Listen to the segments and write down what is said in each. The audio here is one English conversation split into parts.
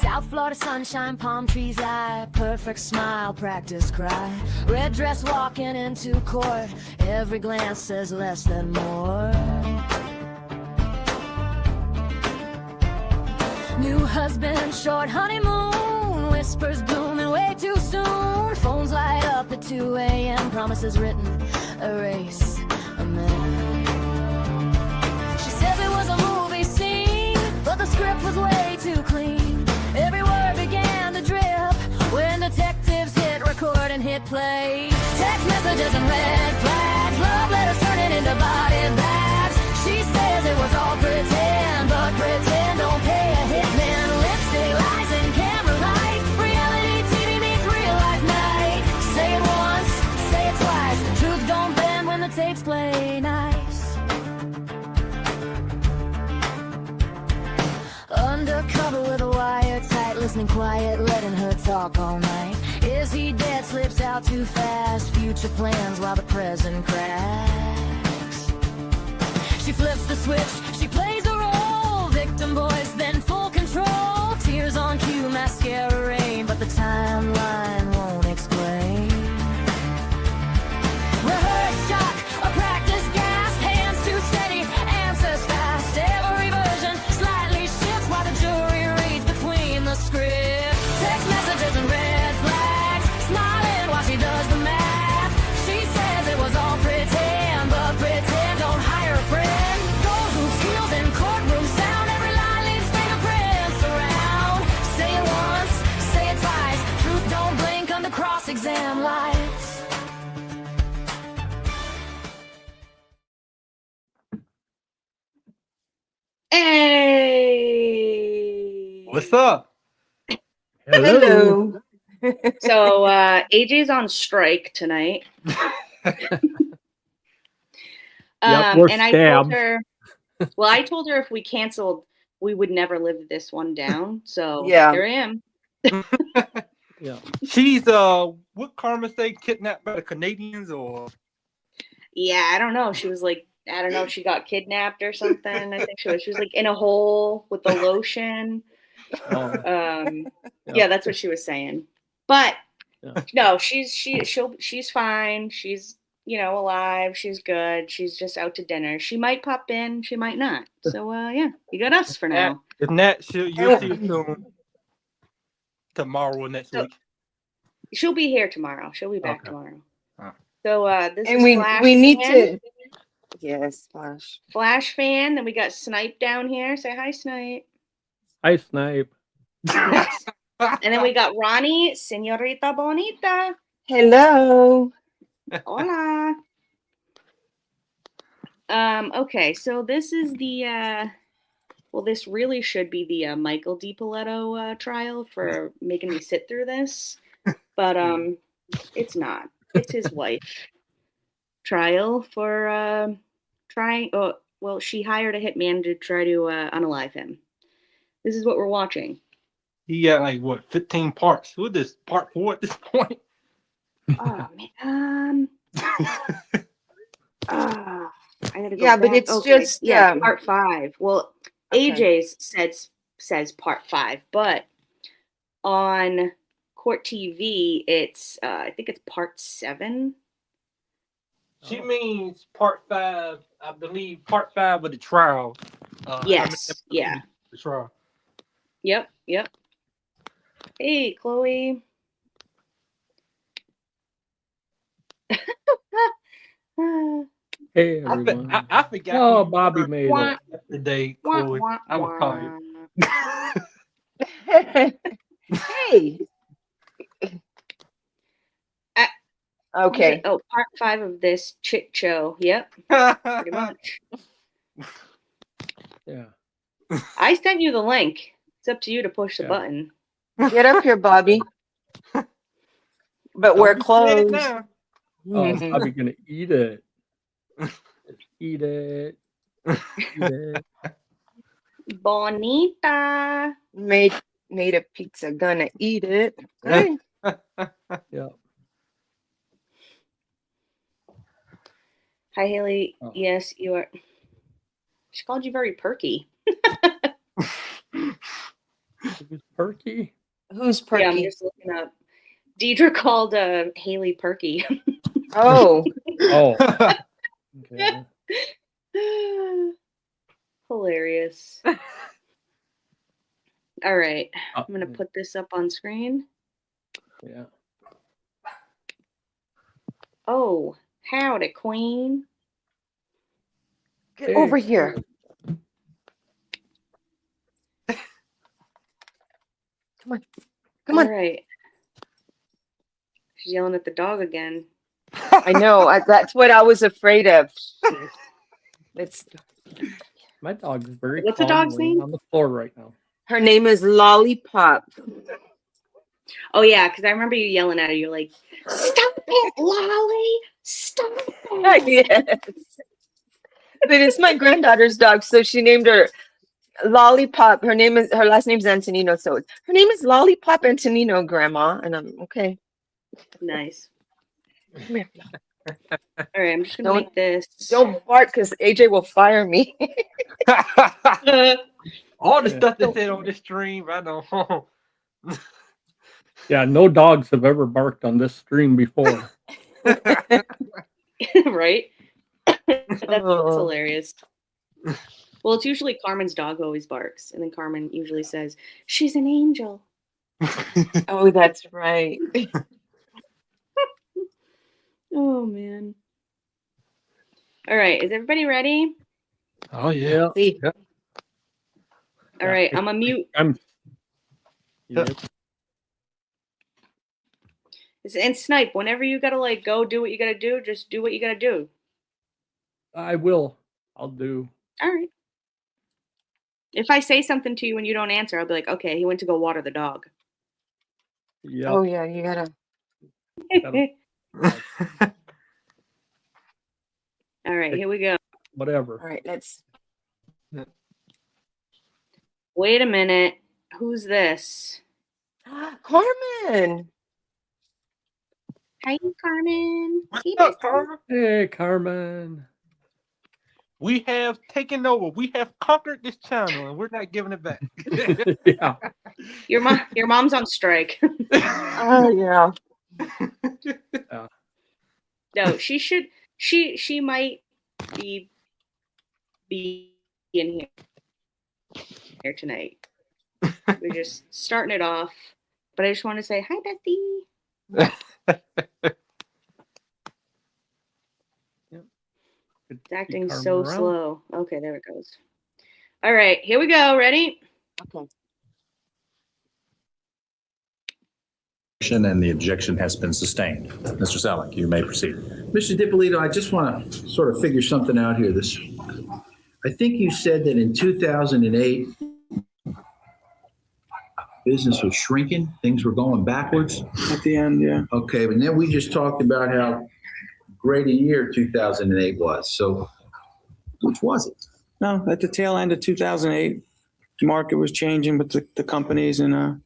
South Florida sunshine, palm trees lie, perfect smile, practice cry. Red dress walking into court, every glance says less than more. New husband, short honeymoon, whispers blooming way too soon. Phones light up at 2 a.m., promises written, erase a man. She says it was a movie scene, but the script was way too clean. Every word began to drip when detectives hit record and hit play. Text messages and red flags, love letters turning into body bags. She says it was all pretend, but pretend don't pay a hitman. Lipstick, lies, and camera light. Reality TV meets real life night. Say it once, say it twice. Truth don't bend when the tapes play nice. Undercover with a wire tight, listening quiet, letting her talk all night. Is he dead? Slips out too fast. Future plans while the present cracks. She flips the switch, she plays a role. Victim voice, then full control. Tears on cue, mascara rain, but the timeline won't explain. Rehearse shock, a practice gasp. Hands too steady, answers fast. Every version slightly shifts while the jury reads between the script. Text messages and red flags, smiling while she does the math. She says it was all pretend, but pretend don't hire a friend. Gold hoops, heels, and courtroom sound. Every line leaves fingerprints around. Say it once, say it twice. Truth don't blink under cross-exam lights. Hey! What's up? Hello. So AJ's on strike tonight. We're And I told scabs. her, well, I told her if we canceled, we would never live this one down. So Yeah. here I am. Yeah. She's what Karma say, kidnapped by the Canadians or Yeah, I don't know. She was like, I don't know, she got kidnapped or something. I think she was like in a hole with the lotion. Yeah, that's what she was saying. But Yeah. no, she's fine. She's, alive. She's good. She's just out to dinner. She might pop in, she might not. So yeah, you got us for now. if not, you'll see her soon. Tomorrow or next week. She'll be here tomorrow. She'll be back Okay. tomorrow. Oh. So this And is we Flash need Fan. to. Yes, Flash. Flash Fan. Then we got Snipe down here. Say hi, Snipe. Hi, Snipe. Yes. And then we got Ronnie, Señorita Bonita. Hello. Hola. Okay, so this is the this really should be the Michael Dippolito trial for making me sit through this, but it's not. It's his wife trial for trying. Oh, well, she hired a hitman to try to unalive him. This is what we're watching. He got like what 15 parts. What is part 4 at this point? Oh man. I gotta go Yeah, but back. it's just part 5. Well, okay. AJ's says part 5, but on Court TV it's I think it's part 7. She means part 5, I believe. Part 5 of the trial. Yes. Yeah. The trial. Yep. Hey, Chloe. Hey, everyone. I forgot. Oh, Bobby made it. Yesterday, Chloe. I was calling you. Hey. Okay. Oh, part 5 of this chit show. Yep. Pretty much. Yeah. I sent you the link. It's up to you to push the button. Get up here, Bobby. But we're closed. Oh, I'm probably gonna eat it. Eat it. Eat it. Bonita. Made a pizza. Gonna eat it. Hey. Yeah. Hi, Haley. Oh. Yes, you are. She called you very perky. Who's Perky? Who's Yeah, I'm Perky? just looking up. Deidre called Haley Perky. Oh, Oh. Okay. Hilarious. All right. Oh, I'm going to put this up on screen. yeah. Oh, howdy, Queen. get over here. Come on. Come on. All right. She's yelling at the dog again. I know. That's what I was afraid of. It's My dog is very What's the calm dog's laying name? on the floor right now. her name is Lollipop. Oh, yeah, because I remember you yelling at her. You're like, stop it, Lolly. Stop it. Yes. But it's my granddaughter's dog, so she named her Lollipop. Her last name's Antonino, so her name is Lollipop Antonino, Grandma. And I'm okay. Nice. Come here. All right, I'm just going to make this. Don't bark, because AJ will fire me. All the stuff they said on this stream, I know. Yeah, no dogs have ever barked on this stream before. Right? That's Oh. hilarious. Well, it's usually Carmen's dog who always barks, and then Carmen usually says, she's an angel. Oh, that's right. Oh, man. All right, is everybody ready? Oh, yeah. See, All right, I'm going to mute. Yep. And Snipe, whenever you got to like go do what you got to do, just do what you got to do. I will. I'll do. All right. If I say something to you and you don't answer, I'll be like, okay, he went to go water the dog. Yeah. oh yeah, you gotta. All right, here we go. Whatever. All right, let's. Wait a minute. Who's this? Carmen. Hi, Carmen. Hey, What's up, bestie. Carmen? Hey, Carmen. We have taken over. We have conquered this channel, and we're not giving it back. Yeah. Your mom's on strike. Oh yeah. No, she should. She might be in here tonight. We're just starting it off, but I just want to say hi, bestie. Good It's to see acting Carmen so around. slow. Okay, there it goes. All right, here we go. Ready? Okay. And the objection has been sustained. Mr. Salick, you may proceed. Mr. Dippolito, I just want to sort of figure something out here. I think you said that in 2008, business was shrinking, things were going backwards. At the end, yeah. Okay, but then we just talked about how great a year 2008 was. So which was it? No, at the tail end of 2008, the market was changing with the companies, and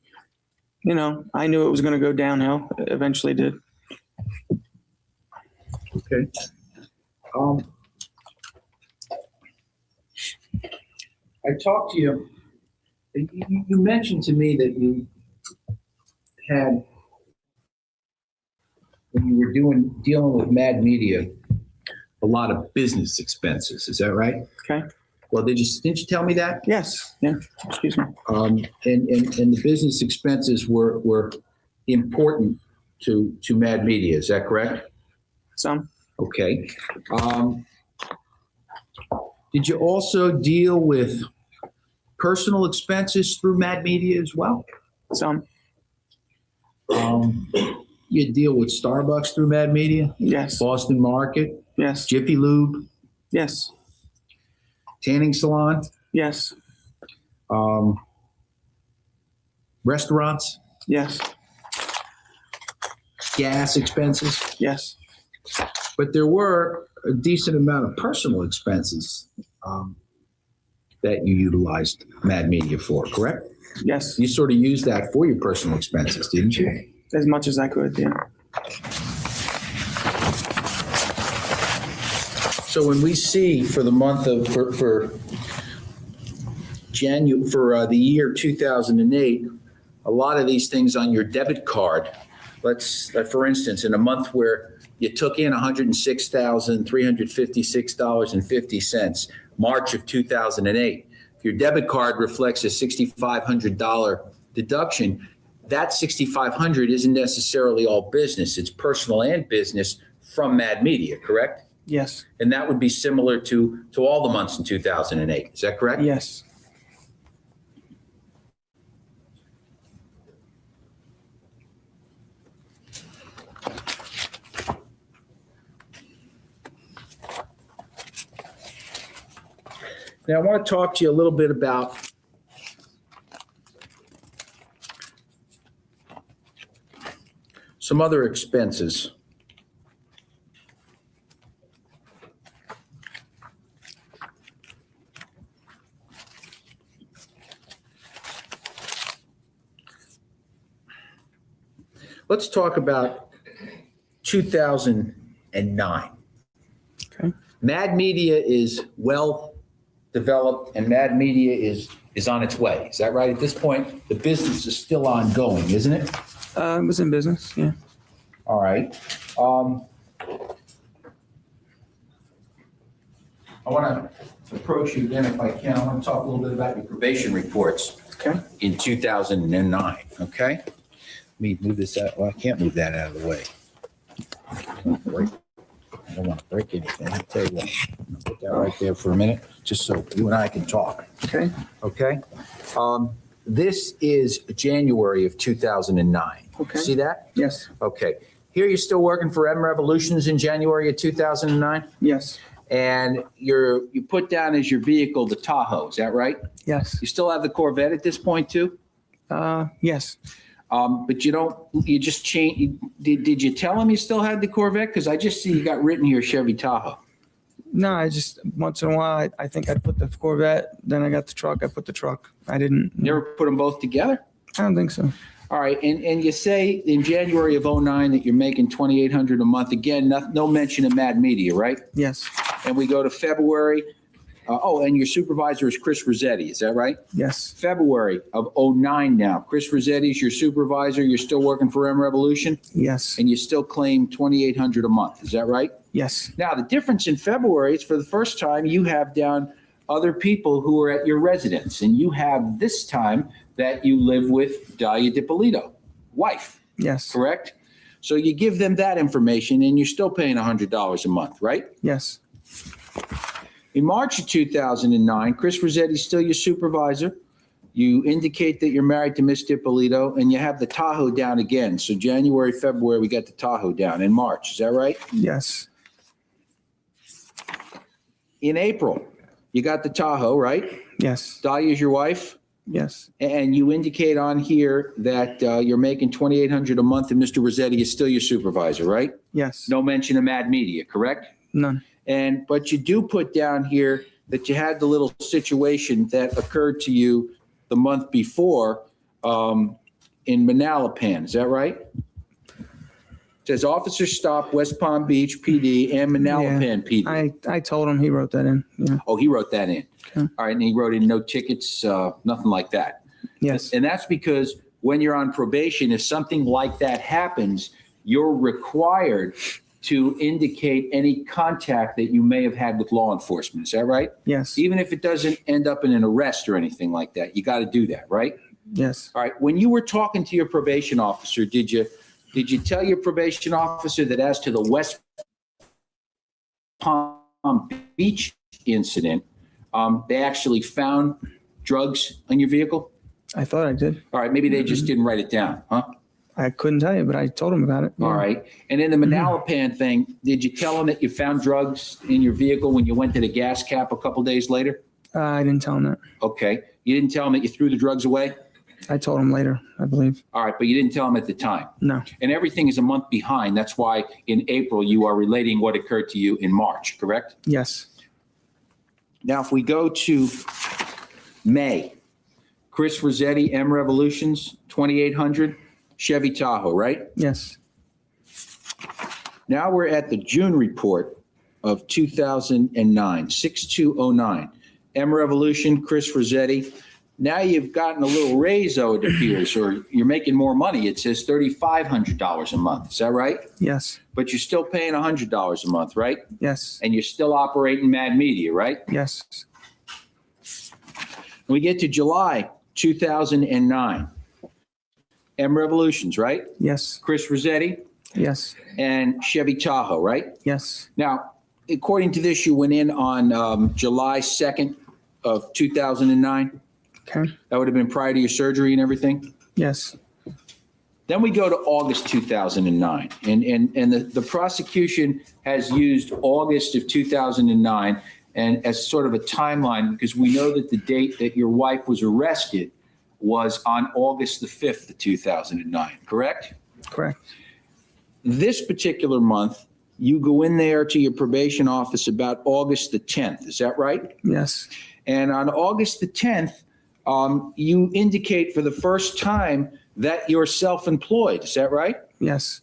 you know, I knew it was going to go downhill. It eventually did. Okay. I talked to you. You mentioned to me that you had, when you were dealing with Mad Media, a lot of business expenses. Is that right? Okay. Well, didn't you tell me that? Yes. Yeah. Excuse me. And the business expenses were important to Mad Media. Is that correct? Some. Okay. Did you also deal with personal expenses through Mad Media as well? Some. You deal with Starbucks through Mad Media? Yes. Boston Market? Yes. Jiffy Lube? Yes. Tanning salon? Yes. Restaurants? Yes. Gas expenses? Yes. But there were a decent amount of personal expenses that you utilized Mad Media for, correct? Yes. You sort of used that for your personal expenses, didn't you? As much as I could. Yeah. So when we see for the month of, for the year 2008, a lot of these things on your debit card, for instance, in a month where you took in $106,356.50, March of 2008, if your debit card reflects a $6,500 deduction, that $6,500 isn't necessarily all business. It's personal and business from Mad Media, correct? Yes. And that would be similar to all the months in 2008. Is that correct? Yes. Now, I want to talk to you a little bit about some other expenses. Let's talk about 2009. Okay. Mad Media is well developed and Mad Media is on its way. Is that right? At this point, the business is still ongoing, isn't it? It was in business, yeah. All right. I want to approach you again, if I can. I want to talk a little bit about your probation reports. Okay. In 2009, okay? Let me move this out. Well, I can't move that out of the way. I don't want to break anything. I'll tell you what. I'll put that right there for a minute, just so you and I can talk. Okay. Okay? This is January of 2009. Okay. See that? Yes. Okay. Here you're still working for M Revolutions in January of 2009? Yes. And you put down as your vehicle the Tahoe, is that right? Yes. You still have the Corvette at this point too? Yes. But you just changed. Did you tell him you still had the Corvette? Because I just see you got written here Chevy Tahoe. No, I just, once in a while, I think I put the Corvette, then I got the truck, I put the truck. I didn't. You ever put them both together? I don't think so. All right. And you say in January of 09 that you're making $2,800 a month. Again, no mention of Mad Media, right? Yes. And we go to February. And your supervisor is Chris Rossetti. Is that right? Yes. February of 09 now. Chris Rossetti is your supervisor. You're still working for M Revolution? Yes. And you still claim $2,800 a month. Is that right? Yes. Now, the difference in February is for the first time you have down other people who are at your residence. And you have this time that you live with Dalia Dippolito, wife, Yes. correct? So you give them that information and you're still paying $100 a month, right? Yes. In March of 2009, Chris Rossetti is still your supervisor. You indicate that you're married to Miss Dippolito and you have the Tahoe down again. So January, February, we got the Tahoe down in March. Is that right? Yes. In April, you got the Tahoe, right? Yes. Dalia is your wife. Yes. And you indicate on here that you're making $2,800 a month and Mr. Rossetti is still your supervisor, right? Yes. No mention of Mad Media, correct? None. But you do put down here that you had the little situation that occurred to you the month before in Manalapan. Is that right? It says officers stopped West Palm Beach PD and Manalapan PD. I told him, he wrote that in. Yeah. Oh, he wrote that in. Okay. All right. And he wrote in no tickets, nothing like that. Yes. And that's because when you're on probation, if something like that happens, you're required to indicate any contact that you may have had with law enforcement. Is that right? Yes. Even if it doesn't end up in an arrest or anything like that, you got to do that, right? Yes. All right. When you were talking to your probation officer, did you tell your probation officer that as to the West Palm Beach incident, they actually found drugs on your vehicle? I thought I did. All right. Maybe they just didn't write it down, huh? I couldn't tell you, but I told him about it. Yeah. All right. And in the Manalapan thing, did you tell him that you found drugs in your vehicle when you went to the gas cap a couple days later? I didn't tell him that. Okay. You didn't tell him that you threw the drugs away? I told him later, I believe. All right. But you didn't tell him at the time? No. And everything is a month behind. That's why in April you are relating what occurred to you in March, correct? Yes. Now, if we go to May, Chris Rossetti, M Revolutions, 2,800, Chevy Tahoe, right? Yes. Now we're at the June report of 2009, 6209. M Revolution, Chris Rossetti, Now you've gotten a little raise, though, it appears, or you're making more money. It says $3,500 a month. Is that right? Yes. But you're still paying $100 a month, right? Yes. And you're still operating Mad Media, right? Yes. We get to July 2009. M Revolutions, right? Yes. Chris Rossetti Yes. and Chevy Tahoe, right? Yes. Now, according to this, you went in on July 2nd of 2009. Okay. That would have been prior to your surgery and everything. Yes. Then we go to August 2009, and the prosecution has used August of 2009 and as sort of a timeline, because we know that the date that your wife was arrested was on August the 5th of 2009, correct? Correct. This particular month, you go in there to your probation office about August the 10th, is that right? Yes. And on August the 10th, you indicate for the first time that you're self-employed. Is that right? Yes.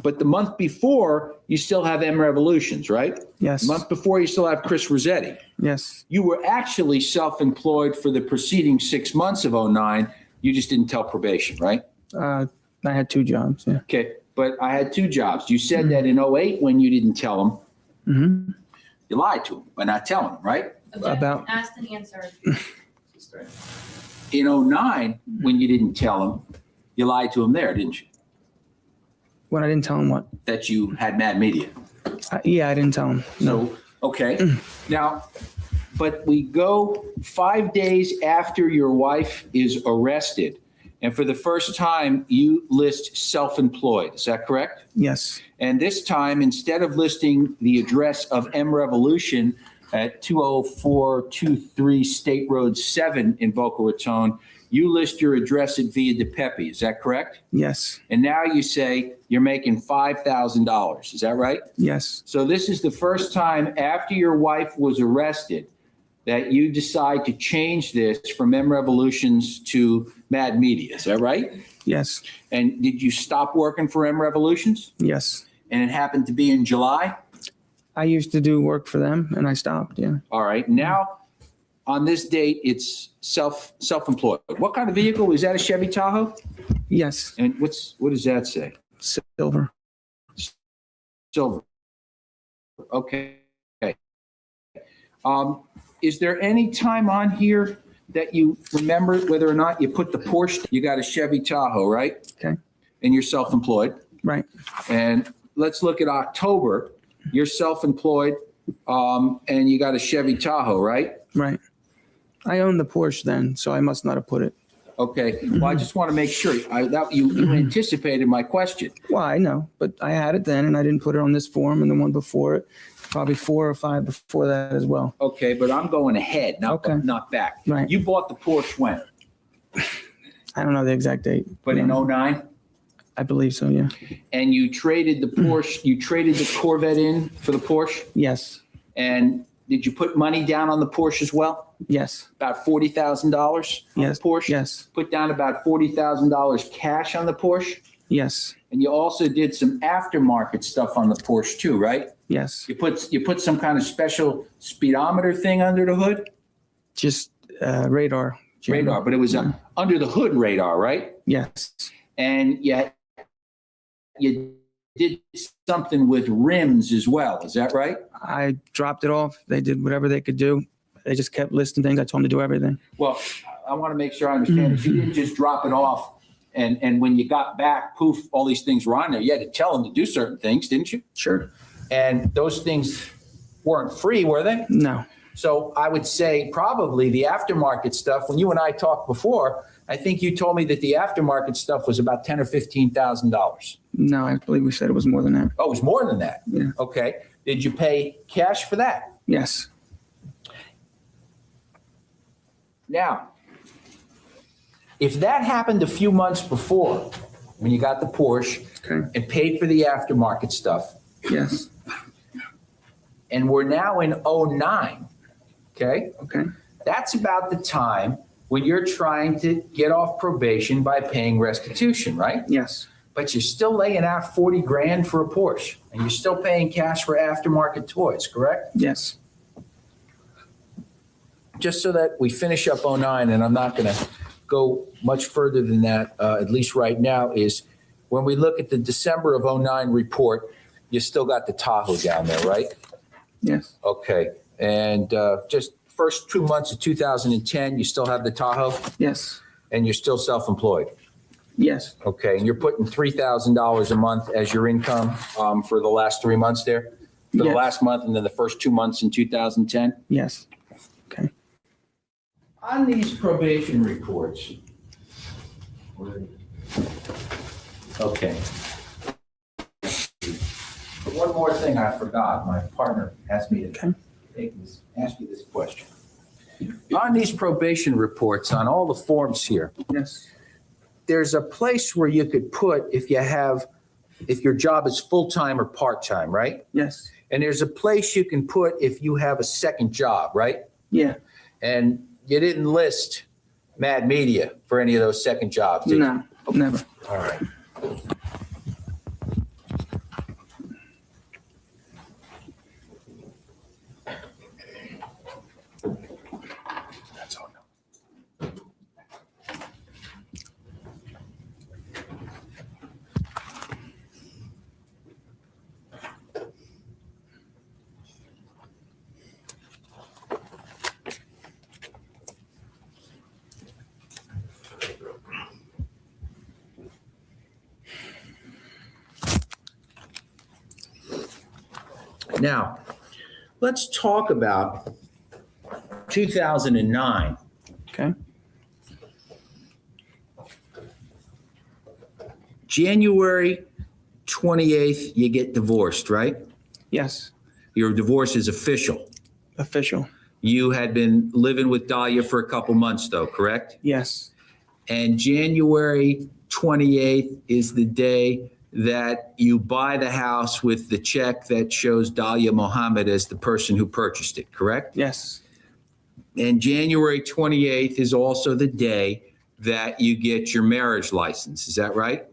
But the month before, you still have M Revolutions, right? Yes. The month before, you still have Chris Rossetti. Yes. You were actually self-employed for the preceding 6 months of 09. You just didn't tell probation, right? I had 2 jobs. Yeah. Okay, but I had 2 jobs. You said that in 08 when you didn't tell them. Mm-hmm. You lied to them by not telling them, right? About- Asked and answered. In 09, when you didn't tell them, you lied to them there, didn't you? When I didn't tell him what? That you had Mad Media. Yeah, I didn't tell him. No. So, okay. Now, but we go 5 days after your wife is arrested, and for the first time, you list self-employed. Is that correct? Yes. And this time, instead of listing the address of M Revolution at 20423 State Road 7 in Boca Raton, you list your address at Via de Pepe. Is that correct? Yes. And now you say you're making $5,000. Is that right? Yes. So this is the first time after your wife was arrested that you decide to change this from M Revolutions to Mad Media. Is that right? Yes. And did you stop working for M Revolutions? Yes. And it happened to be in July? I used to do work for them and I stopped. Yeah. All right. Now, on this date, it's self-employed. What kind of vehicle? Is that a Chevy Tahoe? Yes. And what does that say? Silver. Silver. Okay. Is there any time on here that you remember whether or not you put the Porsche? You got a Chevy Tahoe, right? Okay. And you're self-employed. Right. And let's look at October. You're self-employed, and you got a Chevy Tahoe, right? Right. I owned the Porsche then, so I must not have put it. Okay. Well, I just want to make sure you anticipated my question. Well, I know, but I had it then and I didn't put it on this form and the one before it, probably 4 or 5 before that as well. Okay, but I'm going ahead, not back. Right. You bought the Porsche when? I don't know the exact date. But in 09? I believe so, yeah. And you traded the Porsche, you traded the Corvette in for the Porsche? Yes. And did you put money down on the Porsche as well? Yes. About $40,000 on Yes. the Porsche? Yes. Put down about $40,000 cash on the Porsche? Yes. And you also did some aftermarket stuff on the Porsche too, right? Yes. You put some kind of special speedometer thing under the hood? Just radar. Radar, but it was a under the hood radar, right? Yes. And yet you did something with rims as well. Is that right? I dropped it off. They did whatever they could do. They just kept listing things. I told them to do everything. Well, I want to make sure I understand this. You didn't just drop it off and when you got back, poof, all these things were on there. You had to tell them to do certain things, didn't you? Sure. And those things weren't free, were they? No. So I would say probably the aftermarket stuff, when you and I talked before, I think you told me that the aftermarket stuff was about $10,000 or $15,000. No, I believe we said it was more than that. Oh, it was more than that? Yeah. Okay. Did you pay cash for that? Yes. Now, if that happened a few months before, when you got the Porsche Okay. and paid for the aftermarket stuff, Yes. and we're now in 09, okay? Okay. That's about the time when you're trying to get off probation by paying restitution, right? Yes. But you're still laying out 40 grand for a Porsche, and you're still paying cash for aftermarket toys, correct? Yes. just so that we finish up 09, and I'm not going to go much further than that, at least right now, is when we look at the December of 09 report, you still got the Tahoe down there, right? Yes. Okay. And just first 2 months of 2010, you still have the Tahoe, Yes. and you're still self-employed. Yes. Okay. And you're putting $3,000 a month as your income for the last 3 months there? For the Yes. last month and then the first 2 months in 2010? Yes. Okay. On these probation reports. Okay. One more thing I forgot. My partner asked me to ask you this question. On these probation reports, on all the forms here, Yes. there's a place where you could put if your job is full-time or part-time, right? Yes. And there's a place you can put if you have a second job, right? Yeah. And you didn't list Mad Media for any of those second jobs, did you? No, never. All right. That's all. Now, let's talk about 2009. Okay. January 28th, you get divorced, right? Yes. Your divorce is official. Official. You had been living with Dalia for a couple months, though, correct? Yes. And January 28th is the day that you buy the house with the check that shows Dalia Mohammed as the person who purchased it, correct? Yes. And January 28th is also the day that you get your marriage license. Is that right?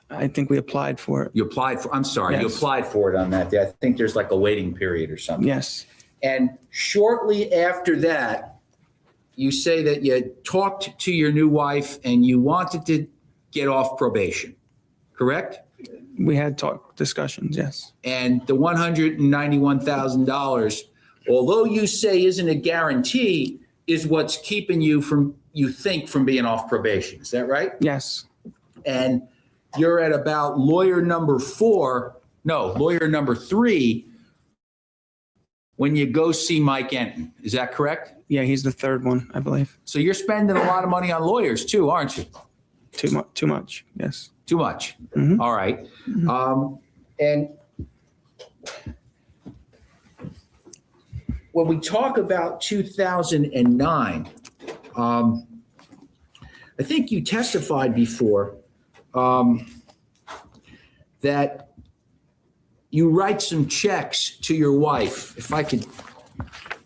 I think we applied for it. You applied for, I'm sorry, you Yes. applied for it on that day. I think there's like a waiting period or something. Yes. And shortly after that, you say that you talked to your new wife and you wanted to get off probation, correct? We had discussions. Yes. And the $191,000, although you say isn't a guarantee, is what's keeping you from, you think, from being off probation. Is that right? Yes. And you're at about lawyer number 3 when you go see Mike Enton. Is that correct? Yeah. He's the third one, I believe. So you're spending a lot of money on lawyers too, aren't you? Too much. Yes. Too much. Mhm. All right. And when we talk about 2009, I think you testified before that you write some checks to your wife. If I could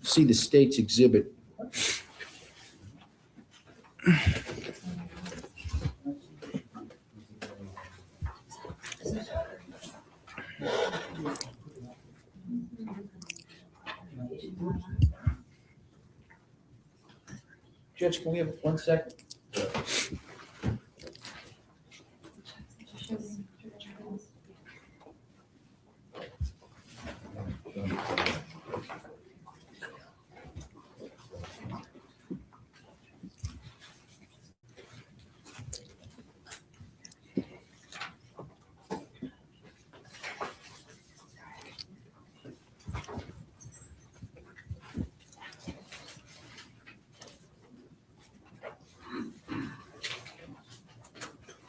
see the state's exhibit. Judge, can we have 1 second?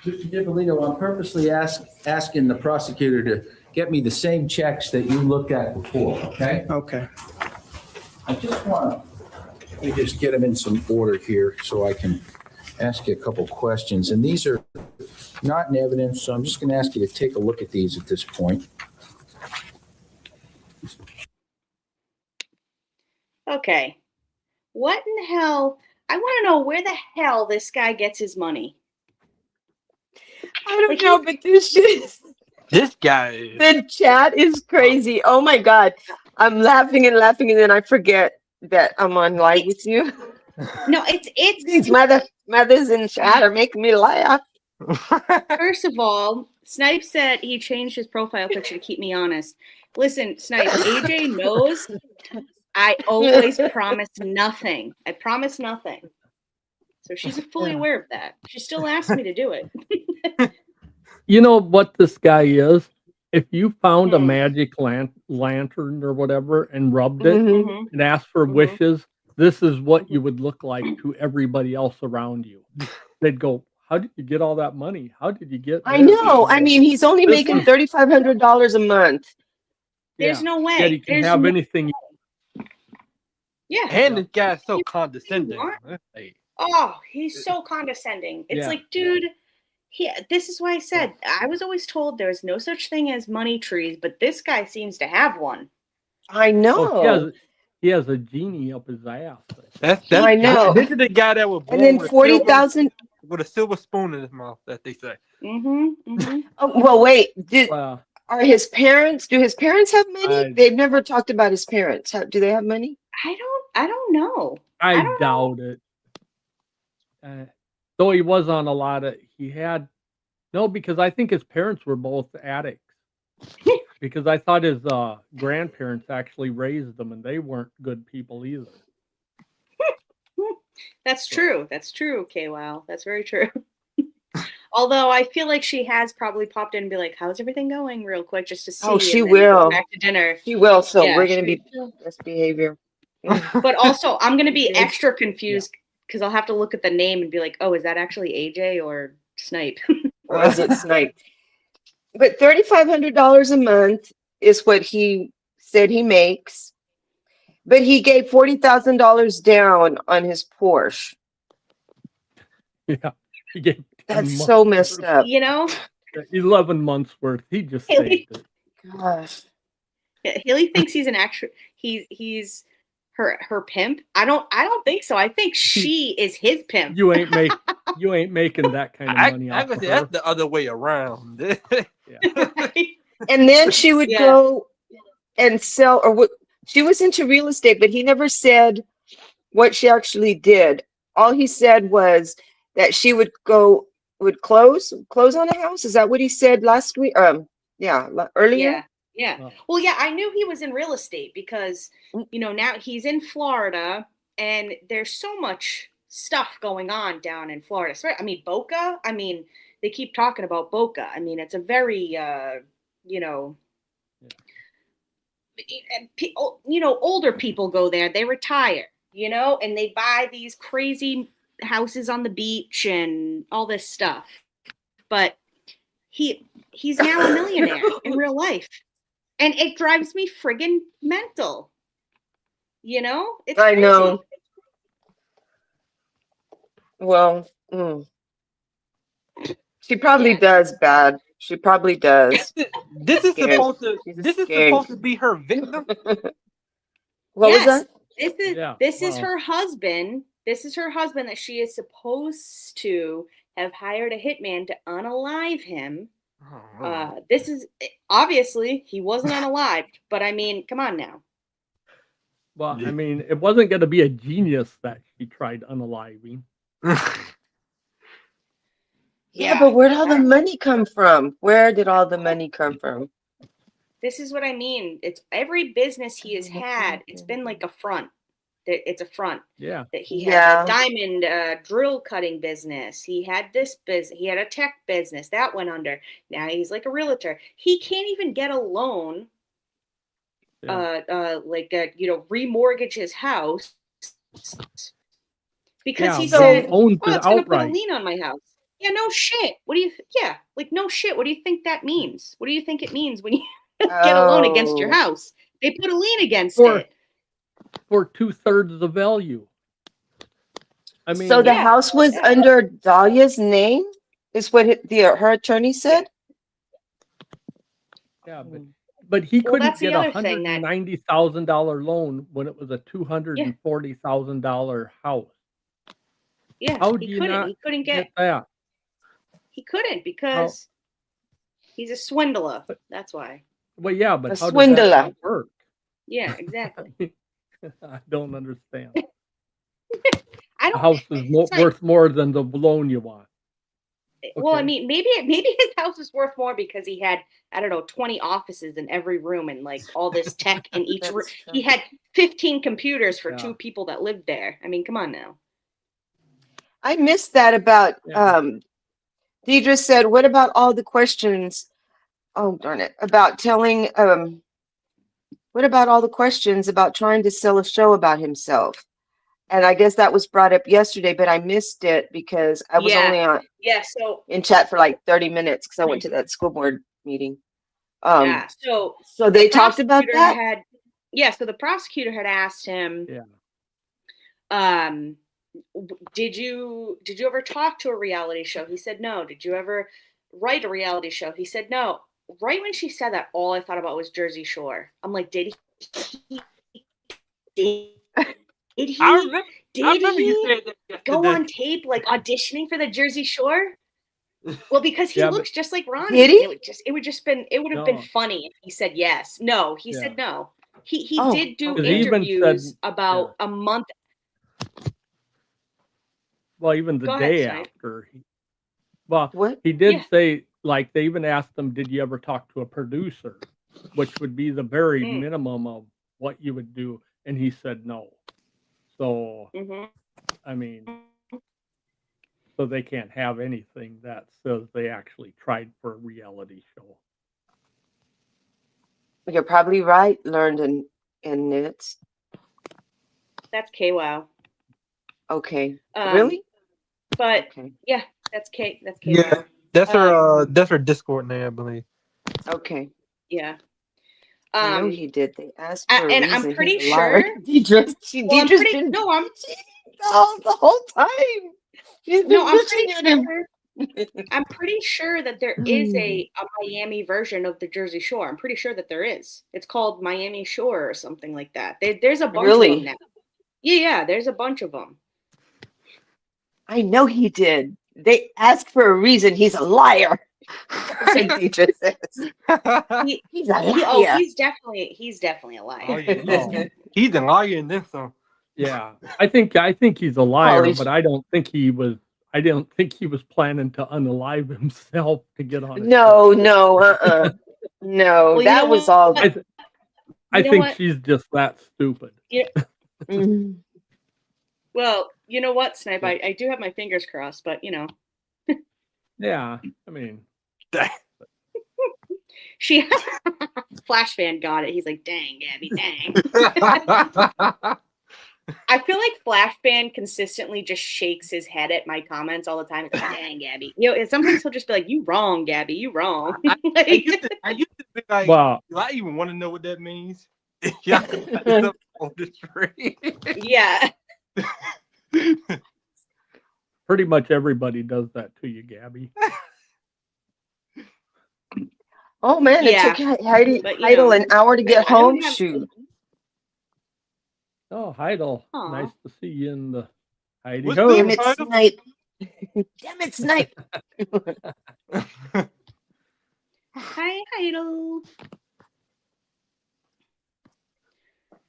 Mr. Dippolito, I'm purposely asking the prosecutor to get me the same checks that you looked at before, okay? Okay. I just want to, let me just get them in some order here so I can ask you a couple questions. And these are not in evidence, so I'm just going to ask you to take a look at these at this point. Okay. What in the hell? I want to know where the hell this guy gets his money. I don't know, but this shit, This guy. the chat is crazy. Oh my God. I'm laughing and laughing and then I forget that I'm on live with you? No, it's These mothers in chat are making me laugh. First of all, Snipe said he changed his profile picture to keep me honest. Listen, Snipe, AJ knows I always promise nothing. I promise nothing. So she's fully aware of that. She still asked me to do it. You know what this guy is? If you found a Hmm. magic lantern or whatever and rubbed it Mhm. and asked for Mhm. wishes, this is what you would look like to everybody else around you. They'd go, "How did you get all that money? How did you get I this?" know. I mean, he's only This making is- $3,500 a month. There's no way. Yet he can There's have no- anything. Yeah. And this guy's so You condescending. want? Hey. Oh, he's so condescending. It's Yeah. like, dude, this is why I said I was always told there's no such thing as money trees, but this guy seems to have one. I know. Oh, he has a genie up his ass. That's I know. This is the guy that was born And then with, 40,000. with a silver spoon in his mouth, that they say. Mm-hmm. Oh, well, wait. Wow. Do his parents have money? They've never talked about his parents. Do they have money? I don't know. I don't doubt it. Though he was on a lot of, because I think his parents were both addicts. Because I thought his grandparents actually raised them, and they weren't good people either. That's true. That's true, KWOW. That's very true. Although I feel like she has probably popped in and be like, "How's everything going?" real quick, just to see. Oh, she and then go will. back to dinner. She will. So Yeah, we're going to be best behavior. But also, I'm going to be extra confused because I'll have to look at the name and be like, "Oh, is that actually AJ or Snipe?" Or is it Snipe? But $3,500 a month is what he said he makes. But he gave $40,000 down on his Porsche. Yeah, he gave 10 That's months so messed worth. up. 11 months worth. He just saved it. Gosh. Haley thinks he's an actual. He's her pimp. I don't think so. I think she is his pimp. You ain't making that kind of money I off would of say her. that's the other way around. And then she would go and sell, or what she was into real estate, but he never said what she actually did. All he said was that she would close on a house. Is that what he said last week? Earlier. Yeah. Oh. Well, yeah, I knew he was in real estate because, now he's in Florida and there's so much stuff going on down in Florida. So, I mean, Boca, they keep talking about Boca. I mean, it's a very, older people go there, they retire, and they buy these crazy houses on the beach and all this stuff. But he's now a millionaire in real life. And it drives me friggin' mental. It's I crazy. know. Well, she probably does bad. She probably does. This is Scared. supposed to. She's This is scared. supposed to be her victim. What was that? This is her husband. This is her husband that she is supposed to have hired a hitman to unalive him. This is obviously he wasn't unalived, but I mean, come on now. Well, I mean, it wasn't going to be a genius that she tried unaliving. Yeah, but where'd all the money come from? Where did all the money come from? This is what I mean. It's every business he has had. It's been like a front. It's a front. Yeah. That he had a diamond drill cutting business. He had this business. He had a tech business that went under. Now he's like a realtor. He can't even get a loan. Remortgage his house because he said, owns "Oh, it it's going to put a outright. lien on my house." Yeah, no shit. What do you? No shit. What do you think that means? What do you think it means when you get a loan against your house? They put a lien against it. For 2/3 the value. I mean, so the house was under Dalia's name, is what her attorney said. Yeah, but he couldn't that's the get a other thing that- $190,000 loan when it was a $240,000 house. Yeah, How do he you couldn't. not He couldn't get get. that? He couldn't because he's a swindler. That's why. Well, yeah, but A how swindler. does that work? Yeah, exactly. I don't understand. I A don't. house is it's like- worth more than the loan you want. Well, I Okay. mean, maybe his house is worth more because he had, I don't know, 20 offices in every room and like all this tech in each room. That's true. He had 15 computers for Yeah. 2 people that lived there. I mean, come on now. I missed that about, Yeah. Deidre said, what about all the questions? Oh, darn it. About telling, what about all the questions about trying to sell a show about himself? And I guess that was brought up yesterday, but I missed it because I was Yeah. only Yeah. So in chat for like 30 minutes because I went to that school board meeting. yeah. So So they the talked about prosecutor that? had. Yeah. So the prosecutor had asked him. Yeah. Did you ever talk to a reality show? He said no. Did you ever write a reality show? He said no. Right when she said that, all I thought about was Jersey Shore. I'm like, did he? Did he? I remember Did you he said that go yesterday. on tape like auditioning for the Jersey Shore? Well, because he Yeah, but- looks just like Ronnie. Did he? It would have been No. funny if he said yes. No, he Yeah. said no. He Oh, did do okay. He even interviews said- about a month. Well, even the Go ahead, day Snipe. after. Well, What? he did Yeah. say, like, they even asked him, did you ever talk to a producer? Which would be the very Mm. minimum of what you would do. And he said no. So, Mm-hmm. I mean, so they can't have anything that says they actually tried for a reality show. You're probably right, learned in Nits. That's KWOW. Okay. Um, Really? But Okay. yeah, that's KWOW. Yeah, that's her Discord name, I believe. Okay. Yeah. I know he did. They asked a- for a and reason. I'm He's pretty a liar. sure- Deidre's Well, I'm Deidre's pretty- been no, I'm- the whole time. She's been No, I'm bitching pretty at him. sure. I'm pretty sure that there is a Miami version of the Jersey Shore. I'm pretty sure that there is. It's called Miami Shore or something like that. There's a bunch of Really? them now. Yeah, there's a bunch of them. I know he did. They asked for a reason. He's a liar. That's what Deidre says. He, He's a oh, liar. he's definitely a liar. Oh, yeah. He's a liar and then some. Yeah, I think he's a liar, Holy but I don't think he was planning to unalive himself to get on it. No, no, no. Well, you that know was what? all. I know think what? she's just that stupid. Mhm. Well, you know what, Snipe? I do have my fingers crossed, but you know, Yeah, I mean, she Flash fan got it. He's like, dang, Gabby, dang. I feel like Flash fan consistently just shakes his head at my comments all the time. It's like, dang, Gabby. You know, and sometimes he'll just be like, you wrong, Gabby, you wrong. I used to be like, well, do I even want to know what that means? Y'all can put this up on the screen. Yeah. pretty much everybody does that to you, Gabby. Oh man, Yeah. it took Heidi But, you Heidel know, an hour to get I don't home. have- Shoot. Oh, Heidel, Aw. nice to see you in the Heidi What's ho. good, Damn it, Heidel? Snipe. Damn it, Snipe. Hi, Heidel.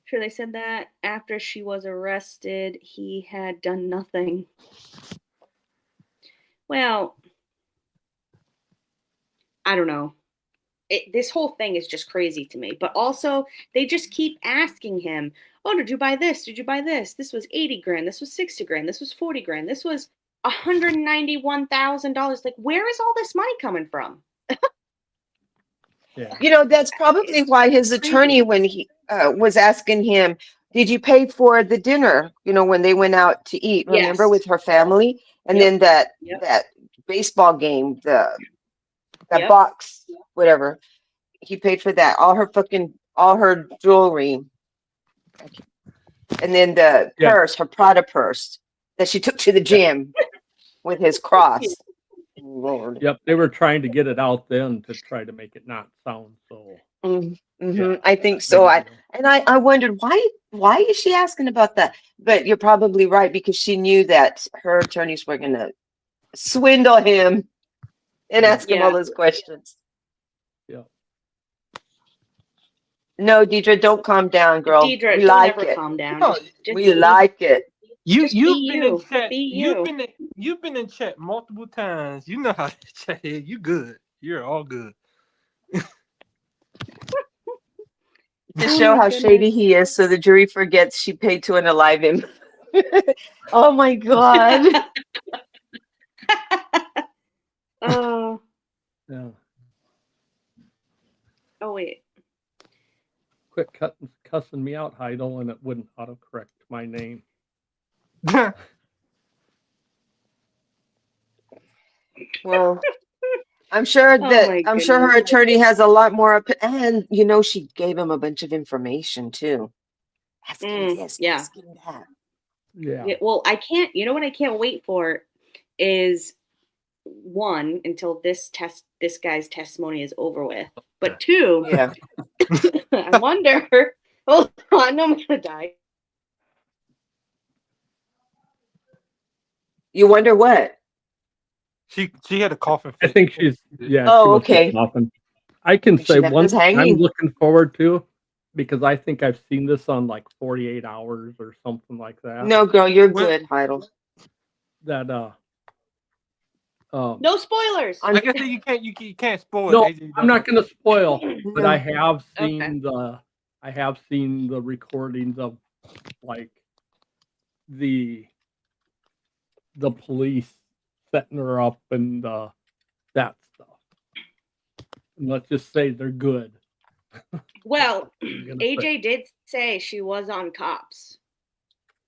Sure, they said that after she was arrested, he had done nothing. Well, I don't know. This whole thing is just crazy to me. But also, they just keep asking him, oh, did you buy this? Did you buy this? This was 80 grand. This was 60 grand. This was 40 grand. This was $191,000. Like, where is all this money coming from? Yeah. You know, that's probably It's why his crazy. attorney, when he was asking him, did you pay for the dinner? You know, when they went out to eat, remember, Yes. with her family? And Yep. then that Yep. that baseball game, that Yep. box, whatever. He paid for that. All her jewelry. And then the Yeah. purse, her Prada purse that she took to the gym with his cross. Lord. Yep, they were trying to get it out then to try to make it not sound so. Yeah, I think so. big deal. I wondered why is she asking about that? But you're probably right, because she knew that her attorneys were gonna swindle him and ask him all Yeah. those questions. Yeah. No, Deidre, don't calm down, girl. Deidre, We don't like ever it. calm down. No, Just We like it. you've be been in you. chat. Be you. You've been in chat multiple times. You know how to chat is. You good. You're all good. To Oh show my how shady goodness. he is, so the jury forgets she paid to unalive him. Oh my God. Oh, Yeah. oh wait. Quit cussing me out, Heidel, and it wouldn't autocorrect my name. Well, I'm sure Oh that my I'm sure her goodness. attorney has a lot more and you know she gave him a bunch of information too. Ask him this, Yeah. ask him that. Yeah. Yeah, well, I can't. You know what I can't wait for is one until this guy's testimony is over with. But two, Yeah. I wonder. Hold on, I'm gonna die. You wonder what? she had a coughing I fit. think she's yeah. Oh, she was okay. coughing. I can She say left one us thing I'm hanging. looking forward to because I think I've seen this on like 48 hours or something like that. No, girl, you're Well- good, Heidel. That No spoilers. I guess you can't spoil. no, AJ I'm not going to spoil, but No. I have Okay. seen the recordings of like the police setting her up and that stuff. And let's just say they're good. Well, I'm gonna say. AJ did say she was on Cops.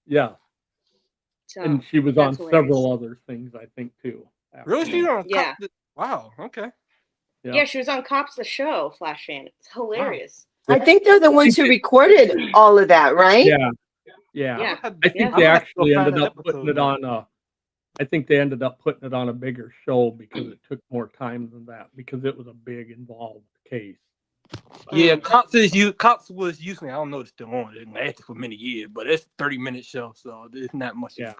Yeah, So and she was on that's hilarious. several other things, I think, too. after Really? She's that. on Yeah. Wow. Okay. Yeah, she was on Cops the show, Flash fan. It's hilarious. I think they're the ones who recorded all of that, right? Yeah. Yeah. I think Yeah. they I'm gonna have to actually go find ended that up putting it episode. on. I think they ended up putting it on a bigger show because it took more time than that because it was a big involved case. Yeah, Cops was usually, I don't know if it's still on. It lasted for many years, but it's a 30-minute show, so there's not much. Yeah.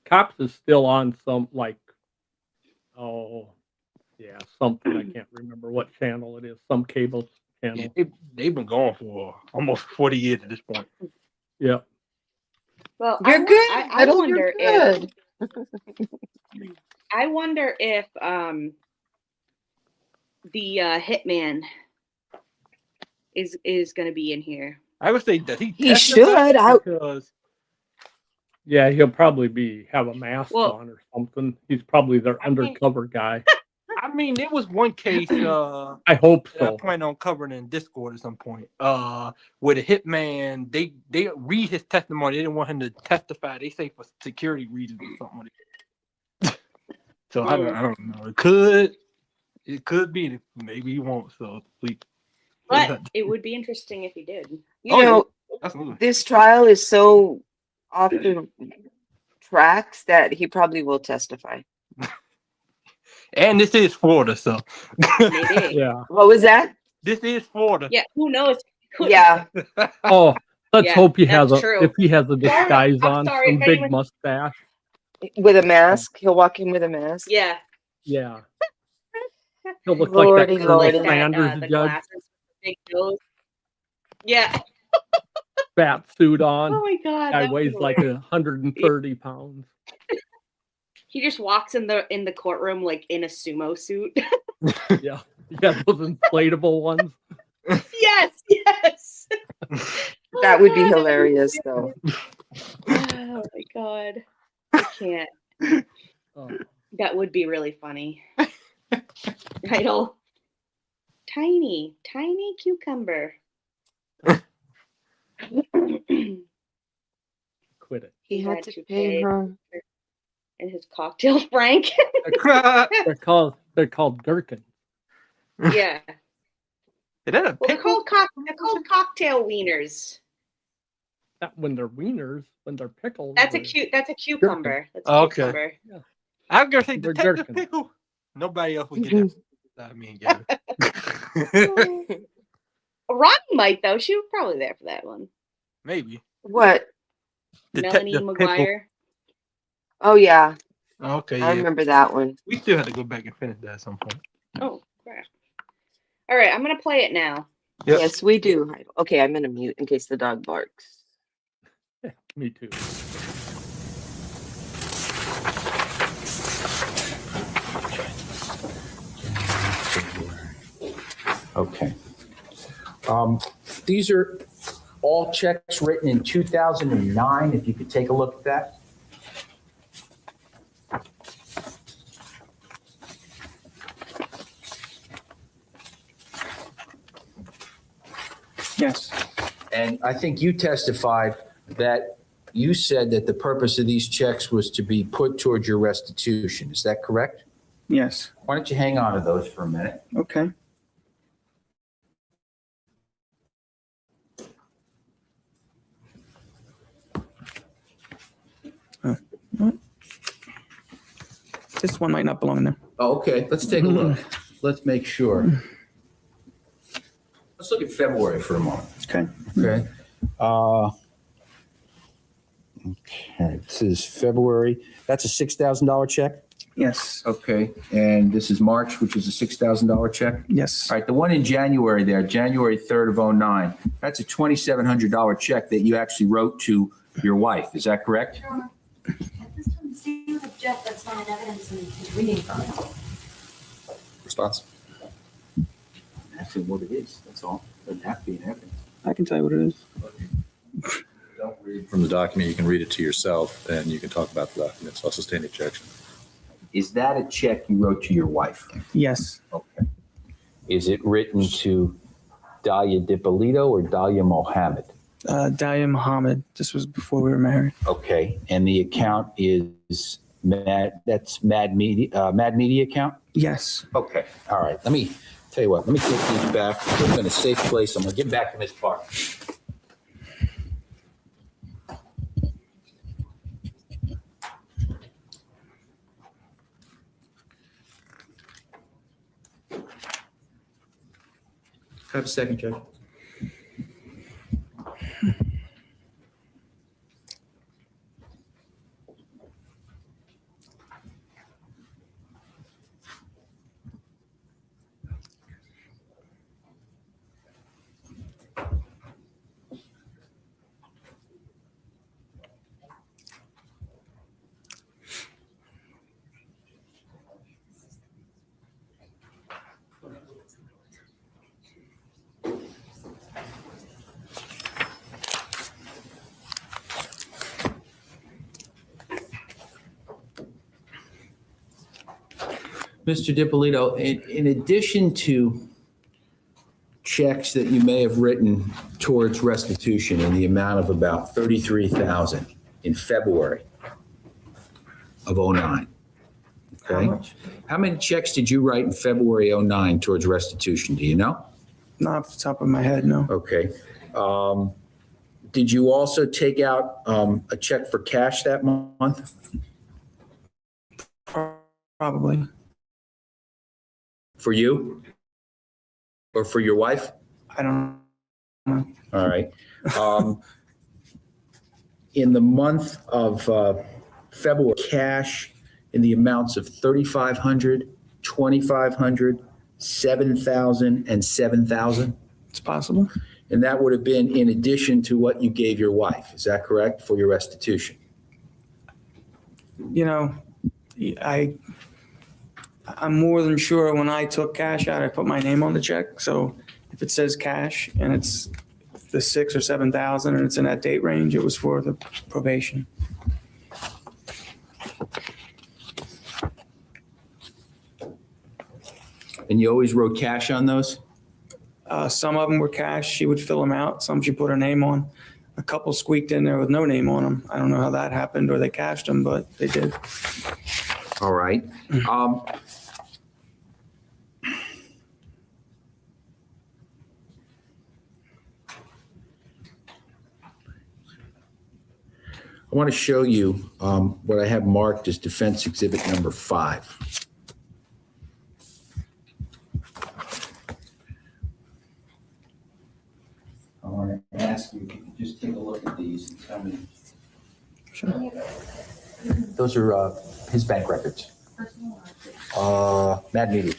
Cops is still on some something I can't remember what channel it is. Some cable channel. They've been going for almost 40 years at this point. Yeah. Well, You're good. I Heidel, wonder you're good. I wonder if the hitman is going to be in here. I would say that He testify should. because Yeah, he'll probably have a mask Well, on or something. He's probably their I mean- undercover guy. I mean there was one case I hope that I so. plan on covering in Discord at some point. Where the hitman they read his testimony. They didn't want him to testify. They say for security reasons or something. So I don't know. It could be. Maybe he won't. So but it would be interesting if he did. You know, absolutely. this trial is so off the tracks that he probably will testify. And this is Florida, so Maybe. Yeah. What was that? this is Florida. Yeah, who knows? Yeah. Oh, let's Yeah, hope he that's has true. if he has a disguise I'm on, sorry, some if big anyone- mustache. With a mask. He'll walk in with a mask. Yeah. Yeah. He'll look Lordy, like that Colonel lordy. Like Sanders the judge, glasses, big nose. Yeah. fat suit on. Oh my god. Guy that would weighs be like hilarious. 130 pounds. He just walks in the courtroom like in a sumo suit. Yeah. Yeah, those inflatable ones. Yes. That would be hilarious, though. Oh my god. I can't. Oh. That would be really funny. Title. Tiny cucumber. Quit it. He had to pay her. And his cocktail Frank. They're called gherkins. Yeah. Is that a Well, they're pickle? called cocktail wieners. Not when they're wieners, when they're pickles. That's a cucumber. That's a Okay. cucumber. I'm gonna say They're detective gherkins. pickle. Nobody else would get that. I mean, yeah. Ronnie might though. She was probably there for that one. Maybe. What? Melanie Detective McGuire. Oh, yeah. Pickle. Okay, I yeah. remember that one. We still have to go back and finish that at some point. Oh, crap. All right, I'm gonna play it now. Yep. Yes, we do. Okay, I'm gonna mute in case the dog barks. Me too. Okay. These are all checks written in 2009, if you could take a look at that. Yes, And I think you testified that you said that the purpose of these checks was to be put towards your restitution. Is that correct? yes, Why don't you hang on to those for a minute? okay. What? This one might not belong in there. Oh, okay, let's take a look. Let's make sure. Let's look at February for a moment. Okay. Okay. Okay, this is February. That's a $6,000 check? Yes, Okay, and this is March, which is a $6,000 check? yes, All right, the one in January there, January 3rd of '09, that's a $2,700 check that you actually wrote to your wife. Is that correct? At this time, see with Jeff, that's not an evidence and he's reading from it. Response? That's what it is, that's all. Doesn't have to be an evidence. I can tell you what it is. Don't read from the document. You can read it to yourself, and you can talk about the document. So I'll sustain the objection. Is that a check you wrote to your wife? Yes, Okay. Is it written to Dalia Dippolito or Dalia Mohammed? Dalia Muhammad. This was before we were married. Okay, and the account is that's Mad Media account? Yes, Okay, all right. Let me tell you what, let me take these back, put them in a safe place. I'm gonna give them back to Ms. Park. Have a second, Judge. Mr. Dippolito, in addition to checks that you may have written towards restitution in the amount of about $33,000 in February of '09, okay? How many checks did you write in February '09 towards restitution? Do you know? not off the top of my head, no. Okay. Did you also take out a check for cash that month? Probably. For you? Or for your wife? I don't know. All right. In the month of February, cash in the amounts of $3,500, $2,500, $7,000, and $7,000? It's possible. And that would have been in addition to what you gave your wife. Is that correct, for your restitution? You know, I'm more than sure when I took cash out, I put my name on the check. So if it says cash and it's the 6,000 or 7,000 and it's in that date range, it was for the probation. And you always wrote cash on those? Some of them were cash. She would fill them out. Some she put her name on. A couple squeaked in there with no name on them. I don't know how that happened or they cashed them, but they did. All right. I want to show you what I have marked as defense exhibit number 5. I want to ask you if you could just take a look at these and tell me. Sure. Those are his bank records. Mad Media.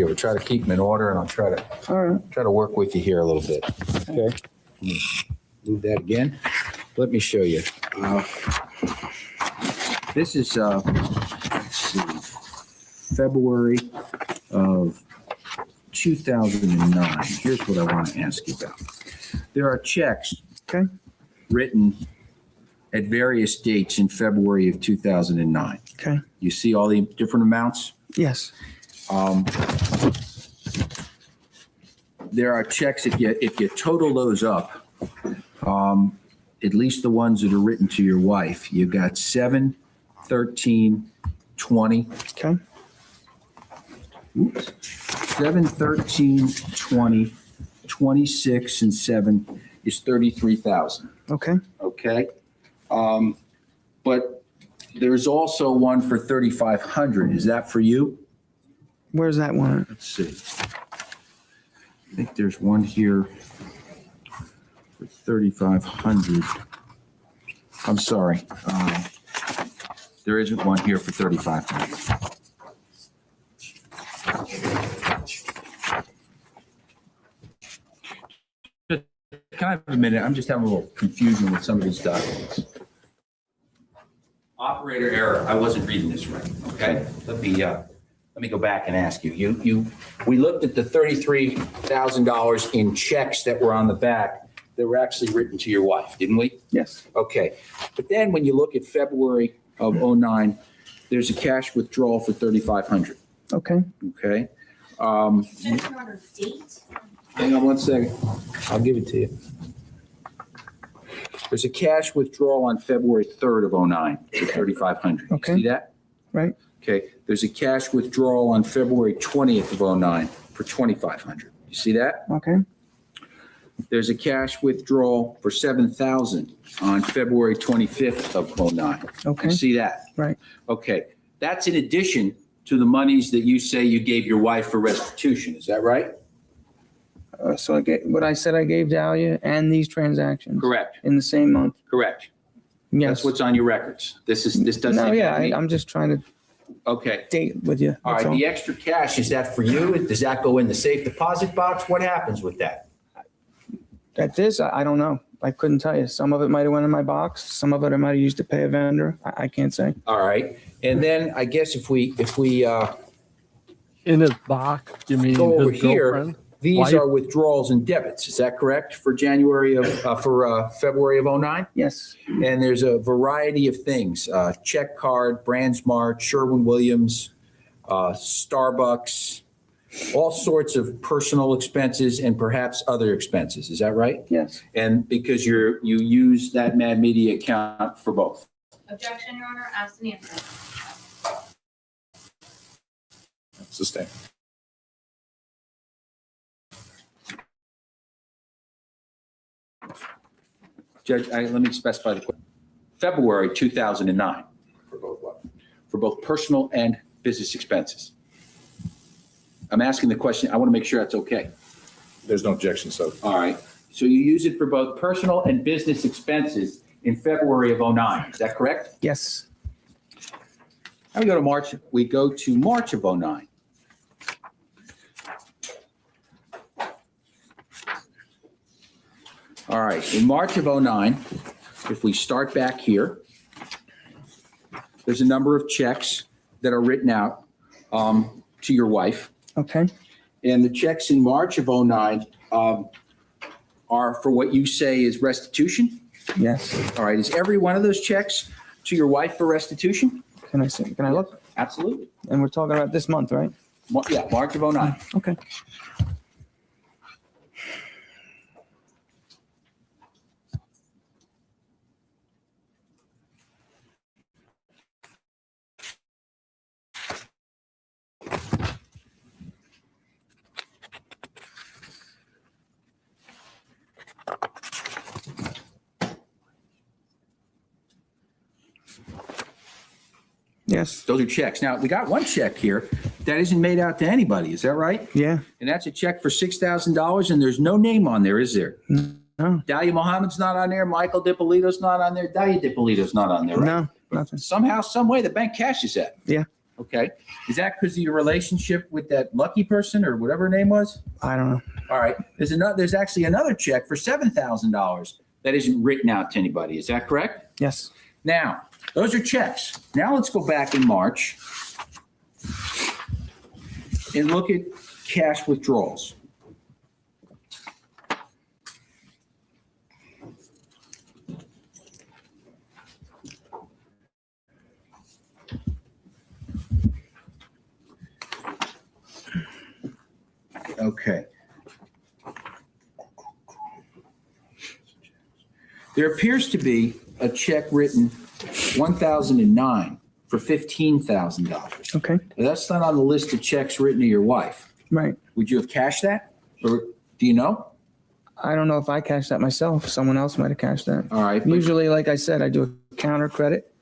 here. We'll try to keep them in order, and I'll try All right. to work with you here a little bit. Okay. Move that again. Let me show you. This is let's see, February of 2009. Here's what I want to ask you about. There are checks, Okay. written at various dates in February of 2009. Okay. You see all the different amounts? Yes. There are checks, if you total those up, at least the ones that are written to your wife, you got 7, 13, 20. Okay. 7, 13, 20, 26, and 7 is 33,000. Okay. Okay? But there's also one for 3,500. Is that for you? Where's that one at? Let's see. I think there's one here for 3,500. I'm sorry. There isn't one here for 3,500. Can I have a minute? I'm just having a little confusion with some of these documents. Operator error. I wasn't reading this right. Okay. Let me go back and ask you. We looked at the $33,000 in checks that were on the back that were actually written to your wife, didn't we? Yes. Okay. But then when you look at February of 09, there's a cash withdrawal for 3,500. Okay. Okay. Date? Hang on one second. I'll give it to you. There's a cash withdrawal on February 3rd of 09 for 3,500. Okay. You see that? Right. Okay. There's a cash withdrawal on February 20th of 09 for 2,500. You see that? Okay. There's a cash withdrawal for 7,000 on February 25th of 09. Okay. You see that? Right. Okay. That's in addition to the monies that you say you gave your wife for restitution. Is that right? So I get what I said I gave Dalia and these transactions. Correct. In the same month. Correct. Yes. That's what's on your records. This doesn't. No, yeah, I'm just trying to Okay. date with you. All that's right. The extra cash, is that for you? Does that go in the safe deposit box? What happens with that? At this, I don't know. I couldn't tell you. Some of it might have went in my box. Some of it I might have used to pay a vendor. I can't say. All right. And then I guess if we In his box, you mean go over his here, girlfriend? these Wife? are withdrawals and debits. Is that correct for February of 09? Yes. And there's a variety of things, check card, BrandsMart, Sherwin-Williams, Starbucks, all sorts of personal expenses and perhaps other expenses. Is that right? Yes. And because you use that Mad Media account for both. Objection, Your Honor, asked and answered. Sustain. Judge, let me specify the question. February 2009. For both what? For both personal and business expenses. I'm asking the question. I want to make sure that's okay. There's no objection, so. All right. So you use it for both personal and business expenses in February of 09. Is that correct? Yes. Now we go to March. We go to March of 09. All right. In March of 09, if we start back here, there's a number of checks that are written out to your wife. Okay. And the checks in March of 09 are for what you say is restitution. Yes. All right. Is every one of those checks to your wife for restitution? Can I see? Can I look? Absolutely. And we're talking about this month, right? Yeah, March of 09. Okay. Yes. Those are checks. Now, we got one check here that isn't made out to anybody. Is that right? Yeah. And that's a check for $6,000 and there's no name on there, is there? No. Dalia Mohammed's not on there. Michael Dippolito's not on there. Dalia Dippolito's not on there, right? No. Nothing. Somehow, some way, the bank cashes that. Yeah. Okay. Is that because of your relationship with that lucky person or whatever her name was? I don't know. All right. There's actually another check for $7,000 that isn't written out to anybody. Is that correct? Yes. Now, those are checks. Now let's go back in March and look at cash withdrawals. Okay. There appears to be a check written 1009 for $15,000. Okay. That's not on the list of checks written to your wife. Right. Would you have cashed that? Or do you know? I don't know if I cashed that myself. Someone else might have cashed that. All right. But Usually, like I said, I do a counter credit,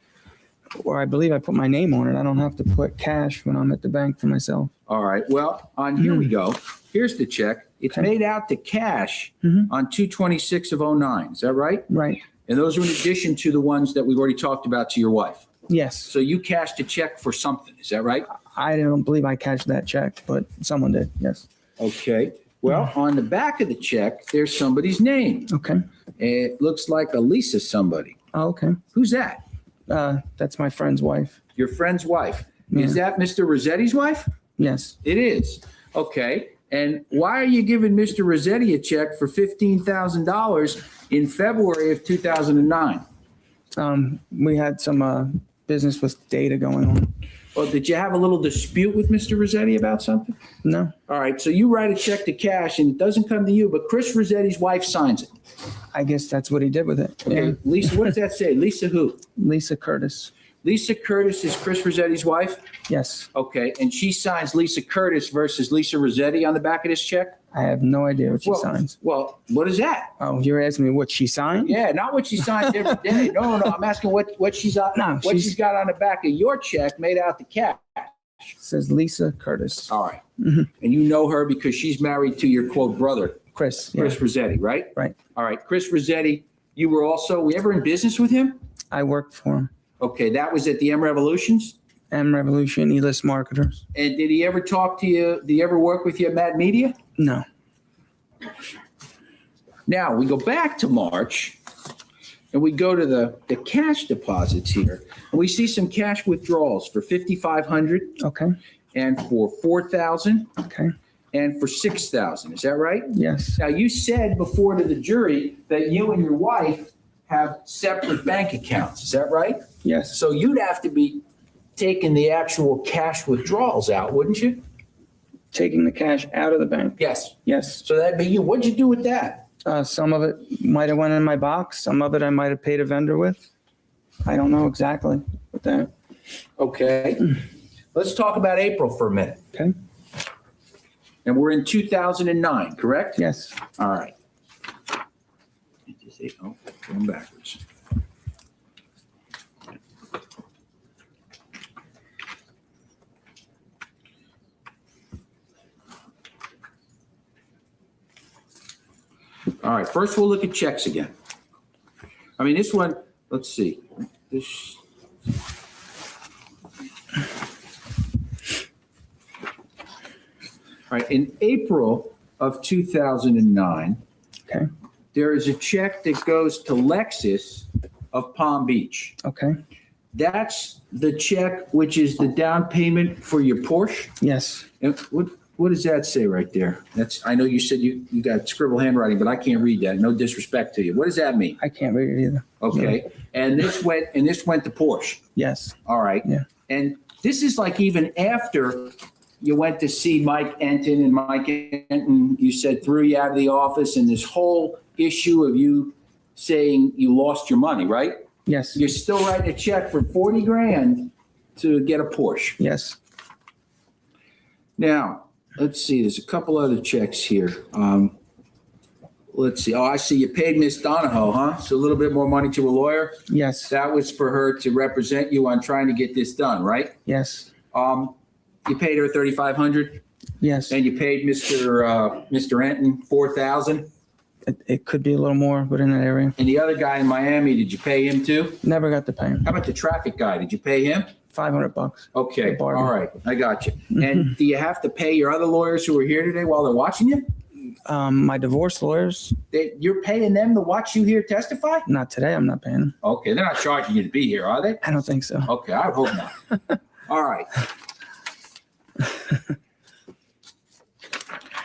or I believe I put my name on it. I don't have to put cash when I'm at the bank for myself. all right. Well, here we go. Here's the check. It's Okay. made out to cash Mhm. on 2/26 of 09. Is that right? Right. And those are in addition to the ones that we've already talked about to your wife. Yes. So you cashed a check for something. Is that right? I don't believe I cashed that check, but someone did. Yes. Okay. Well, on the back of the check, there's somebody's name. Okay. It looks like a Lisa somebody. Oh, okay. Who's that? That's my friend's wife. Your friend's wife. Is that Mr. Rossetti's wife? Yes. It is. Okay. And why are you giving Mr. Rossetti a check for $15,000 in February of 2009? We had some business with data going on. Well, did you have a little dispute with Mr. Rossetti about something? No. All right. So you write a check to cash and it doesn't come to you, but Chris Rossetti's wife signs it. I guess that's what he did with it. Okay. Yeah. Lisa, what does that say? Lisa who? Lisa Curtis. Lisa Curtis is Chris Rossetti's wife? Yes. Okay. And she signs Lisa Curtis versus Lisa Rossetti on the back of this check? I have no idea what she Well- signs. Well, what is that? Oh, you're asking me what she signed? Yeah, not what she signs every day. No. I'm asking what she's on, No, what she's got on the back of your check made out to cash. It says Lisa Curtis. All right. Mhm. And you know her because she's married to your quote brother, Chris. Yeah. Chris Rossetti, right? Right. All right. Chris Rossetti, you were ever in business with him? I worked for him. Okay. That was at the M Revolutions. M Revolution, E-list marketers. And did he ever talk to you? Did he ever work with you at Mad Media? No. Now we go back to March and we go to the cash deposits here and we see some cash withdrawals for 5,500 Okay. and for 4,000 Okay. and for 6,000. Is that right? Yes. Now you said before to the jury that you and your wife have separate bank accounts. Is that right? Yes. So you'd have to be taking the actual cash withdrawals out, wouldn't you? Taking the cash out of the bank. Yes. Yes. So that'd be you. What'd you do with that? Some of it might have went in my box. Some of it I might have paid a vendor with. I don't know exactly with that. Okay. Let's talk about April for a minute. Okay. And we're in 2009, correct? Yes. All right. Oh, going backwards. All right, first we'll look at checks again. I mean, this one, let's see. This. All right, in April of 2009, Okay. there is a check that goes to Lexus of Palm Beach. Okay. That's the check which is the down payment for your Porsche. Yes. And what does that say right there? I know you said you got scribble handwriting, but I can't read that. No disrespect to you. What does that mean? I can't read it either. Okay. And this went to Porsche. Yes. All right. Yeah. And this is like even after you went to see Mike Enton, and Mike Enton, you said, threw you out of the office, and this whole issue of you saying you lost your money, right? Yes. You're still writing a check for 40 grand to get a Porsche. Yes. Now, let's see, there's a couple other checks here. Let's see. Oh, I see you paid Miss Donahoe, huh? So a little bit more money to a lawyer. Yes. That was for her to represent you on trying to get this done, right? Yes. You paid her $3,500 Yes. and you paid Mr. Enton $4,000. It could be a little more, but in that area. And the other guy in Miami, did you pay him too? Never got to pay him. How about the traffic guy? Did you pay him? $500. Okay, A bargain. all right, I got you. And do you have to pay your other lawyers who are here today while they're watching you? My divorce lawyers, You're paying them to watch you here testify? not today. I'm not paying them. Okay, they're not charging you to be here, are they? I don't think so. Okay, I hope not. All right.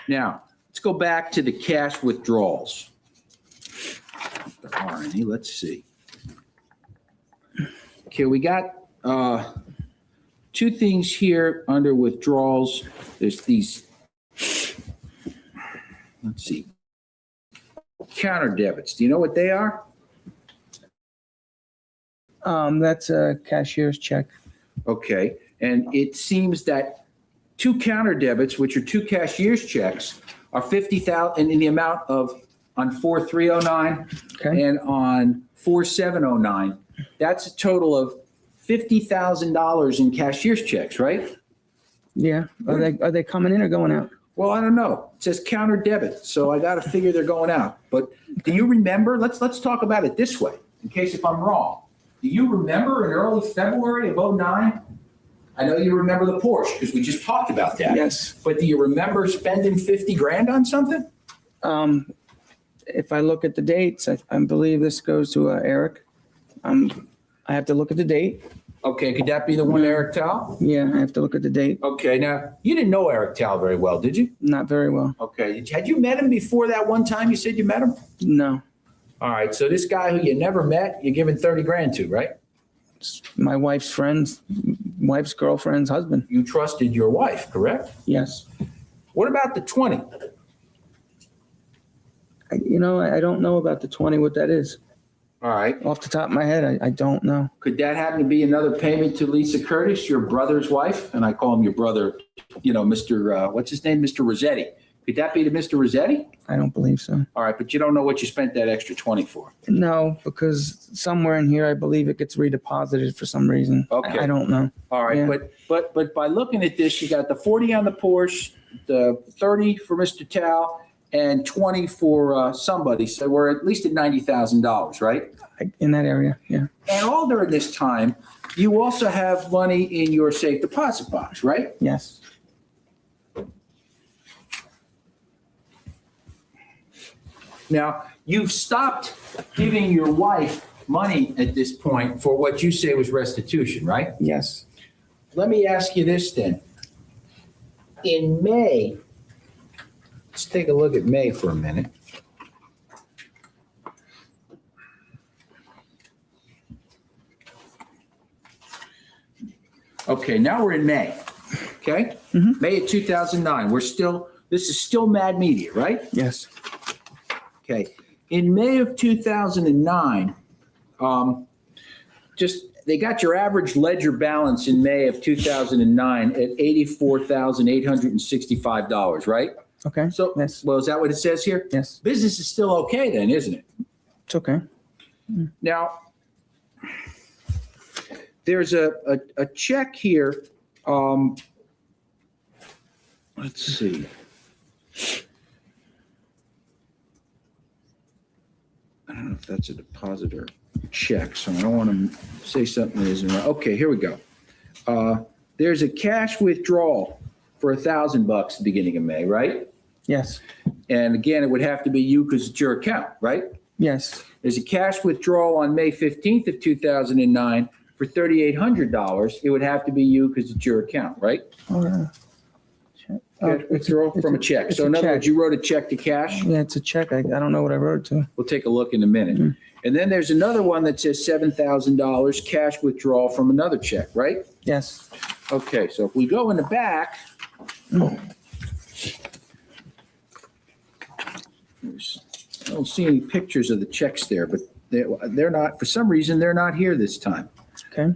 Now, let's go back to the cash withdrawals. If there are any, let's see. Okay, we got two things here under withdrawals. There's these, let's see, counter debits. Do you know what they are? That's a cashier's check. Okay, and it seems that two counter debits, which are two cashier's checks, are 50,000 in the amount of on 4309 Okay. and on 4709. That's a total of $50,000 in cashier's checks, right? Yeah. Are they coming in or going out? Well, I don't know. It says counter debit, so I got to figure they're going out. But do you remember? Let's talk about it this way, in case if I'm wrong. Do you remember in early February of 09? I know you remember the Porsche because we just talked about that. Yes. But do you remember spending 50 grand on something? If I look at the dates, I believe this goes to Eric. I have to look at the date. Okay, could that be the one Eric Tal? Yeah, I have to look at the date. Okay, now you didn't know Eric Tal very well, did you? Not very well. Okay, had you met him before that one time you said you met him? No. All right, so this guy who you never met, you're giving 30 grand to, right? It's my wife's girlfriend's husband. You trusted your wife, correct? Yes. What about the 20? I don't know about the 20, what that is. All right. Off the top of my head, I don't know. Could that happen to be another payment to Lisa Curtis, your brother's wife? And I call him your brother, Mr. What's his name? Mr. Rossetti. Could that be to Mr. Rossetti? I don't believe so. All right, but you don't know what you spent that extra 20 for. No, because somewhere in here, I believe it gets redeposited for some reason. Okay. I don't know. All right, Yeah. but by looking at this, you got the 40 on the Porsche, the 30 for Mr. Tal, and 20 for somebody. So we're at least at $90,000, right? In that area, yeah. And all during this time, you also have money in your safe deposit box, right? Yes. Now, you've stopped giving your wife money at this point for what you say was restitution, right? Yes. Let me ask you this then. In May, let's take a look at May for a minute. Okay, now we're in May, okay? May of 2009, this is still Mad Media, right? Yes. Okay, in May of 2009, they got your average ledger balance in May of 2009 at $84,865, right? Okay. So, Yes. well, is that what it says here? Yes. Business is still okay then, isn't it? It's okay. Now, there's a check here. Let's see. I don't know if that's a deposit or check, so I don't want to say something that isn't right. Okay, here we go. There's a cash withdrawal for $1,000 at the beginning of May, right? Yes. And again, it would have to be you because it's your account, right? Yes. There's a cash withdrawal on May 15th of 2009 for $3,800. It would have to be you because it's your account, right? Cash withdrawal from a check. it's So a in other check. words, you wrote a check to cash? Yeah, it's a check. I don't know what I wrote to. We'll take a look in a minute. And then there's another one that says $7,000 cash withdrawal from another check, right? Yes. Okay, so if we go in the back. I don't see any pictures of the checks there, but they're not, for some reason, they're not here this time. Okay.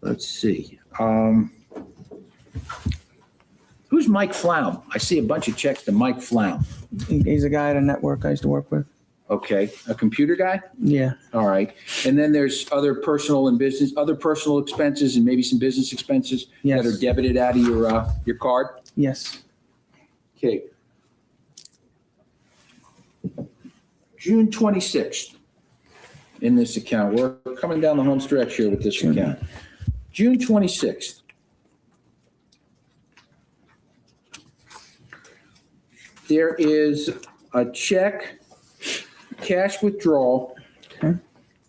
Let's see. Who's Mike Flaum? I see a bunch of checks to Mike Flaum. He's a guy at a network I used to work with. Okay, a computer guy? Yeah. All right. And then there's other personal expenses and maybe some business expenses Yes. that are debited out of your card? Yes. Okay. June 26th. in this account. We're coming down the home stretch here with this account. June 26th. There is a check, cash withdrawal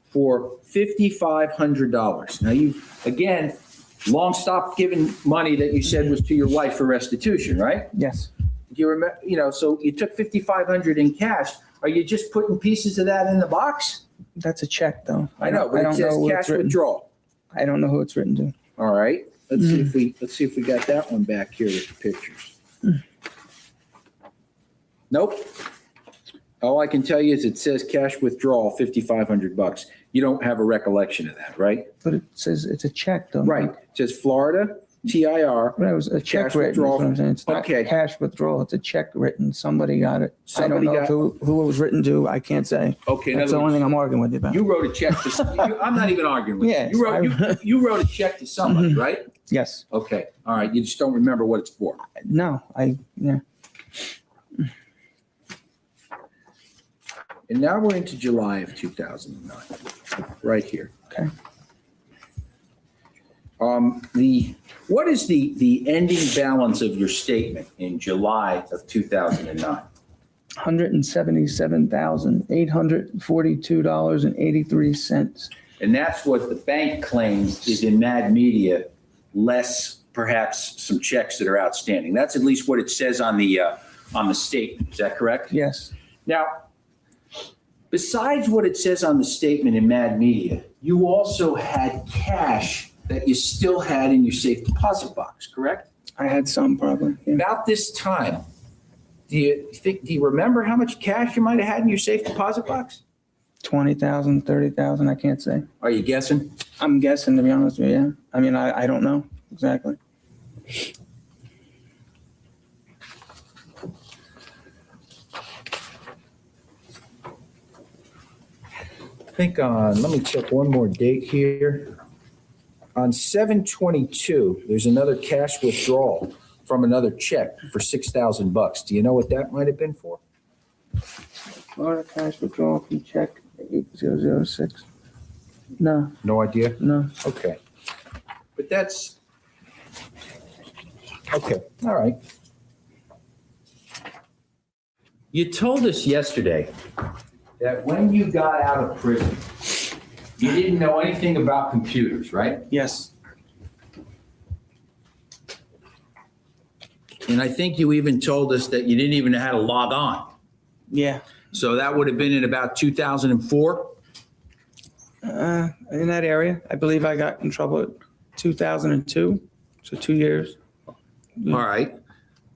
for $5,500. Now you, again, long stopped giving money that you said was to your wife for restitution, right? Yes. Do you remember, so you took $5,500 in cash. Are you just putting pieces of that in the box? That's a check, though. I know, but it says cash withdrawal. I don't know who it's written to. All right. Let's see if we got that one back here with the pictures. Nope. All I can tell you is it says cash withdrawal, $5,500. You don't have a recollection of that, right? But it says it's a check, though. Right. It says Florida, TIR. But it was a check Cash written. That's withdrawal. what I'm saying. It's not Okay. cash withdrawal. It's a check written. Somebody got it. Somebody I don't know who it was written to. I can't say. Okay. in That's other the only words, thing I'm arguing with you about. you wrote a check to, I'm not even arguing with Yes, you. You wrote a check to somebody, right? Yes. Okay. All right. You just don't remember what it's for. No. Yeah. And now we're into July of 2009, right here. Okay. What is the ending balance of your statement in July of 2009? $177,842.83. And that's what the bank claims is in Mad Media, less perhaps some checks that are outstanding. That's at least what it says on the statement. Is that correct? Yes. Now, besides what it says on the statement in Mad Media, you also had cash that you still had in your safe deposit box, correct? I had some probably. Yeah. About this time, do you remember how much cash you might have had in your safe deposit box? 20,000, 30,000. I can't say. Are you guessing? I'm guessing, to be honest with you. Yeah. I mean, I don't know exactly. I think let me check one more date here. On 7/22, there's another cash withdrawal from another check for $6,000. Do you know what that might have been for? Florida cash withdrawal from check 8006. No, No idea? no. Okay. But that's, okay, all right. You told us yesterday that when you got out of prison, you didn't know anything about computers, right? Yes. And I think you even told us that you didn't even know how to log on. Yeah. So that would have been in about 2004? In that area, I believe I got in trouble at 2002, so 2 years. All right.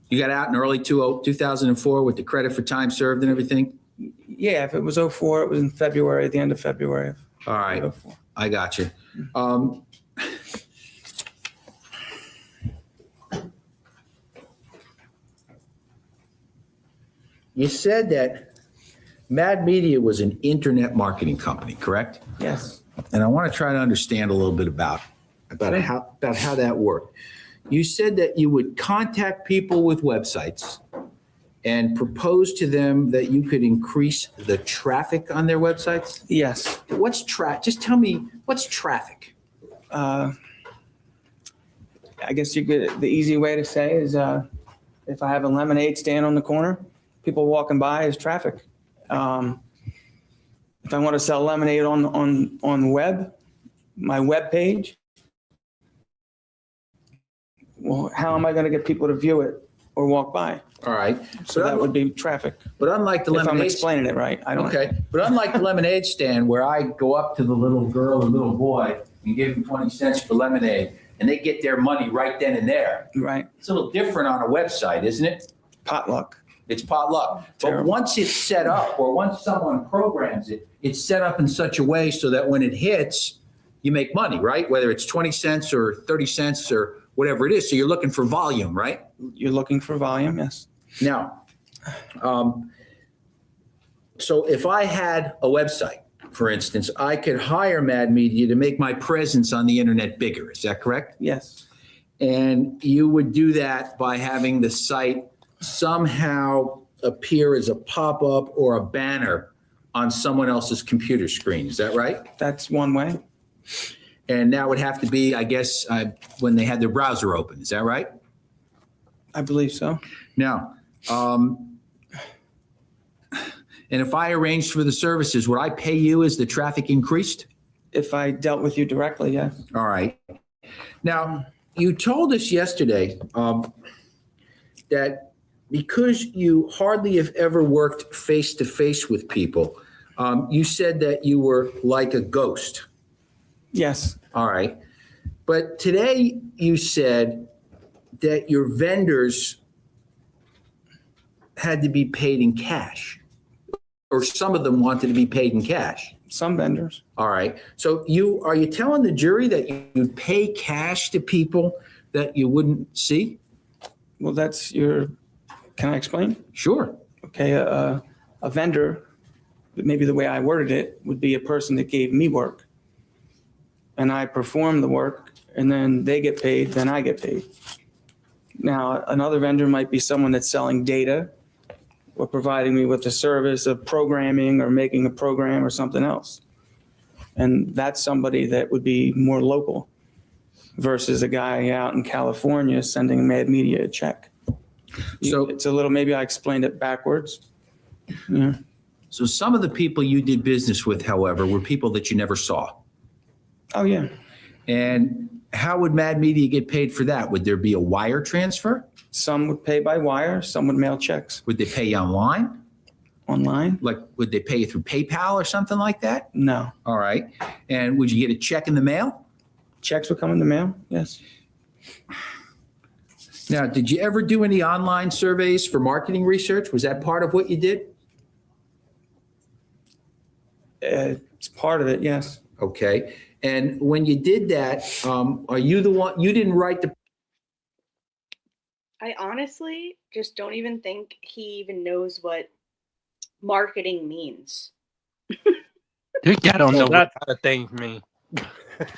You got out in early 2004 with the credit for time served and everything? Yeah, if it was 04, it was in February, at the end of February of All right. 04. I got you. You said that Mad Media was an internet marketing company, correct? Yes. And I want to try to understand a little bit about how that worked. You said that you would contact people with websites and propose to them that you could increase the traffic on their websites? Yes. Just tell me, what's traffic? I guess the easy way to say is if I have a lemonade stand on the corner, people walking by is traffic. If I want to sell lemonade on the web, my web page, well, how am I going to get people to view it or walk by? All right. So that would be traffic. But unlike the If I'm lemonade, explaining it right, I don't. okay. But unlike the lemonade stand where I go up to the little girl or little boy and give them 20 cents for lemonade and they get their money right then and there. Right. It's a little different on a website, isn't it? Potluck. It's potluck. But Terrible. once it's set up or once someone programs it, it's set up in such a way so that when it hits, you make money, right? Whether it's 20 cents or 30 cents or whatever it is. So you're looking for volume, right? You're looking for volume, yes. Now, so if I had a website, for instance, I could hire Mad Media to make my presence on the internet bigger. Is that correct? Yes. And you would do that by having the site somehow appear as a pop-up or a banner on someone else's computer screen. Is that right? That's one way. And that would have to be, I guess, when they had their browser open. Is that right? I believe so. Now, and if I arranged for the services, would I pay you as the traffic increased? If I dealt with you directly, yes. All right. Now, you told us yesterday that because you hardly have ever worked face to face with people, you said that you were like a ghost. Yes. All right. But today you said that your vendors had to be paid in cash, or some of them wanted to be paid in cash. Some vendors. All right. So are you telling the jury that you'd pay cash to people that you wouldn't see? Well, can I explain? Sure. Okay, a vendor, maybe the way I worded it, would be a person that gave me work. And I perform the work, and then they get paid, then I get paid. Now, another vendor might be someone that's selling data or providing me with the service of programming or making a program or something else. And that's somebody that would be more local versus a guy out in California sending Mad Media a check. So It's a little, maybe I explained it backwards. Yeah. So some of the people you did business with, however, were people that you never saw. Oh, yeah. And how would Mad Media get paid for that? Would there be a wire transfer? Some would pay by wire, some would mail checks. Would they pay you online? Online? Like, would they pay you through PayPal or something like that? No. All right. And would you get a check in the mail? Checks would come in the mail? Yes. Now, did you ever do any online surveys for marketing research? Was that part of what you did? It's part of it, yes. Okay. And when you did that, are you the one, you didn't write the I honestly just don't even think he even knows what marketing means. This guy don't know Well, what kind of things mean.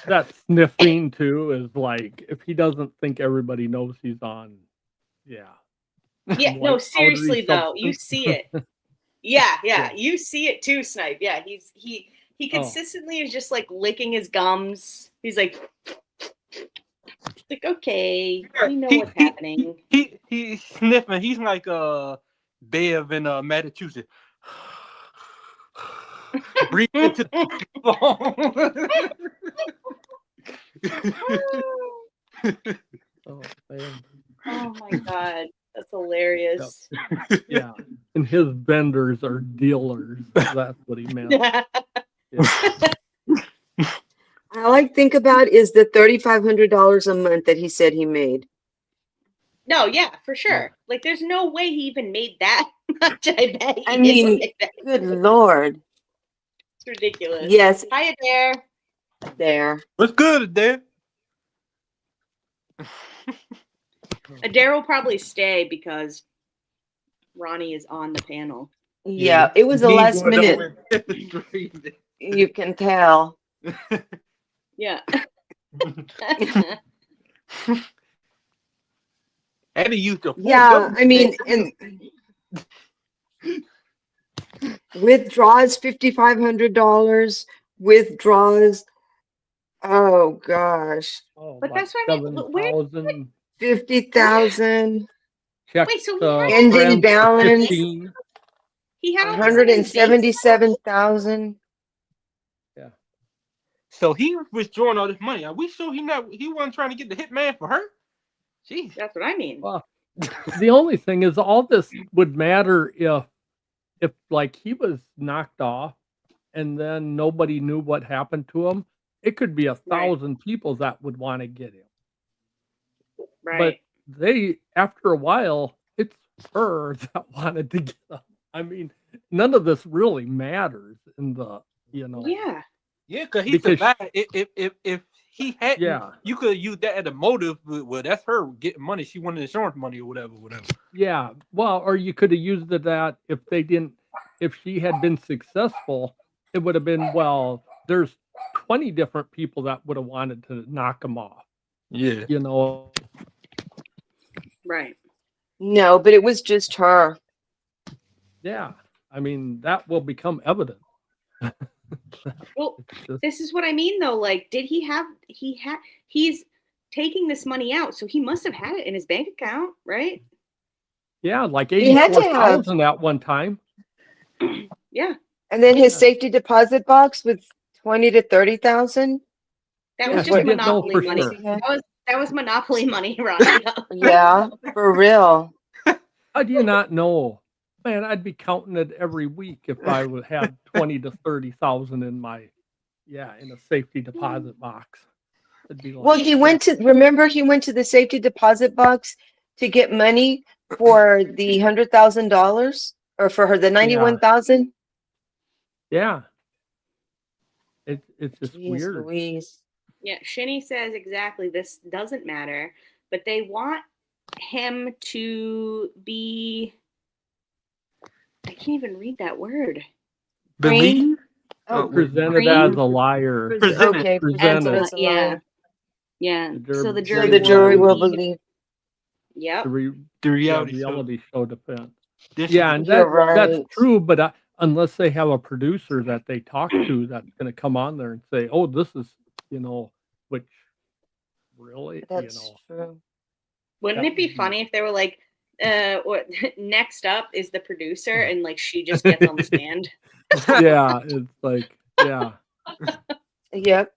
That sniffing too is like, if he doesn't think everybody knows he's on, yeah. Yeah, Like no, powdery seriously though, you substance. see it. Yeah, you see it too, Snipe. Yeah, he consistently is just like licking his gums. He's like okay, we know what's happening. He's sniffing. He's like Bev in Massachusetts. Breathe into the Oh, man. Oh my god, that's hilarious. Yeah. And his vendors are dealers. That's what he meant. Yeah. All I think about is the $3,500 a month that he said he made. No, yeah, for sure. Like, there's no way he even made that much. I bet. I mean, good Lord. It's ridiculous. Yes, Hiya there. there. What's good, Dan? Adair will probably stay because Ronnie is on the panel. Yeah, it was the Me last going minute. over the street. You can tell. Yeah. And he used the Yeah, I mean, and withdraws $5,500, withdraws, oh gosh, Oh, But like that's what I mean. Where- 7,000. 50,000, Check Wait, so the he ending friends balance, 15. he had all this in his bank? 177,000. So he was withdrawing all this money. Are we sure he wasn't trying to get the hitman for her? Jeez. That's what I mean. Well, the only thing is, all this would matter if like he was knocked off and then nobody knew what happened to him. It could be 1,000 people that would want to get him. Right. But they, after a while, it's her that wanted to get him. I mean, none of this really matters in the, Yeah. Yeah, because he Because- survived. If he hadn't, Yeah. you could use that as a motive. Well, that's her getting money. She wanted insurance money or whatever. Yeah. Well, or you could have used it that if she had been successful, it would have been, well, there's 20 different people that would have wanted to knock him off, Yeah. Right. No, but it was just her. Yeah. I mean, that will become evident. Well, It's just- this is what I mean though. Like, did he's taking this money out, so he must have had it in his bank account, right? yeah, like He had to have, 84,000 at one time. Yeah. and then his Yeah. safety deposit box with 20 to 30,000. That Yeah, was he just didn't know monopoly for money. sure. That was monopoly money, Ronnie. Yeah, for real. How do you not know? Man, I'd be counting it every week if I would had 20 to 30,000 in my, in a safety deposit box. It'd be like, Well, he went to the safety deposit box to get money for the $100,000 or for her the 91,000. yeah. It's just Jeez weird. Louise. Yeah, Shinny says exactly. This doesn't matter, but they want him to be. I can't even read that word. Believe? Oh, Presented as a liar. Presented. okay, Presented. presented as a liar. Yeah. So the So jury. So the jury will believe- believe. Yep. The reality show. reality show defense. This Yeah, and You're that's right. true, but unless they have a producer that they talk to that's going to come on there and say, "Oh, this is," which really, That's true. Wouldn't that it be would be- funny if they were like, what next up is the producer and like she just gets on the stand? yeah, it's like, yeah, Yep.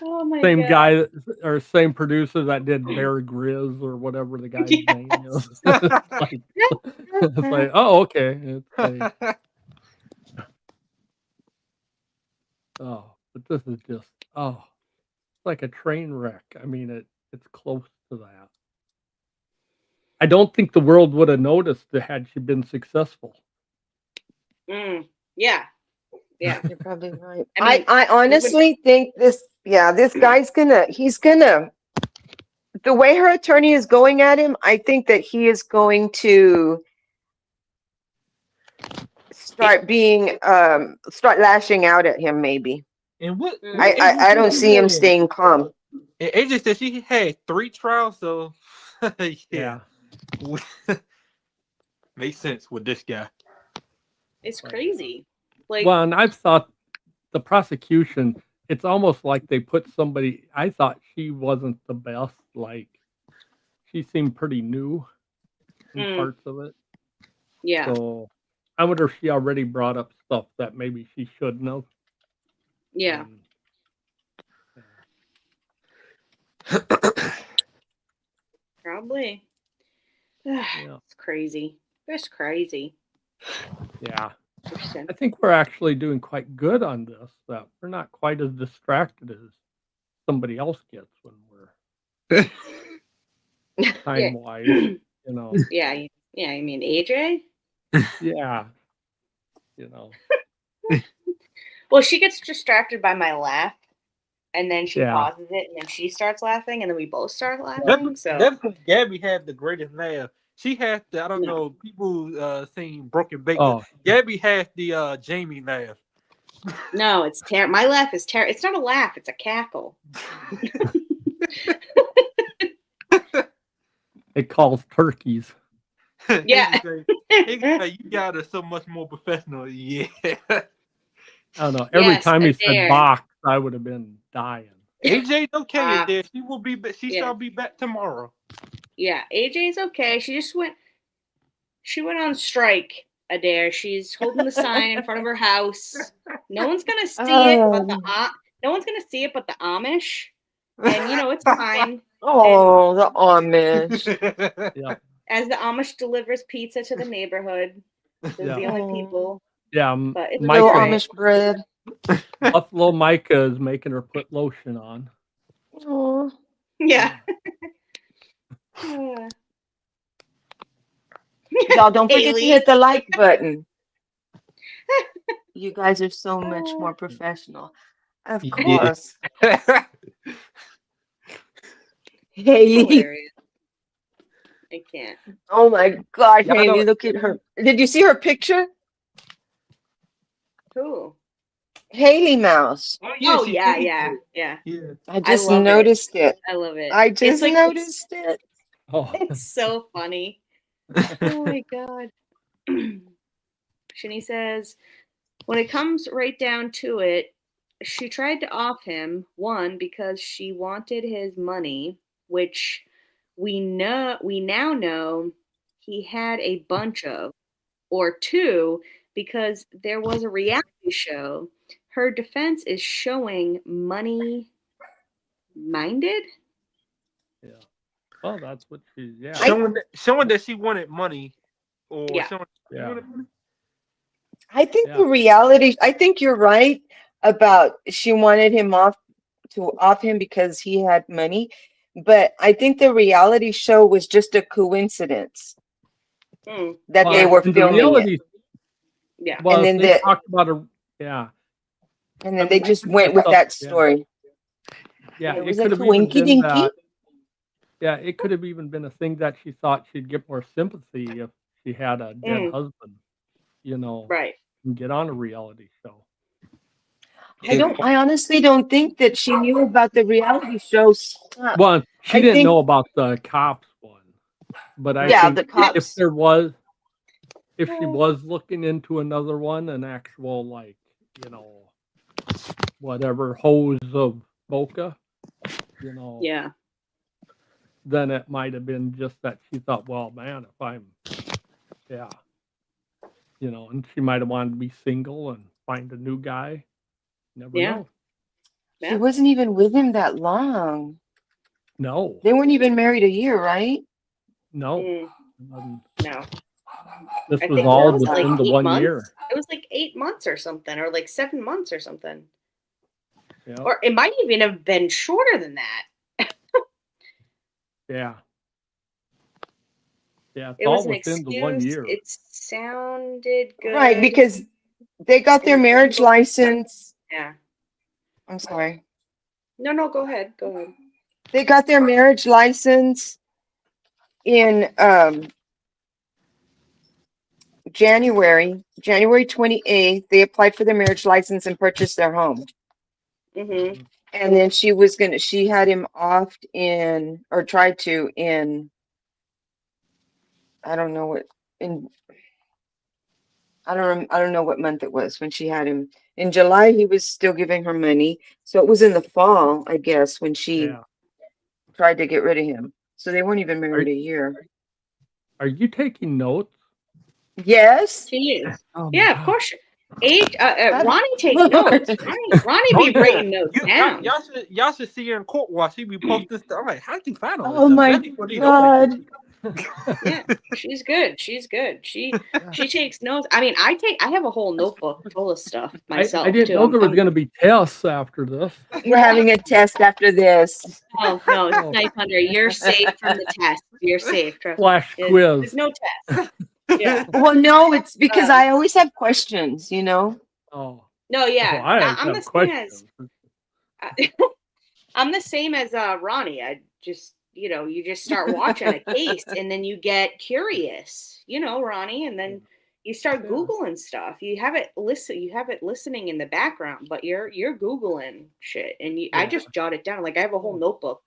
Oh my same god. guy or same producer that did Bear Grylls or whatever the guy's name is. It's like, oh, okay. It's like, oh, but this is just, it's like a train wreck. I mean, it's close to that. I don't think the world would have noticed it had she been successful. Yeah. Yeah. You're probably right. I mean, I honestly think this guy's he's gonna, the way her attorney is going at him, I think that he is going to start lashing out at him maybe. And what? I don't see him staying calm. And AJ said she had 3 trials, so yeah. Makes sense with this guy. It's crazy. Like, Well, and I've thought the prosecution, it's almost like they put somebody, I thought she wasn't the best. Like, she seemed pretty new in parts of it. yeah. So I wonder if she already brought up stuff that maybe she shouldn't have. Yeah. Probably. It's crazy. It's crazy. Yeah. I think we're actually doing quite good on this, that we're not quite as distracted as somebody else gets when we're time-wise, Yeah. Yeah. I mean, AJ? Yeah. Well, she gets distracted by my laugh, and then she Yeah. pauses it, and then she starts laughing, and then we both start laughing. That's when Gabby had the greatest laugh. She had the, I don't know, people sing Broken Bacon. Oh. Gabby had the Jamie laugh. No, it's terrible. My laugh is terrible. It's not a laugh, it's a cackle. It calls turkeys. Yeah. You got it so much more professional. Yeah. I don't know. Every Yes, time he said there. box, I would have been dying. AJ's okay there. She will be. She Yeah. shall be back tomorrow. Yeah, AJ's okay. She went on strike, Adair. She's holding the sign in front of her house. No one's gonna see it but the Amish. And it's fine. Oh, the Amish. Yeah. As the Amish delivers pizza to the neighborhood. They're the Yeah. only people. Yeah. But it's Little okay. Amish bread. Buffalo Micah is making her put lotion on. Oh. Yeah. Y'all don't forget to Haley. hit the like button. You guys are so much more professional. Of Yeah. course. Haley. Hilarious. I can't. Oh my God, Y'all Haley, know- look at her. Did you see her picture? Who? Haley Mouse. Oh, she yeah, did yeah, it. yeah. Yeah. I just love it. noticed it. I love it. I It's just like- noticed it. Oh, It's so funny. Oh my god. And he says, when it comes right down to it, she tried to off him, one, because she wanted his money, which we now know he had a bunch of, or two, because there was a reality show. Her defense is showing money minded. Yeah. Well, that's what she. Yeah. Showing that she wanted money, or Yeah. showing she Yeah. wanted money. I think Yeah. the reality, I think you're right about she wanted him off him because he had money. But I think the reality show was just a coincidence Mm, that they Yeah. were and the filming it. reality yeah. was then they the- talked about a. Yeah. And then they just went with that story. Yeah. It It was a could have even coinky been dinky. that. Yeah, it could have even been a thing that she thought she'd get more sympathy if she had a dead husband, you know, Right. and get on a reality show. I honestly don't think that she knew about the reality show stuff. Well, she I didn't think- know about the cops one, but I Yeah, think the cops. if she was looking into another one, an actual, like, you know, whatever hose of Boca, you know, Yeah. then it might have been just that she thought, well, man, if I'm, yeah, you know, and she might have wanted to be single and find a new guy. Never Yeah. know. She Yeah. wasn't even with him that long. No, They weren't even married a year, right? no. Mm, no. This I was think all what was it, within like the 8 1 months? year. It was like 8 months or something, or like 7 months or something. Yeah. Or it might even have been shorter than that. Yeah. Yeah, it's It all was an within the 1 excuse. year. It sounded good. Right, because they got their marriage license. Yeah. I'm sorry. No, go ahead. Go ahead. They got their marriage license in January 28th. They applied for their marriage license and purchased their home. Mm-hmm. And then she had him offed in, or tried to in, I don't know what, I don't know what month it was when she had him. In July, he was still giving her money. So it was in the fall, I guess, when she Yeah. tried to get rid of him. So they weren't even married a year. Are you taking notes? Yes. She is. Oh my Yeah, of God. course. Ronnie takes notes. Ronnie Oh, be yeah. writing notes down. Y'all should see her in court while she be posting stuff. I'm like, how did you find all this Oh stuff? my That's for these old people. God. Yeah, she's good. She takes notes. I mean, I have a whole notebook full of stuff myself. I didn't too. know there was going to be tests after this. We're having a test after this. No, Oh. Knife Hunter, you're safe from the test. You're safe. Trust me. Flash quiz. There's no test. Yeah. Well, no, it's because I always have questions, you know? Oh. No, yeah. Well, I I'm have the same questions. as I'm the same as Ronnie. I just, you just start watching a case and then you get curious, Ronnie, and then you start Yeah. Googling stuff. You have it listening in the background, but you're Googling shit. And I Yeah. just jot it down. Like I have a whole notebook,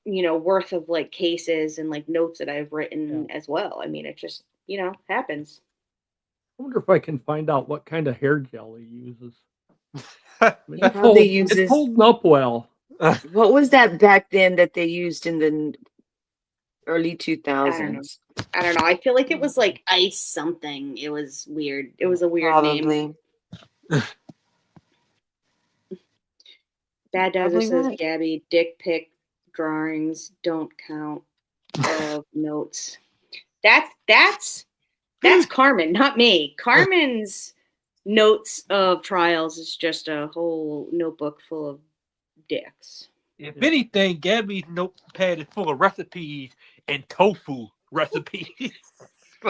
worth of like cases and like notes that I've written as well. I mean, it just, happens. I wonder if I can find out what kind of hair gel he uses. He probably uses, It's holding up well. what was that back then that they used in the early 2000s? I don't know. I feel like it was like ice something. It was weird. It was a weird name. Probably. Bad Dazzler Probably says, right. Gabby, dick pic drawings don't count of notes. That's Carmen, not me. Carmen's notes of trials is just a whole notebook full of dicks. If anything, Gabby's notepad is full of recipes and tofu recipes.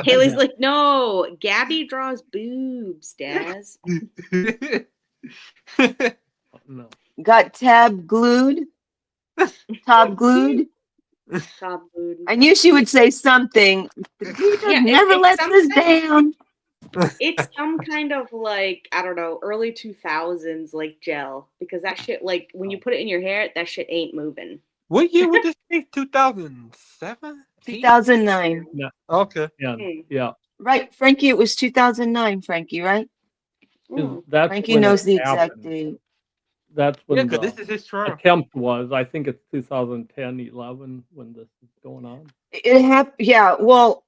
Haley's like, no, Gabby draws boobs, Daz. No. Got tab glued? Top glued? Top food. I knew she would say something. The dude Yeah, never it's lets us something- down. It's some kind of like, I don't know, early 2000s like gel, because that shit, like when you put it in your hair, that shit ain't moving. What year was this? 2007? 2009. Okay. Yeah. Hmm. Yeah. Right, Frankie, it was 2009, Frankie, right? Mm. That's Frankie when knows it the exact happened. date. That's Yeah, when because the this is his trial. attempt was. I think it's 2010, 11 when this is going on. It happened, yeah, well,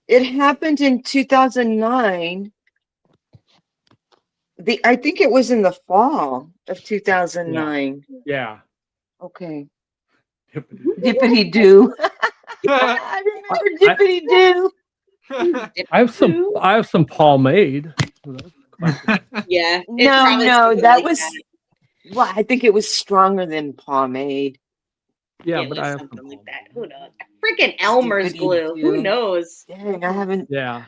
it happened in 2009. I think it was in the fall of 2009. Yeah. Okay. Dippity. Dippity doo. I I remember Dippity doo. I have some pomade. That's quite- Yeah. It's No, probably no, something that like was, that. well, I think it was stronger than pomade. yeah, It but was I have some something like pomade. that. Who knows? Freaking Elmer's glue. Who Dippity-doo. knows? Dang, I haven't, Yeah.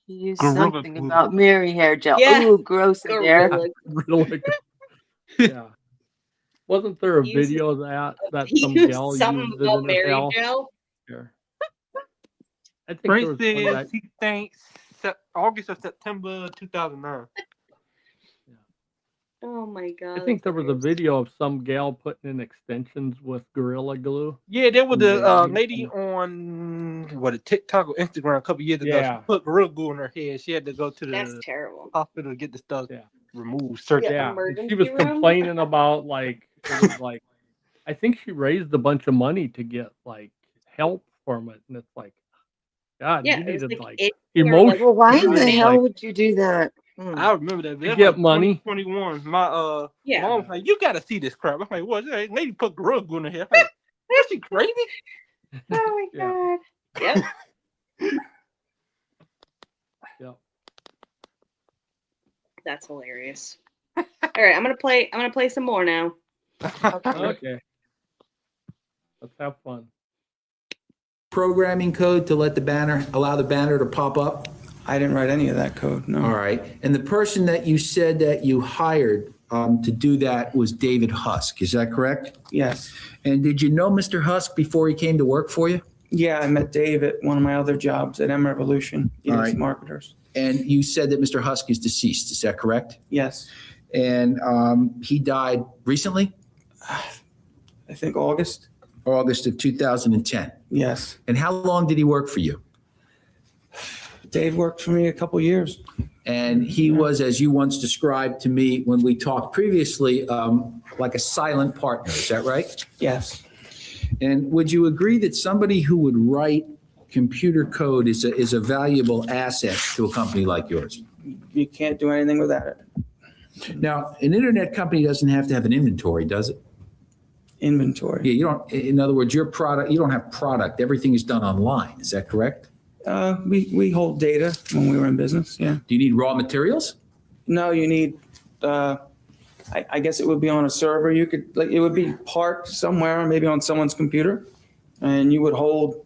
he used Gorilla something glue. about Mary hair gel. Yeah. Ooh, gross in there. Gorilla. Really good. Yeah. Wasn't there a He used- video of that He some used gal something used it about in her Mary hell? Joe. Here. I think Frank there was one says that, he thinks August or September 2009. Oh my god. I think there that's was a hilarious. video of some gal putting in extensions with Gorilla Glue. Yeah, there was And they a made lady some- on a TikTok or Instagram a couple years ago. Yeah. She put gorilla glue in her head. She had to go to That's the terrible. hospital to get the stuff Yeah. removed. Search. Yeah. Yeah. And she Emergency was room? complaining about like it was like I think she raised a bunch of money to get like help from it. And it's like, God, Yeah. you It was needed like like 80 emotion. Well, why in you the needed, hell like, would you do that? Hmm. I remember that. To That's get like money. 2021. My Yeah. mom was like, "You got to see this crap." I'm like, "What? That lady put gorilla glue in her head." I'm like, is she crazy? Oh my Yeah. god. Yep. Yeah. That's hilarious. All right, I'm gonna play some more now. Okay. Let's have fun. Programming code to let the banner, allow the banner to pop up? I didn't write any of that code, no. All right. And the person that you said that you hired to do that was David Husk. Is that correct? Yes. And did you know Mr. Husk before he came to work for you? Yeah, I met Dave at one of my other jobs at M Revolution, All yes, right. marketers. And you said that Mr. Husk is deceased. Is that correct? Yes, And he died recently, I think August. August of 2010. Yes. And how long did he work for you? Dave worked for me a couple years. And he was, as you once described to me when we talked previously, like a silent partner. Is that right? Yes. And would you agree that somebody who would write computer code is a valuable asset to a company like yours? You can't do anything without it. Now, an internet company doesn't have to have an inventory, does it? Inventory. Yeah, you don't, in other words, your product, you don't have product. Everything is done online. Is that correct? We hold data when we were in business, yeah. Do you need raw materials? No, you need, I guess it would be on a server. You could, like, it would be parked somewhere, maybe on someone's computer, and you would hold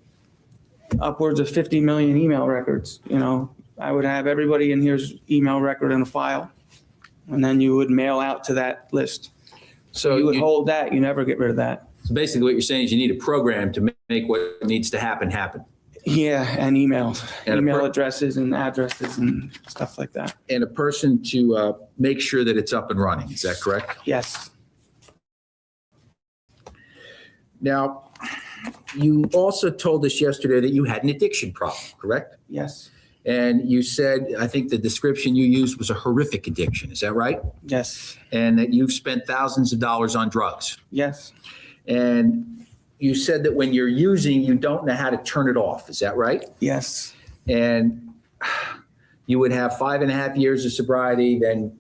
upwards of 50 million email records. You know, I would have everybody in here's email record in a file, and then you would mail out to that list. So you would hold that. You never get rid of that. So basically what you're saying is you need a program to make what needs to happen. Yeah, and emails, And email addresses and addresses and stuff like that. And a person to make sure that it's up and running. Is that correct? Yes. Now, you also told us yesterday that you had an addiction problem, correct? Yes. And you said, I think the description you used was a horrific addiction. Is that right? Yes. And that you've spent thousands of dollars on drugs. Yes. And you said that when you're using, you don't know how to turn it off. Is that right? Yes. And you would have 5.5 years of sobriety, then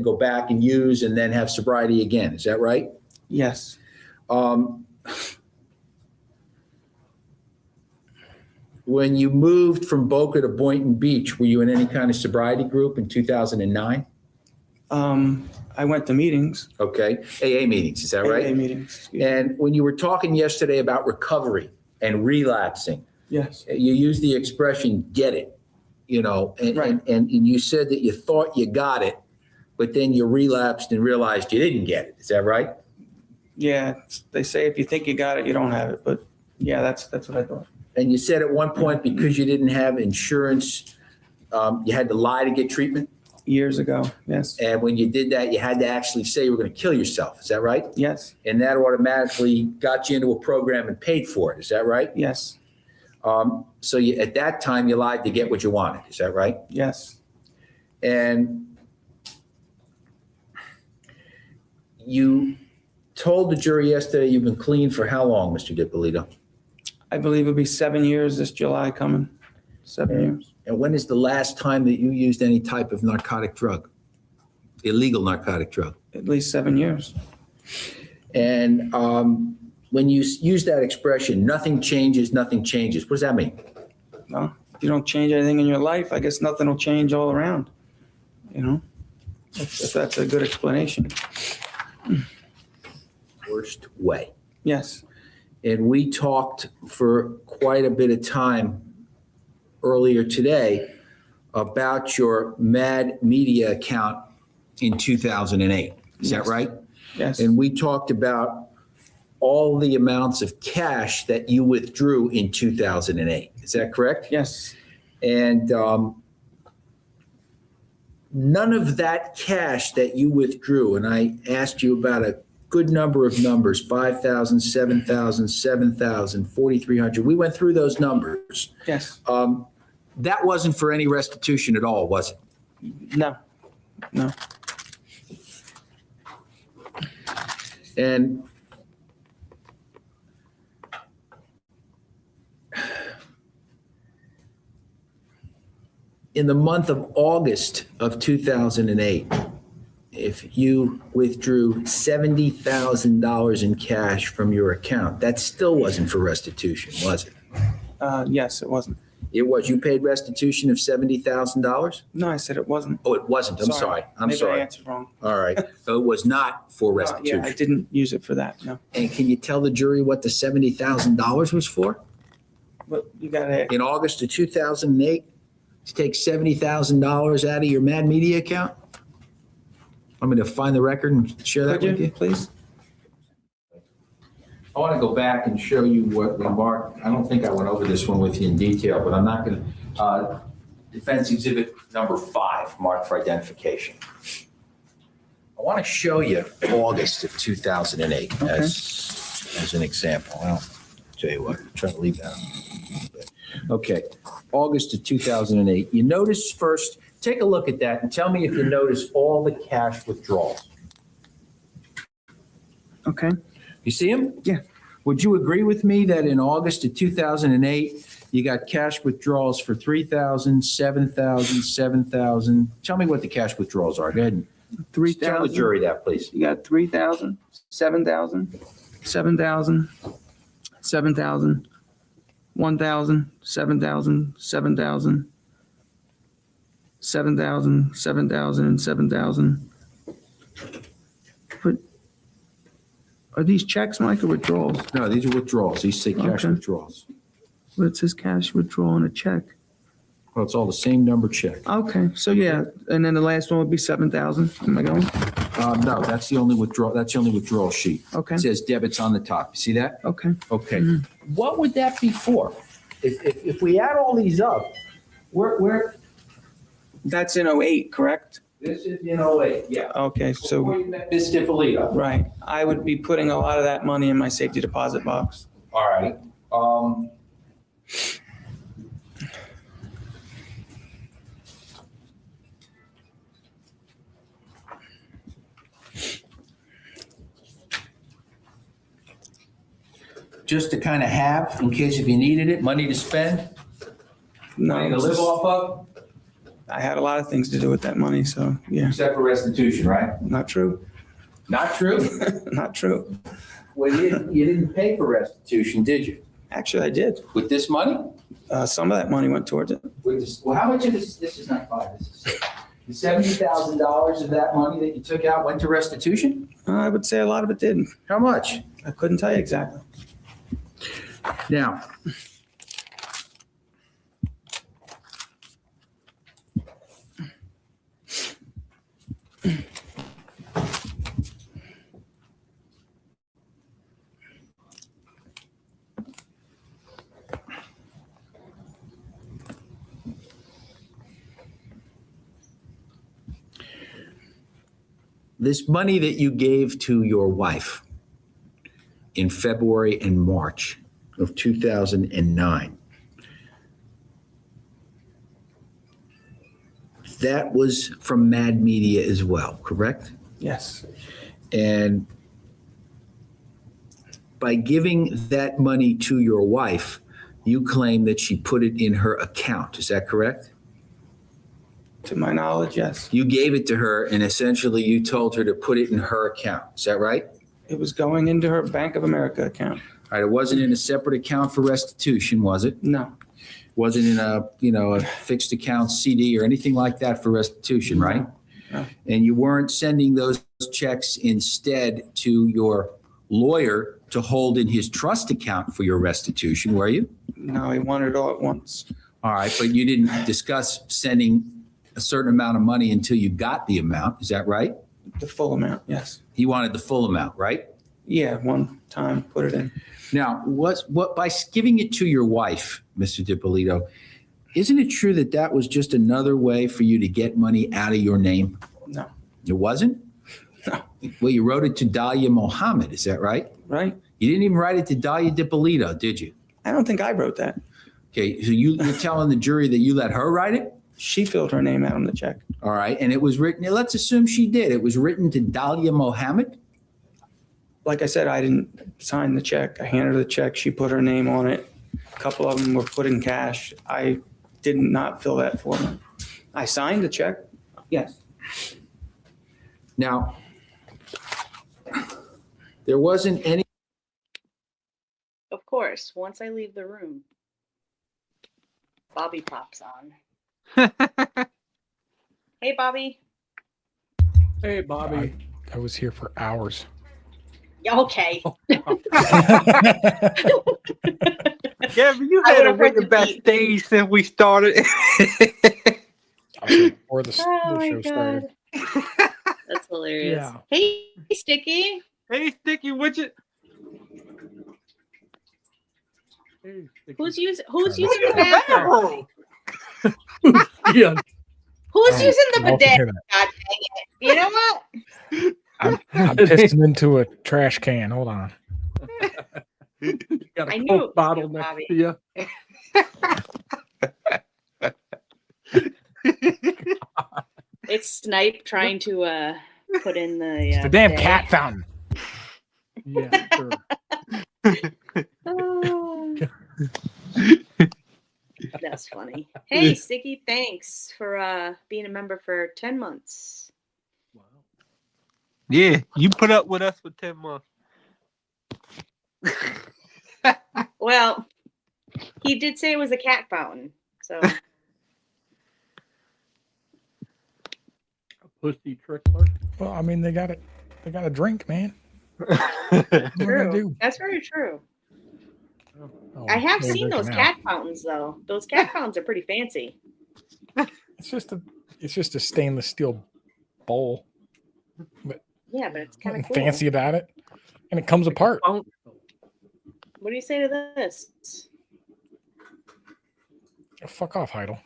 go back and use, and then have sobriety again. Is that right? Yes. When you moved from Boca to Boynton Beach, were you in any kind of sobriety group in 2009? I went to meetings. Okay, AA meetings, is that right? AA meetings. Excuse me. And when you were talking yesterday about recovery and relapsing, Yes. you used the expression "get it," you know, Right. and you said that you thought you got it, but then you relapsed and realized you didn't get it. Is that right? Yeah. They say if you think you got it, you don't have it. But yeah, that's what I thought. And you said at one point because you didn't have insurance, you had to lie to get treatment. Years ago. Yes. And when you did that, you had to actually say you were going to kill yourself. Is that right? Yes. And that automatically got you into a program and paid for it. Is that right? Yes. So you, at that time, you lied to get what you wanted. Is that right? Yes. And you told the jury yesterday you've been clean for how long, Mr. Dippolito? I believe it'll be 7 years this July coming. 7 years. And when is the last time that you used any type of narcotic drug? Illegal narcotic drug? At least 7 years. And when you use that expression, nothing changes, what does that mean? No, if you don't change anything in your life, I guess nothing will change all around. You know, if that's a good explanation. Worst way. Yes. And we talked for quite a bit of time earlier today about your Mad Media account in 2008. Is that Yes. right? Yes. And we talked about all the amounts of cash that you withdrew in 2008. Is that correct? Yes. And none of that cash that you withdrew, and I asked you about a good number of numbers, 5,000, 7,000, 7,000, 4,300. We went through those numbers. Yes. That wasn't for any restitution at all, was it? No. No. And in the month of August of 2008, if you withdrew $70,000 in cash from your account, that still wasn't for restitution, was it? Yes, it wasn't. It was. You paid restitution of $70,000? No, I said it wasn't. Oh, it wasn't. I'm sorry. I'm Maybe I sorry. answered wrong. All right. So it was not for Yeah, restitution. I didn't use it for that. No. And can you tell the jury what the $70,000 was for? But you got to. In August of 2008, to take $70,000 out of your Mad Media account? I'm going to find the record and share that Could with you, you. please? I want to go back and show you what we marked. I don't think I went over this one with you in detail, but I'm not going to. Defense Exhibit number 5, marked for identification. I want to show you August of 2008 as an example. I'll tell you what, try to leave that on a little bit. Okay, August of 2008. You notice first, take a look at that and tell me if you notice all the cash withdrawals. Okay. You see them? Yeah. Would you agree with me that in August of 2008, you got cash withdrawals for 3,000, 7,000, 7,000? Tell me what the cash withdrawals are. Go ahead and 3,000. tell the jury that, please. You got 3,000, 7,000, 7,000, 7,000, 1,000, 7,000, 7,000, 7,000, 7,000, and 7,000. But are these checks, Mike, or withdrawals? No, these are withdrawals. These say cash Okay. withdrawals. But it says cash withdrawal and a check. Well, it's all the same number check. Okay, so yeah, and then the last one would be 7,000. Am I going? No, that's the only withdrawal. That's the only withdrawal sheet. Okay. It says debits on the top. You see that? Okay. Okay. What would that be for? If we add all these up, where That's in 08, correct? this is in 08, yeah. Okay, Before so, you met Ms. Dippolito. right, I would be putting a lot of that money in my safety deposit box. All right. Just to kind of have, in case if you needed it, money to spend, money to No, live off of, I had a lot of things to do with that money, so yeah, except for restitution, right? not true. Not true? Not true. Well, you didn't pay for restitution, did you? Actually, I did. With this money? Some of that money went towards it. With this, well, how much of this is not 5, this is 6. The $70,000 of that money that you took out went to restitution? I would say a lot of it did. How much? I couldn't tell you exactly. Now, this money that you gave to your wife in February and March of 2009, that was from Mad Media as well, correct? Yes. And by giving that money to your wife, you claim that she put it in her account. Is that correct? To my knowledge, yes. You gave it to her and essentially you told her to put it in her account. Is that right? It was going into her Bank of America account. All right, it wasn't in a separate account for restitution, was it? No. Wasn't in a fixed account CD or anything like that for restitution, right? No. And you weren't sending those checks instead to your lawyer to hold in his trust account for your restitution, were you? No, he wanted it all at once. All right, but you didn't discuss sending a certain amount of money until you got the amount. Is that right? The full amount, yes. He wanted the full amount, right? Yeah, one time, put it in. Now, what by giving it to your wife, Mr. Dippolito, isn't it true that that was just another way for you to get money out of your name? No. It wasn't? No. Well, you wrote it to Dalia Mohammed, is that right? Right? You didn't even write it to Dalia Dippolito, did you? I don't think I wrote that. Okay, so you're telling the jury that you let her write it? She filled her name out on the check. All right, and it was written, let's assume she did. It was written to Dalia Mohammed? Like I said, I didn't sign the check. I handed her the check. She put her name on it. A couple of them were put in cash. I did not fill that form. I signed the check. Yes. Now, there wasn't any. Of course, once I leave the room, Bobby pops on. Hey, Bobby. Hey, Bobby. I was here for hours. Yeah, okay. Yeah, but you I had to would've wait heard the backstage since we started. I was here before the Oh my show started. God. That's hilarious. Yeah. Hey, Sticky. Hey, Sticky Widget. Hey, Sticky. Who's using the bathroom? Yeah. Who's using the I can bidet? hear God that. dang it. You know what? I'm pissing into a trash can. Hold on. You got I a knew it Coke was bottle you, next Bobby. to you. It's Snipe trying to put in the It's the damn bidet. cat fountain. Yeah, sure. Oh. That's funny. Hey, Sticky, thanks for being a member for 10 months. Wow. Yeah, you put up with us for 10 months. Well, he did say it was a cat fountain, so A pussy trickler. Well, I mean, they got it. They got a drink, man. What are they gonna true. do? That's very true. Oh, I have they're seen those drinking now. cat fountains, though. Those cat fountains are pretty fancy. It's just a stainless steel bowl. Yeah, but it's kind Nothing of cool. fancy about it, and it comes apart. Fountain. What do you say to this? Oh, fuck off, Heidel.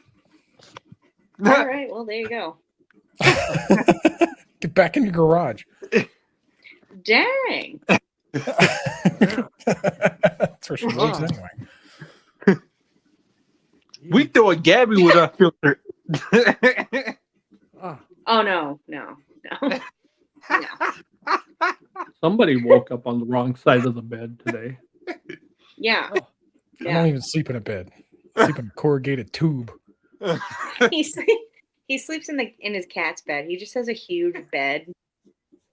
All right, well, there you go. Get back in your garage. Dang. That's where she lives anyway. We throwing Gabby with our filter. Ah, Oh, no. No. somebody woke up on the wrong side of the bed today. Yeah. I don't even sleep in a bed. I sleep in a corrugated tube. He sleeps in his cat's bed. He just has a huge bed,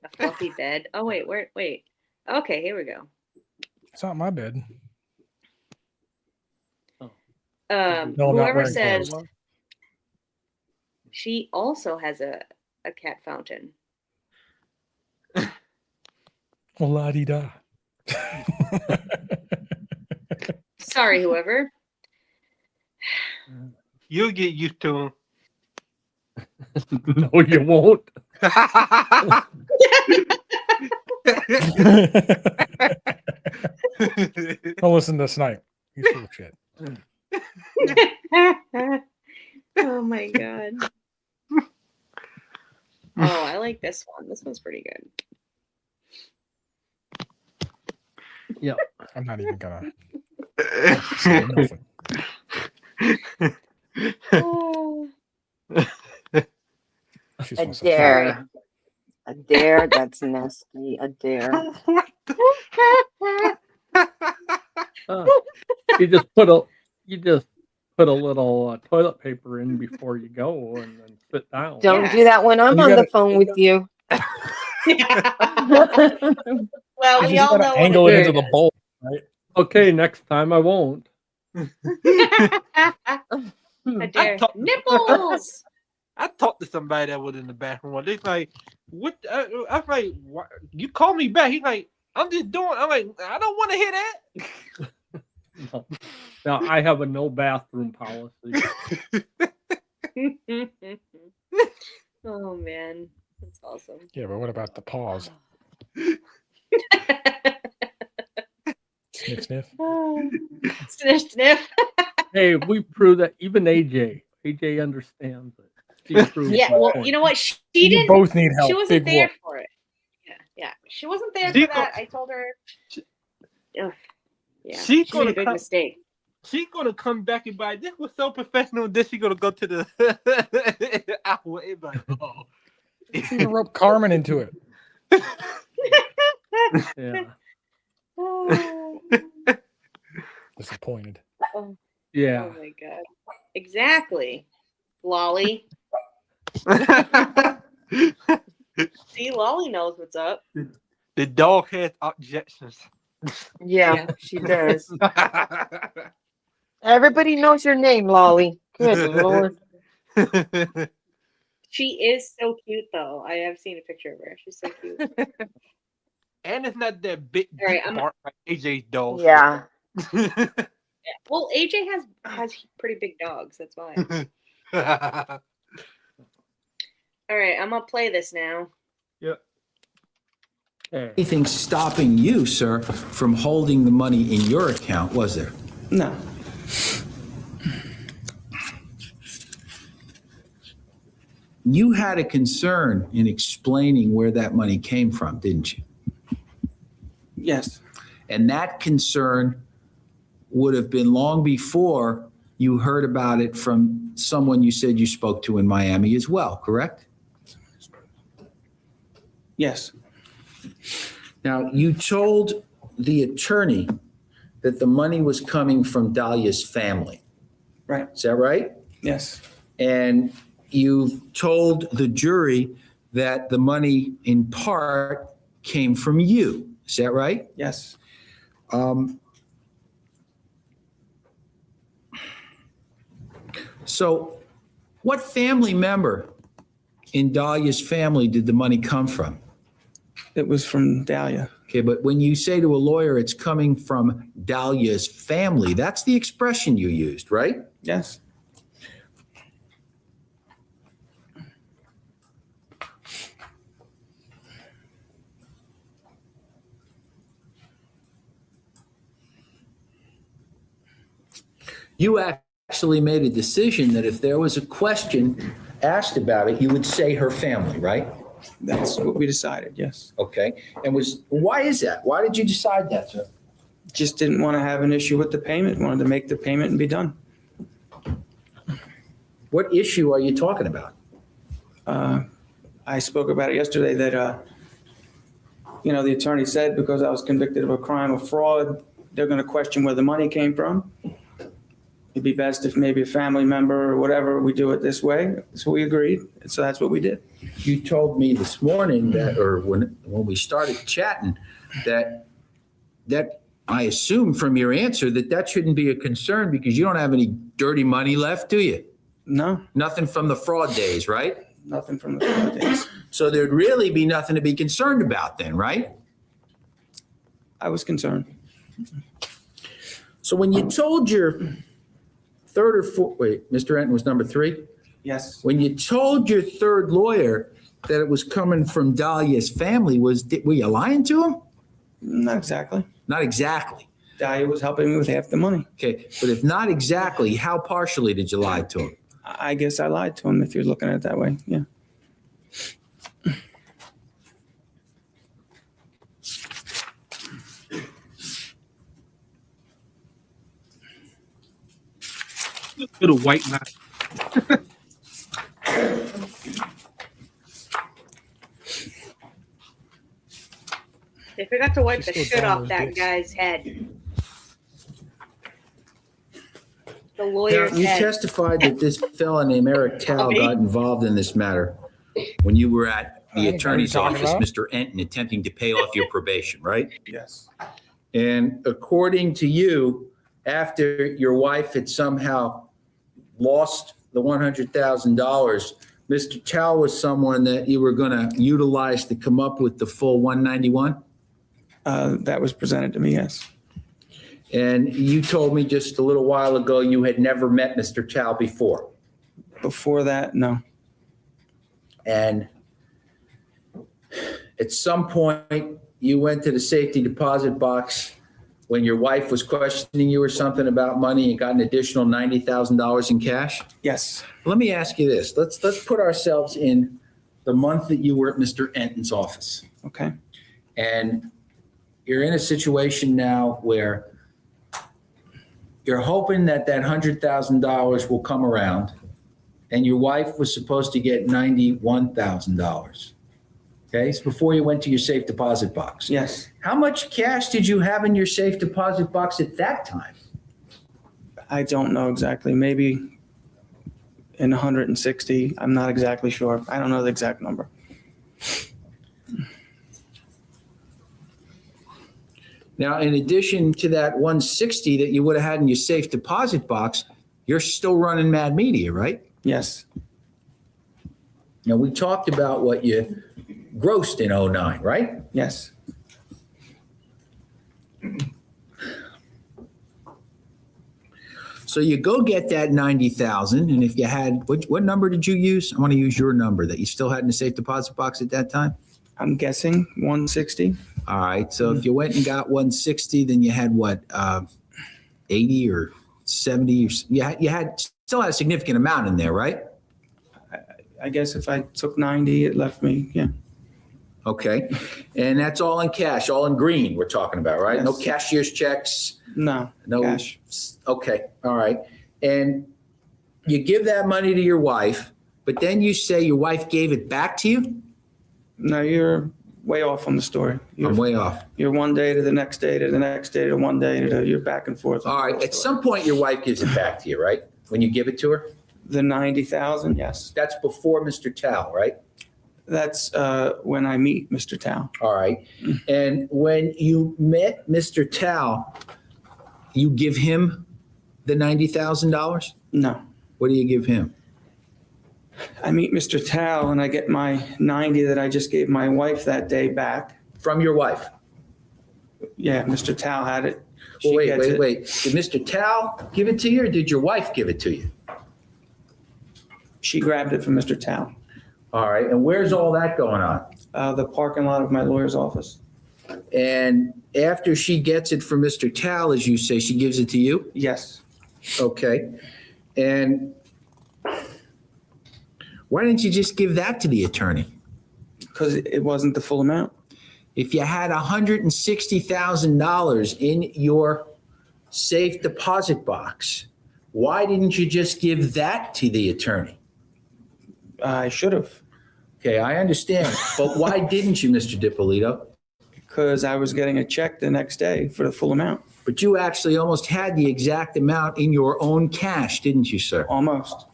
a fluffy bed. Oh, wait. Okay, here we go. It's not my bed. Oh. No, I'm not Whoever wearing said clothes. she also has a cat fountain. Well, la-di-da. Sorry, whoever. You'll get used to him. No, you won't. Don't listen to Snipe. He's full of shit. Oh my god. Oh, I like this one. This one's pretty good. I'm not even gonna say nothing. Oh. just A wants to fight. dare. A dare? That's nasty. A dare. What the- You just put a little toilet paper in before you go, and then sit down. Don't Yeah. do that when I'm You on the gotta- phone with you. Well, You we just all gotta know angle what it it into the bowl, right? Okay, next time I won't. A I dare. talked- Nipples. I talked to somebody that was in the bathroom. They're like, "What?" I'm like, "Why? You call me back?" He's like, "I'm just doing." I'm like, "I don't want to hear that." No. Now I have a no bathroom policy. Oh man, that's awesome. Yeah, but what about the pause? Sniff, sniff. Sniff, sniff. Hey, we proved that even AJ understands it. She proved Yeah, my well, point. you know what? She You didn't. both need help. She wasn't Big there whoop. for it. Yeah. She wasn't there She for that. go- I told her. Ugh. Yeah, She she made a big come- mistake. She's gonna come back and be like, "This was so professional." Then she's gonna go to the hour and be like, "Oh." Let's even rope Carmen into it. Yeah. Oh, Disappointed. Yeah. oh my god. Exactly. Lolly. See, Lolly knows what's up. The dog has objections. Yeah, she does. Everybody knows your name, Lolly. Good Lord. She is so cute, though. I have seen a picture of her. She's so cute. And it's not that big All right, deep I'm- bark like AJ's dog. Yeah. Well, AJ has pretty big dogs. That's why. All right, I'm gonna play this now. Yep. Hey. Anything stopping you, sir, from holding the money in your account, was there? No. You had a concern in explaining where that money came from, didn't you? Yes. And that concern would have been long before you heard about it from someone you said you spoke to in Miami as well, correct? Yes. Now, you told the attorney that the money was coming from Dalia's family. Right. Is that right? Yes. And you've told the jury that the money in part came from you. Is that right? Yes. So what family member in Dalia's family did the money come from? It was from Dalia. Okay, but when you say to a lawyer it's coming from Dalia's family, that's the expression you used, right? Yes. You actually made a decision that if there was a question asked about it, you would say her family, right? That's what we decided. Yes. Okay, and why is that? Why did you decide that, sir? Just didn't want to have an issue with the payment. Wanted to make the payment and be done. What issue are you talking about? I spoke about it yesterday that, the attorney said because I was convicted of a crime of fraud, they're going to question where the money came from. It'd be best if maybe a family member or whatever, we do it this way. So we agreed. And so that's what we did. You told me this morning that, or when we started chatting, that I assume from your answer that shouldn't be a concern because you don't have any dirty money left, do you? No, Nothing from the fraud days, right? nothing from the fraud days. So there'd really be nothing to be concerned about then, right? I was concerned. So when you told your third or fourth, wait, Mr. Enton was number 3? Yes. When you told your third lawyer that it was coming from Dalia's family, were you lying to him? Not exactly. Not exactly. Dalia was helping me with half the money. Okay, but if not exactly, how partially did you lie to him? I guess I lied to him if you're looking at it that way. Yeah. Little white knife. They forgot to wipe the She's shit still off down that with guy's head. The Now, lawyer's you head. testified that this fellow named Eric Tao Okay. got involved in this matter when you were at I the ain't know what attorney's you're talking office, about. Mr. Enton, attempting to pay off your probation, right? Yes. And according to you, after your wife had somehow lost the $100,000, Mr. Tao was someone that you were going to utilize to come up with the full 191? That was presented to me, yes. And you told me just a little while ago you had never met Mr. Tao before. Before that, no. And at some point, you went to the safety deposit box when your wife was questioning you or something about money and got an additional $90,000 in cash? Yes. Let me ask you this. Let's put ourselves in the month that you were at Mr. Enton's office. Okay. And you're in a situation now where you're hoping that that $100,000 will come around, and your wife was supposed to get $91,000. Okay, it's before you went to your safe deposit box. Yes. How much cash did you have in your safe deposit box at that time? I don't know exactly. Maybe in 160. I'm not exactly sure. I don't know the exact number. Now, in addition to that 160 that you would have had in your safe deposit box, you're still running Mad Media, right? Yes. Now, we talked about what you grossed in 09, right? Yes. So you go get that 90,000, and if you had, what number did you use? I want to use your number that you still had in the safe deposit box at that time. I'm guessing 160. All right, so if you went and got 160, then you had what, 80 or 70? Or, you had still had a significant amount in there, right? I guess if I took 90, it left me, yeah. Okay, and that's all in cash, all in green we're talking about, right? No Yes. cashier's checks, No, no cash. Okay, all right. And you give that money to your wife, but then you say your wife gave it back to you? No, you're way off on the story. You're, I'm way off. you're one day to the next day to the next day to one day to you're back and forth. All right, at some point your wife gives it back to you, right? When you give it to her? The 90,000, yes. That's before Mr. Tao, right? That's when I meet Mr. Tao. All right. And when you met Mr. Tao, you give him the $90,000? No. What do you give him? I meet Mr. Tao and I get my 90 that I just gave my wife that day back. From your wife? Yeah, Mr. Tao had it. Well, She wait. gets it. Did Mr. Tao give it to you or did your wife give it to you? She grabbed it from Mr. Tao. All right. And where's all that going on? The parking lot of my lawyer's office. And after she gets it from Mr. Tao, as you say, she gives it to you? Yes. Okay. And why didn't you just give that to the attorney? Because it wasn't the full amount. If you had $160,000 in your safe deposit box, why didn't you just give that to the attorney? I should have. Okay, I understand. But why didn't you, Mr. Dippolito? Because I was getting a check the next day for the full amount. But you actually almost had the exact amount in your own cash, didn't you, sir? Almost.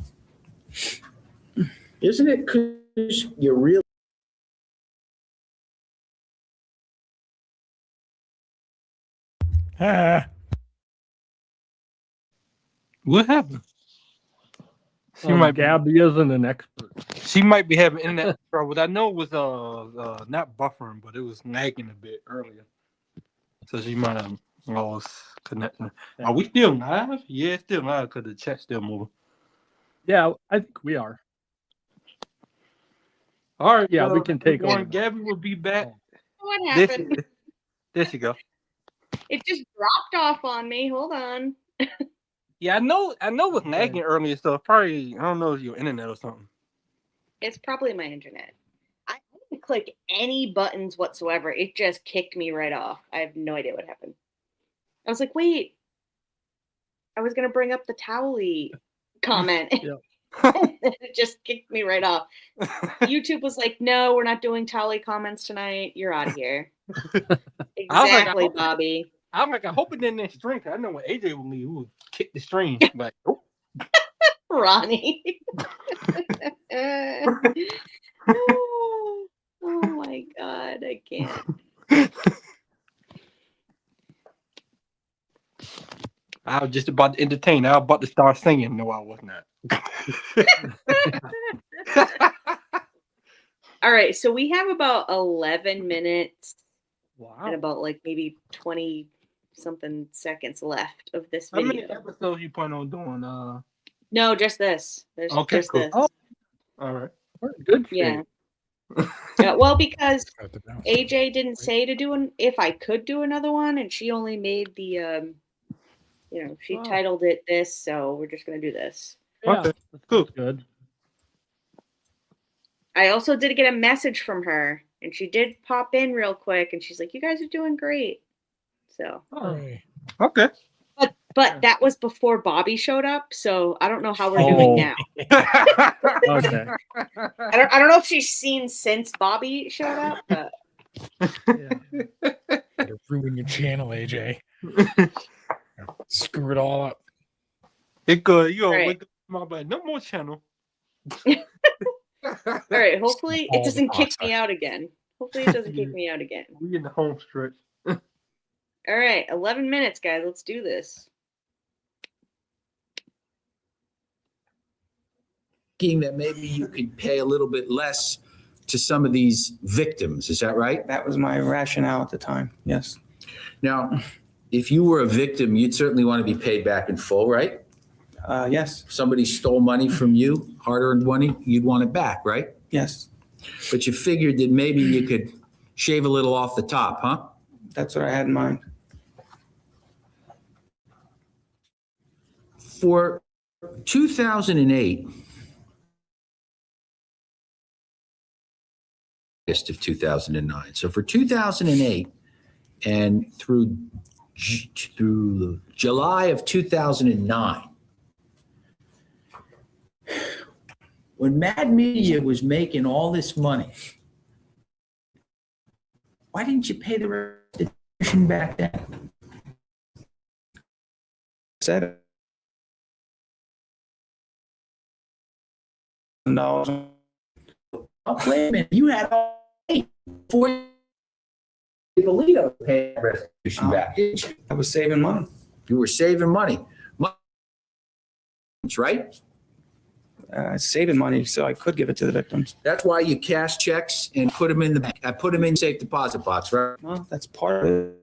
Isn't it because you really... Ah, What happened? She might be, Gabby isn't an expert. she might be having internet trouble. I know it was not buffering, but it was lagging a bit earlier. So she might have lost connection. Are we still live? Yeah, it's still live because the chat's still moving. Yeah, I think we are. All right, Yeah, we can take everyone, over. Gabby will be back. What There happened? there she go. It just dropped off on me. Hold on. Yeah, I know it was lagging earlier, so probably I don't know if your internet or something. It's probably my internet. I didn't click any buttons whatsoever. It just kicked me right off. I have no idea what happened. I was like, wait. I was going to bring up the Towley comment. Yeah. It just kicked me right off. YouTube was like, no, we're not doing Towley comments tonight. You're out of here. Exactly, Bobby. I'm like, I hope it didn't string. I know when AJ would leave, he would kick the string. But nope. Ronnie. Oh my God, I can't. I was just about to entertain. I was about to start singing. No, I was not. All right, so we have about 11 minutes and Wow. about like maybe 20 something seconds left of this How video. many episodes you plan on doing? No, just this. There's Okay, just cool. this. Oh. All right. We're in good shape. Yeah. Yeah. Well, because Got the bounce. AJ didn't say to do if I could do another one, and she only made the she Oh. titled it this, so we're just gonna do this. Yeah, Okay, that's cool. good. I also did get a message from her, and she did pop in real quick, and she's like, "You guys are doing great." So, Hooray. Okay. but that was before Bobby showed up, so I don't know how we're doing now. Okay. I don't know if she's seen since Bobby showed up, but Yeah. You're ruining your channel, AJ. Screw it all up. It good. You Right. wake up my bad. No more channel. all right. Hopefully, All it the doesn't kick box me out again. Hopefully, it doesn't kick me out again. We in the home stretch. All right, 11 minutes, guys. Let's do this. That maybe you could pay a little bit less to some of these victims. Is that right? That was my rationale at the time. Yes. Now, if you were a victim, you'd certainly want to be paid back in full, right? Yes. If somebody stole money from you, hard-earned money, you'd want it back, right? Yes. But you figured that maybe you could shave a little off the top, huh? That's what I had in mind. For 2008, August of 2009. So for 2008 and through July of 2009, when Mad Media was making all this money, why didn't you pay the restitution back then? Said $1,000. Oh, wait a minute, you had all for Dippolito pay restitution back, didn't you? I was saving money. You were saving money. Right? Saving money so I could give it to the victims. That's why you cash checks and put them in the bank. I put them in safe deposit box, right? Well, that's part of it.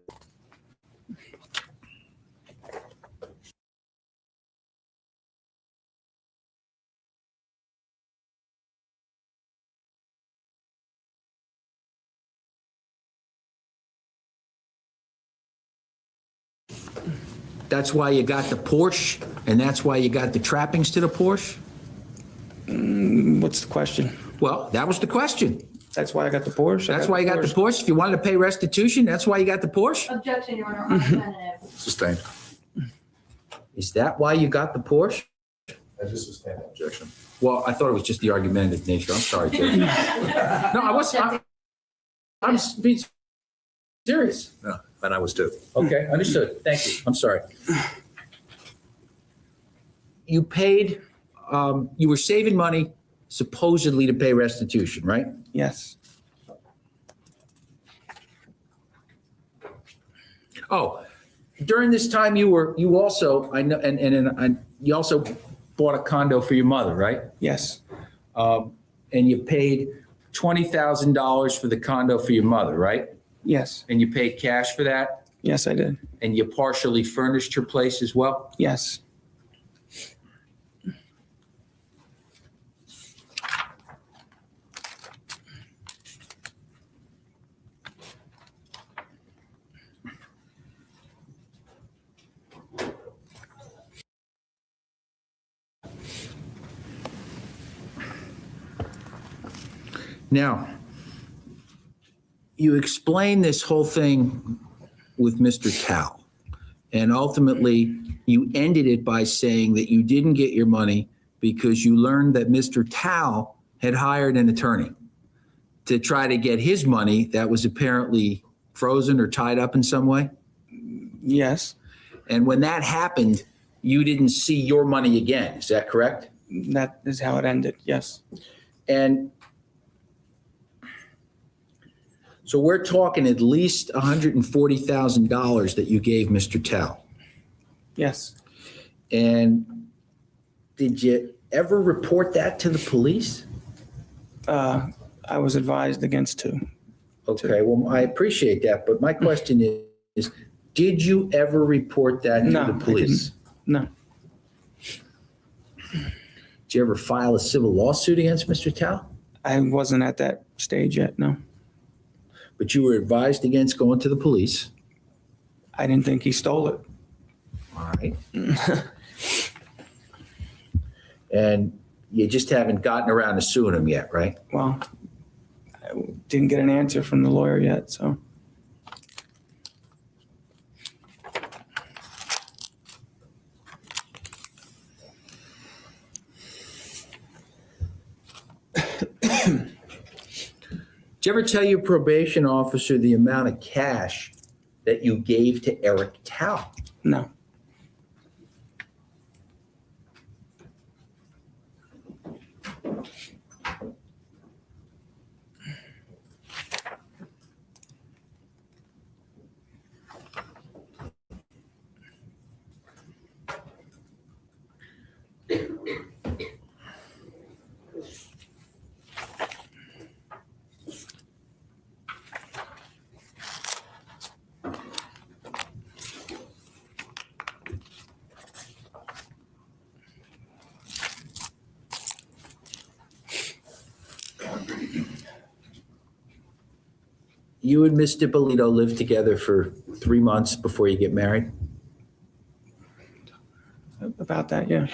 That's why you got the Porsche, and that's why you got the trappings to the Porsche? What's the question? Well, that was the question. That's why I got the Porsche. That's why you got the Porsche. If you wanted to pay restitution, that's why you got the Porsche? Objection, Your Honor, argumentative. Sustained. Is that why you got the Porsche? I just sustained objection. Well, I thought it was just the argumentative nature. I'm sorry, Judge. No, I wasn't. I'm being serious. No, and I was too. Okay, understood. Thank you. I'm sorry. You paid, you were saving money supposedly to pay restitution, right? Yes. Oh, during this time you also, I know, and you also bought a condo for your mother, right? Yes. And you paid $20,000 for the condo for your mother, right? Yes. And you paid cash for that? Yes, I did. And you partially furnished her place as well? Yes. Now, you explain this whole thing with Mr. Tao, and ultimately you ended it by saying that you didn't get your money because you learned that Mr. Tao had hired an attorney to try to get his money that was apparently frozen or tied up in some way? Yes, And when that happened, you didn't see your money again. Is that correct? that is how it ended. Yes. And so we're talking at least $140,000 that you gave Mr. Tell. Yes. And did you ever report that to the police? I was advised against to. Okay, well, I appreciate that, but my question is, did you ever report that to No, the I police? No, Did you ever file a civil lawsuit against Mr. Tao? I wasn't at that stage yet. No, But you were advised against going to the police. I didn't think he stole it. All right. And you just haven't gotten around to suing him yet, right? Well, I didn't get an answer from the lawyer yet, so. Did you ever tell your probation officer the amount of cash that you gave to Eric Tao? No. You and Miss Dippolito lived together for 3 months before you get married? About that, yeah.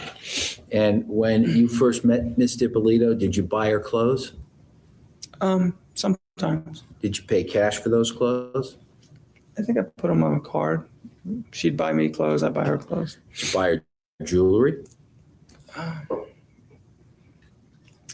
And when you first met Miss Dippolito, did you buy her clothes? Sometimes. Did you pay cash for those clothes? I think I put them on a card. She'd buy me clothes, I'd buy her clothes. Did you buy her jewelry?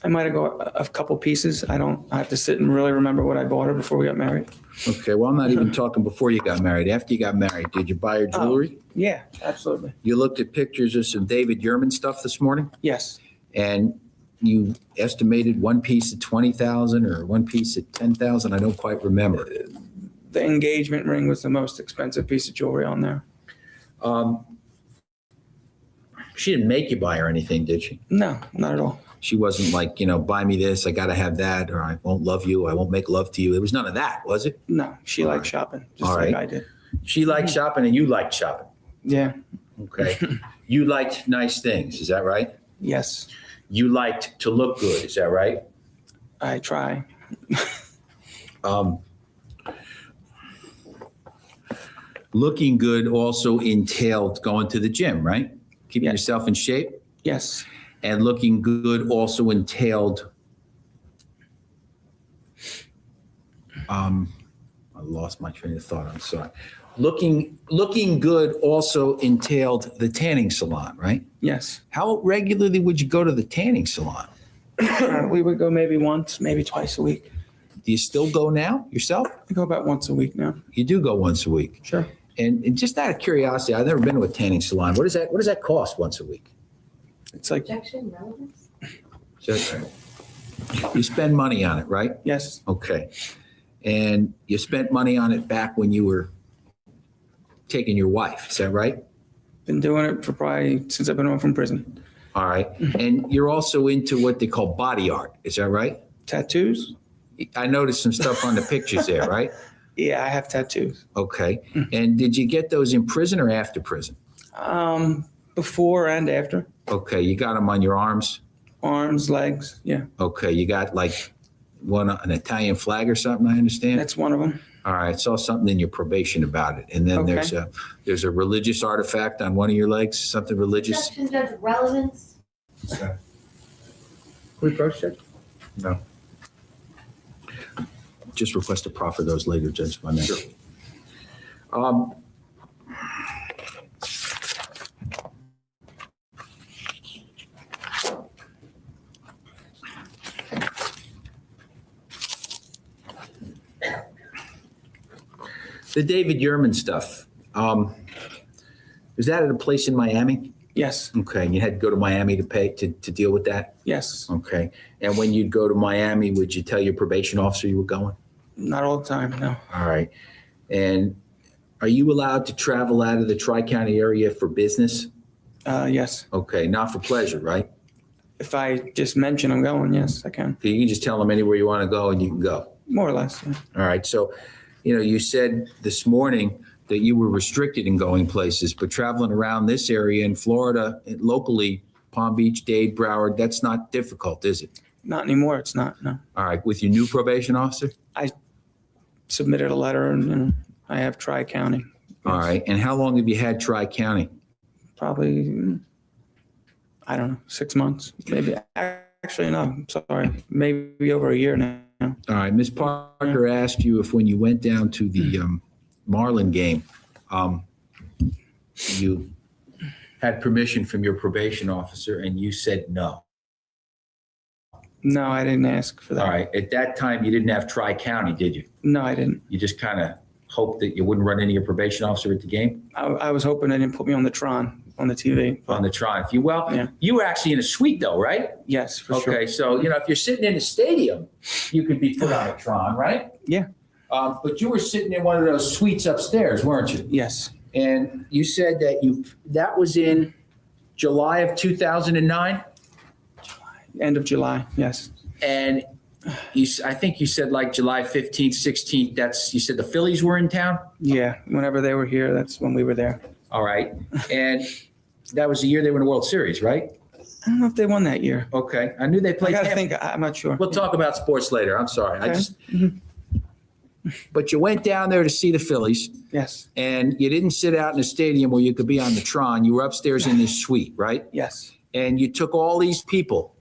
I might have got a couple pieces. I have to sit and really remember what I bought her before we got married. Okay, well, I'm not even talking before you got married. After you got married, did you buy her jewelry? Yeah, absolutely. You looked at pictures of some David Yurman stuff this morning, Yes. and you estimated one piece at 20,000 or one piece at 10,000. I don't quite remember. The engagement ring was the most expensive piece of jewelry on there. She didn't make you buy her anything, did she? No, not at all. She wasn't like, buy me this, I got to have that, or I won't love you, I won't make love to you. It was none of that, was it? No, she All liked right. shopping, just All like right. I did. She liked shopping and you liked shopping. Yeah. Okay. You liked nice things, is that right? Yes. You liked to look good, is that right? I try. Looking good also entailed going to the gym, right? Keeping Yes. yourself in shape. Yes. And looking good also entailed, I lost my train of thought, I'm sorry. Looking good also entailed the tanning salon, right? Yes. How regularly would you go to the tanning salon? We would go maybe once, maybe twice a week. Do you still go now yourself? I go about once a week now. You do go once a week. Sure. And just out of curiosity, I've never been to a tanning salon. What does that cost once a week? It's like, So, you spend money on it, right? yes, Okay. And you spent money on it back when you were taking your wife, is that right? been doing it for probably since I've been home from prison. All right. And you're also into what they call body art, is that right? Tattoos? I noticed some stuff on the pictures there, right? Yeah, I have tattoos. Okay. And did you get those in prison or after prison? Before and after. Okay. You got them on your arms? Arms, legs. Yeah, Okay. You got like an Italian flag or something, I understand? that's one of them. All right. Saw something in your probation about it. And then Okay. there's a religious artifact on one of your legs, something religious. Objection, Judge, relevance. Can we approach that? No. Just request to proffer those later, Judge, if I may. Sure. The David Yerman stuff. Was that at a place in Miami? Yes, Okay, and you had to go to Miami to pay to deal with that? yes. Okay. And when you'd go to Miami, would you tell your probation officer you were going? Not all the time, no. All right. And are you allowed to travel out of the Tri-County area for business? Yes. Okay, not for pleasure, right? If I just mention I'm going, yes, I can. You can just tell them anywhere you want to go and you can go. More or less, yeah. All right. So, you said this morning that you were restricted in going places, but traveling around this area in Florida, locally, Palm Beach, Dade, Broward, that's not difficult, is it? Not anymore, it's not, no. All right. With your new probation officer? Submitted a letter and I have Tri-County. All right. And how long have you had Tri-County? Probably, I don't know, 6 months, maybe. Actually, no, I'm sorry, maybe over a year now. All right. Ms. Parker asked you if when you went down to the Marlin game, you had permission from your probation officer and you said no. No, I didn't ask for that. All right. At that time, you didn't have Tri-County, did you? No, I didn't. You just kind of hoped that you wouldn't run into your probation officer at the game? I was hoping they didn't put me on the Tron, on the TV. On the Tron. You were actually in a suite though, right? Yes, for sure. Okay, so, if you're sitting in a stadium, you could be put on a Tron, right? Yeah. But you were sitting in one of those suites upstairs, weren't you? Yes, And you said that was in July of 2009? end of July, yes. And I think you said like July 15th, 16th, you said the Phillies were in town? Yeah, whenever they were here, that's when we were there. All right. And that was the year they were in the World Series, right? I don't know if they won that year. Okay. I knew they I played. gotta think, I'm not sure. We'll talk about sports later. I'm sorry. Okay. But you went down there to see the Phillies Yes, and you didn't sit out in a stadium where you could be on the Tron. You were upstairs in this suite, right? yes, And you took all these people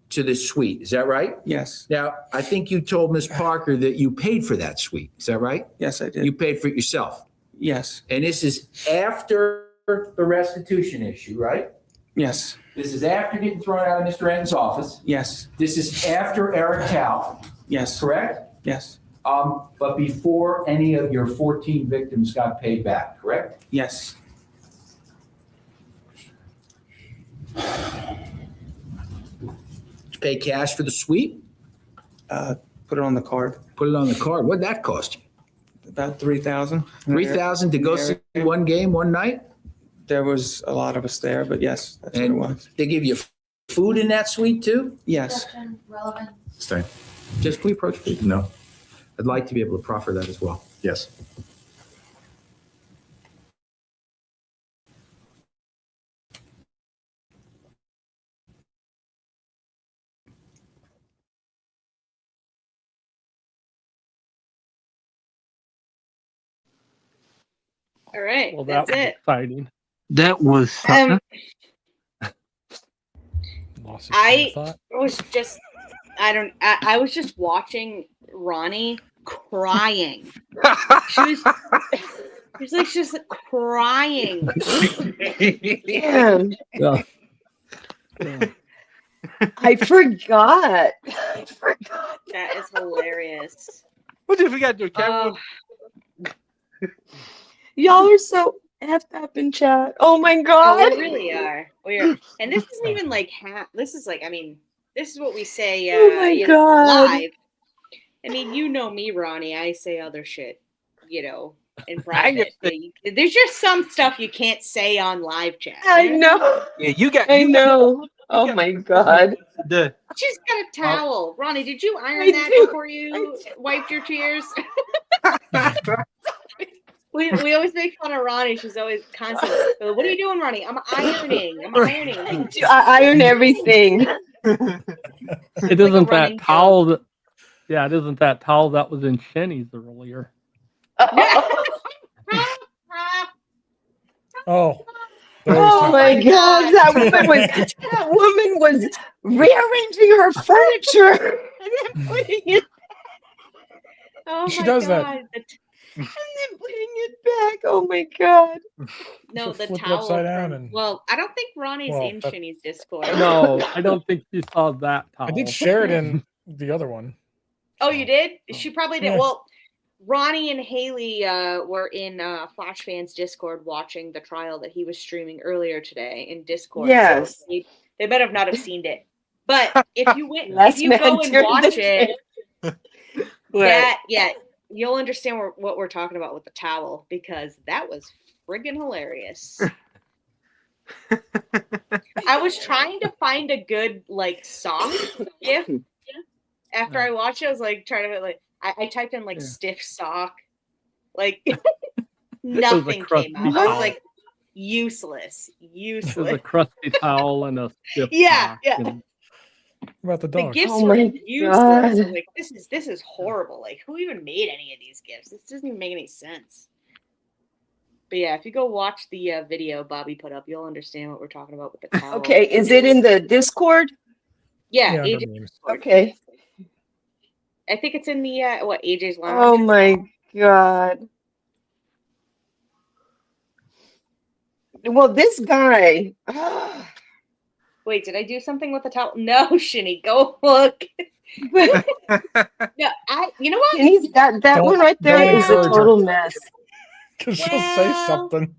to this suite. Is that right? yes, Now, I think you told Ms. Parker that you paid for that suite. Is that right? yes, I did. You paid for it yourself. Yes, And this is after the restitution issue, right? yes, This is after getting thrown out of Mr. En's office. yes, This is after Eric Tao, yes, correct? yes, But before any of your 14 victims got paid back, correct? yes. Did you pay cash for the suite? Put it on the card. Put it on the card. What did that cost you? About 3,000. 3,000 to go see one game, one night? There was a lot of us there, but yes, that's what it And was. they give you food in that suite too? Yes, Relevant. Stay. Just can we approach please? No. I'd like to be able to proffer that as well. Yes. All right, Well, that that's was it. exciting. That was something. Lost his train of thought. I was just watching Ronnie crying. She was like just crying. Man, Yeah. I forgot. I forgot. That is hilarious. What if we got to do a camera? Y'all are so effed up in chat. Oh my Oh, God. we really are. We are. And this isn't even like half. This is like, I mean, this is what we say Oh my God. live. I mean, you know me, Ronnie. I say other shit, in I private. get There's just some stuff you can't say on live chat. I know. Yeah, you got. I know. Oh my God. The She's got a towel. Ronnie, did you iron I that do. before you wiped your tears? We always make fun of Ronnie. She's always constantly, what are you doing, Ronnie? I'm ironing. I iron everything. It like a isn't running that towel that. Yeah, it isn't that towel that was in Shenny's earlier. Oh. Oh my God. That woman was rearranging her furniture and then putting it Oh She my does that. God. and then putting it back. Oh my God. No, She'll the flip it towel. upside down from- and- well, I don't think Ronnie's Well, in that- Shinny's Discord. No, I don't think you saw that towel. I did share it in the other one. Oh, you did? She probably did. Yeah. Well, Ronnie and Haley were in Flash Fans Discord watching the trial that he was streaming earlier today in Discord. Yes. So they better not have seen it. But if you Last go man and turned watch the it, you'll understand what we're talking about with the towel, because that was friggin' hilarious. I was trying to find a good like sock gif. After I watched it, I was like trying to like I typed in like stiff sock, like nothing came up. I was like useless. There's a crusty towel and a stiff Yeah, sock, yeah. and What about the The dog? gifts Oh were my useless. God. I'm like, this is horrible. Like, who even made any of these gifts? This doesn't even make any sense. But yeah, if you go watch the video Bobby put up, you'll understand what we're talking about with the towel. Okay, is it in the Discord? Yeah, Yeah, AJ under memes. Discord. Okay. I think it's in the AJ's lounge. Oh my God. Well, this guy. Wait, did I do something with the towel? No, Shinny, go look. No, you know what? And he's that Don't- one right there don't is a encourage her. total mess. Because she'll say Well, something.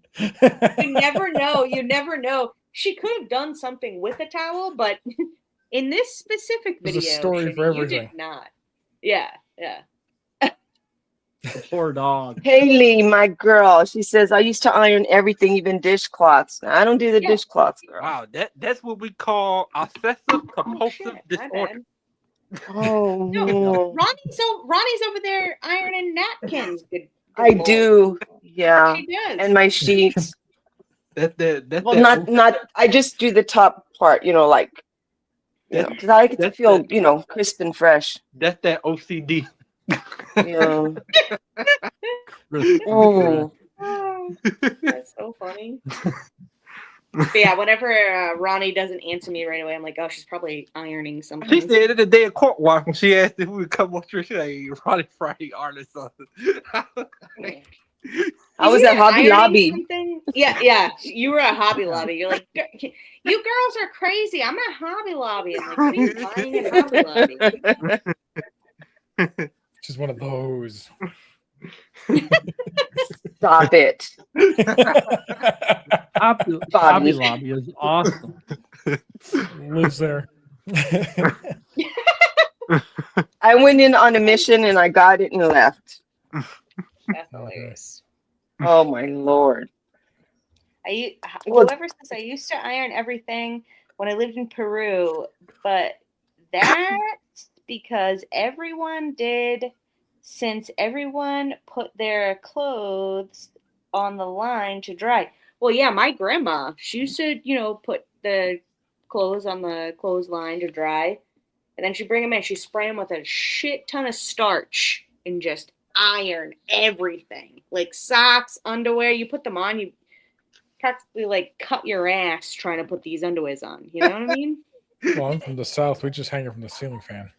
You never know. You never know. She could have done something with a towel, but in this specific There's a video, story for Shinny, you everything. did not. Yeah. the poor dog. Haley, my girl, she says, I used to iron everything, even dishcloths. Now, I don't do the Yeah. dishcloths, girl. Wow, that's what we call obsessive compulsive shit, my disorder. bad. Oh, No, no. Ronnie's over there ironing napkins. Good I Lord. do. Yeah. She does. And my sheets. That's Well, that not, I just do the top part, like, because I like it to That's feel, the- crisp and fresh. that's that OCD. Yeah. Crispy Oh. Oh, that's so funny. But yeah, whenever Ronnie doesn't answer me right away, I'm like, oh, she's probably ironing something. She said it the day of court watch when she asked if we would come on through. She like Friday or something. I was You at were Hobby ironing Lobby. something? Yeah. You were at Hobby Lobby. You're like, you girls are crazy. I'm at Hobby Lobby. I'm like, what are you buying at Hobby Lobby? She's one of those. Stop it. Hobby Lobby is awesome. Lives there. I went in on a mission and I got it and left. That's hilarious. Oh my Lord. Whoever says I used to iron everything when I lived in Peru, but that's because everyone did, since everyone put their clothes on the line to dry. Well, yeah, my grandma, she used to, put the clothes on the clothesline to dry, and then she'd bring them in. She'd spray them with a shit ton of starch and just iron everything, like socks, underwear. You put them on, you practically like cut your ass trying to put these underwears on. You know what I mean? Well, I'm from the South. We just hang it from the ceiling fan.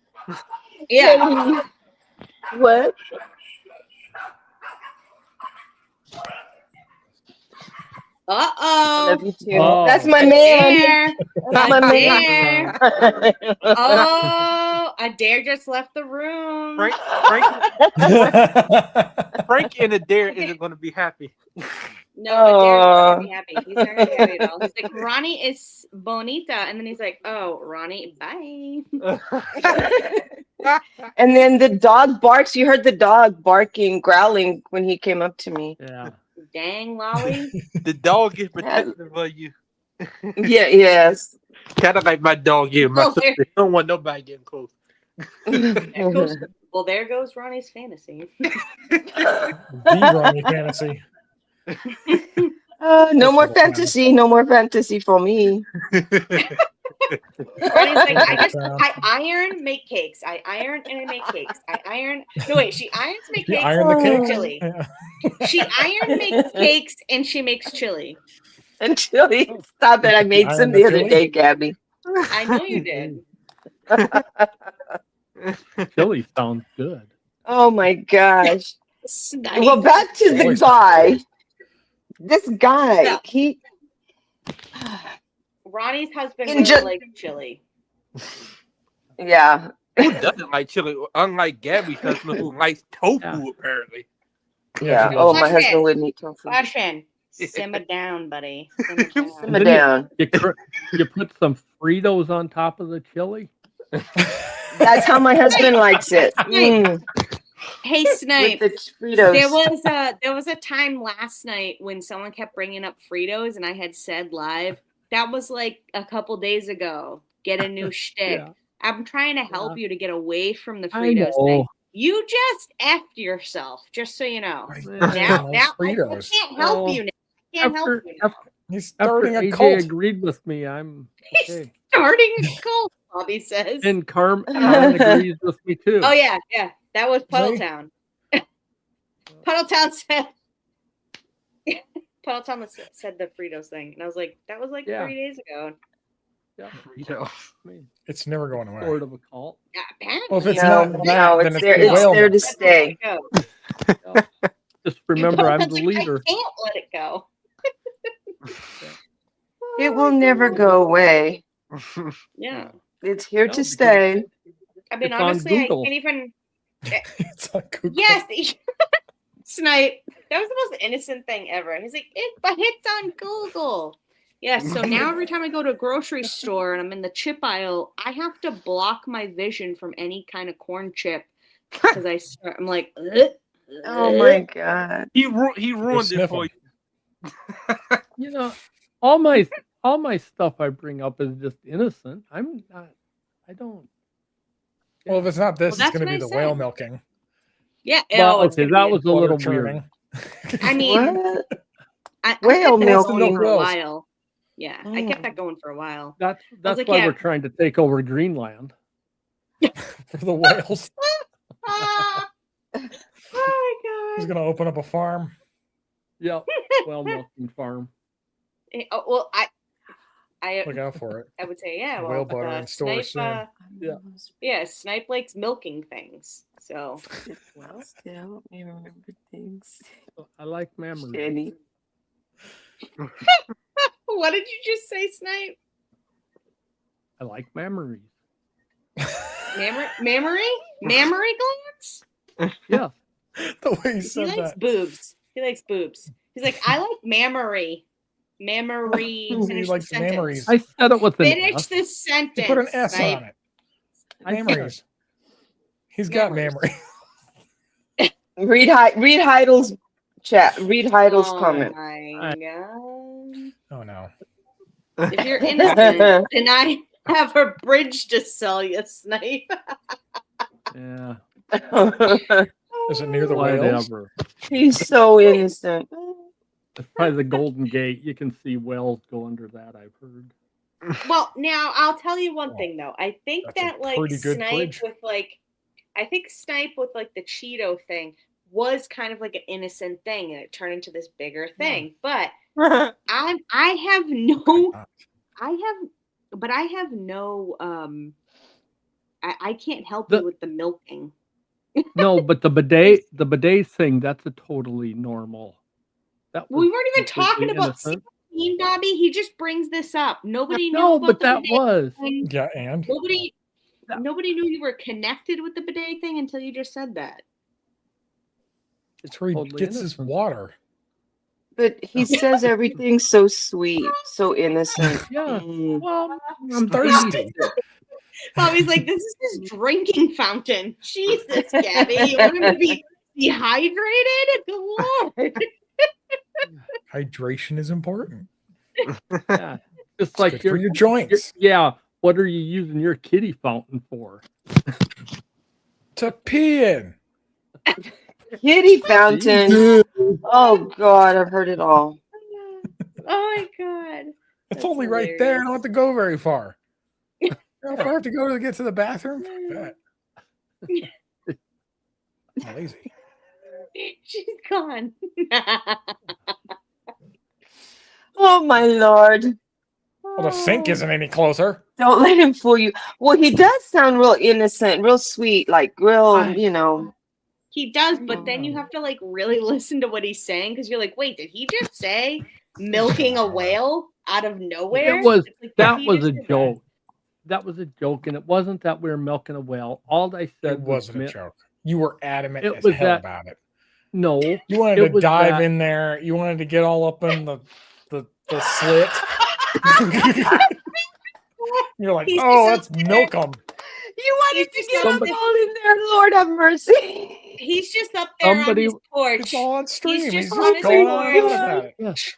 Yeah. What? Uh-oh. Love you too. Oh. That's my man. Dare. That's my I man. dare. Oh, I dare just left the room. Frank in the dare isn't going to be happy. No, Adair's not gonna be happy. He's not gonna be happy at all. He's like, Ronnie is bonita. And then he's like, oh, Ronnie, bye. And then the dog barks. You heard the dog barking, growling when he came up to me. Yeah. Dang, Lolly. The dog is protective of you. Yeah, yes. Kind of like my dog here. My Oh, sister. there- Don't want nobody getting close. Well, there goes Ronnie's fantasy. The Ronnie fantasy. No more fantasy. No more fantasy for me. Ronnie's like, I iron, make cakes. I iron and I make cakes. I iron. No, wait, she irons, make You cakes, iron the and cakes? chili. Yeah. She iron, makes cakes, and she makes chili. Until he stop it. I made Iron some the the other chili? day, Gabby. I know you did. Chili sounds good. Oh my gosh. Snotty. Well, back to the Always guy. This guy, Yeah. he. Ronnie's husband In really just- likes chili. Yeah, Who doesn't like chili? Unlike Gabby's husband, who likes tofu, Yeah. apparently. Yeah. she Oh, does. my husband wouldn't eat tofu. Question. Simmer down, buddy. Simmer down. Simmer down. You put some Fritos on top of the chili. That's how my husband likes it. Mm, Hey, with Snipe. the Fritos. There was a time last night when someone kept bringing up Fritos, and I had said live. That was like a couple days ago. Get a new shtick. Yeah. I'm trying to help Yeah. you to get away from the I Fritos know. thing. You just effed yourself, just so you know. He Now, loves I Fritos. can't help Oh. you now. I can't help you now. He's After starting a AJ cult. agreed with me, I'm okay. Starting a cult, Bobby says. And Carmen agrees with me too. Oh yeah. That was See? Puddletown. Puddletown said Puddletown said the Fritos thing, and I was like, that was like Yeah. 3 days ago. Yeah. Fritos. I mean, It's never going away. sort of a cult. Yeah, apparently. Well, if it's No, not that, no, then it's there. the It's whale there to milk. stay. Just remember, I'm the Like, leader. I can't let it go. It will never go away. Yeah. It's here No, to because stay. I mean, It's on honestly, I Google. can't even. It's like Google. Yes, Snipe. That was the most innocent thing ever. He's like, but it's on Google. Yeah. So now every time I go to a grocery store and I'm in the chip aisle, I have to block my vision from any kind of corn chip because I'm like, ugh, Oh my God. He ruined it for you. You know, all my stuff I bring up is just innocent. I'm not. I don't. Well, if it's not this, Well, it's going to be that's the what I whale said. milking. Yeah. Well, it's okay, gonna that be was a Water little churning. weird. I mean, What? I Whale kept that milking. going for a Whales. while. Yeah, I kept that going for a while. That's like, why yeah. we're trying to take over Greenland. For the whales. Ah! Oh He's my going to open up a farm. Yep. Well, milking farm. god. Oh, well, I Look out for it. I would say yeah. Whale Well, butter in stores Snipe, soon. yeah, Snipe likes milking things. So Well, still, you remember things. I like memory. Jenny. what did you just say, Snipe? I like memories. Mammary glands? Yeah. The way he He said likes that. boobs. He likes boobs. He's like, I like mammary. Mammary. He Finish the likes sentence. memories. I said it with an Finish S. the sentence. He put an S Snipe. on it. I said- Memories. He's got Memories. memory. Read Heidel's chat. Read Heidel's Oh comment. my god. Oh, no. If you're innocent, then I have a bridge to sell you, Snipe. Yeah. Is it near the whales? Whatever. He's so innocent. It's probably the Golden Gate. You can see whales go under that, I've heard. Well, now I'll tell you one thing though. I think That's a that like pretty good Snipe bridge. with like, I think Snipe with like the Cheeto thing was kind of like an innocent thing, and it turned into this bigger thing. But I have no, I can't help you with the milking. No, but the bidet thing, that's a totally normal. That We was weren't even talking completely about innocent. Bobby. He just brings this up. Nobody knew No, about but the that bidet was. thing. Yeah, and? Nobody knew you were connected with the bidet thing until you just said that. It's where he Totally gets his innocent. water. But he says everything so sweet, so innocent. Yeah. Mm. Well, I'm thirsty. Bobby's like, this is his drinking fountain. Jesus, Gabby, you want him to be dehydrated? Good Lord. Hydration is important. Yeah. Just It's like good for your joints. yeah. What are you using your kitty fountain for? To pee in. Kitty fountain. Oh God, I've heard it all. Oh my God. It's That's only right there. I hilarious. don't have to go very far. You know how far I have to go to get to the bathroom? Fuck that. I'm lazy. She's gone. Oh my Lord. Well, the sink isn't any closer. Don't let him fool you. Well, he does sound real innocent, real sweet, like real, He does, but then you have to like really listen to what he's saying because you're like, wait, did he just say milking a whale out of nowhere? It was It's like, that he was just a did that. joke. that was a joke, and it wasn't that we were milking a whale. All I said It wasn't a was joke. You were adamant It as was hell that- about it. no. You wanted it to was dive that- in there. You wanted to get all up in the slit. You're like, He's oh, just let's up milk them. You wanted He's to just get up them there. all in there. Lord have mercy. He's just up there Somebody- on his porch. It's all on stream. He's He's just just on his going on porch. about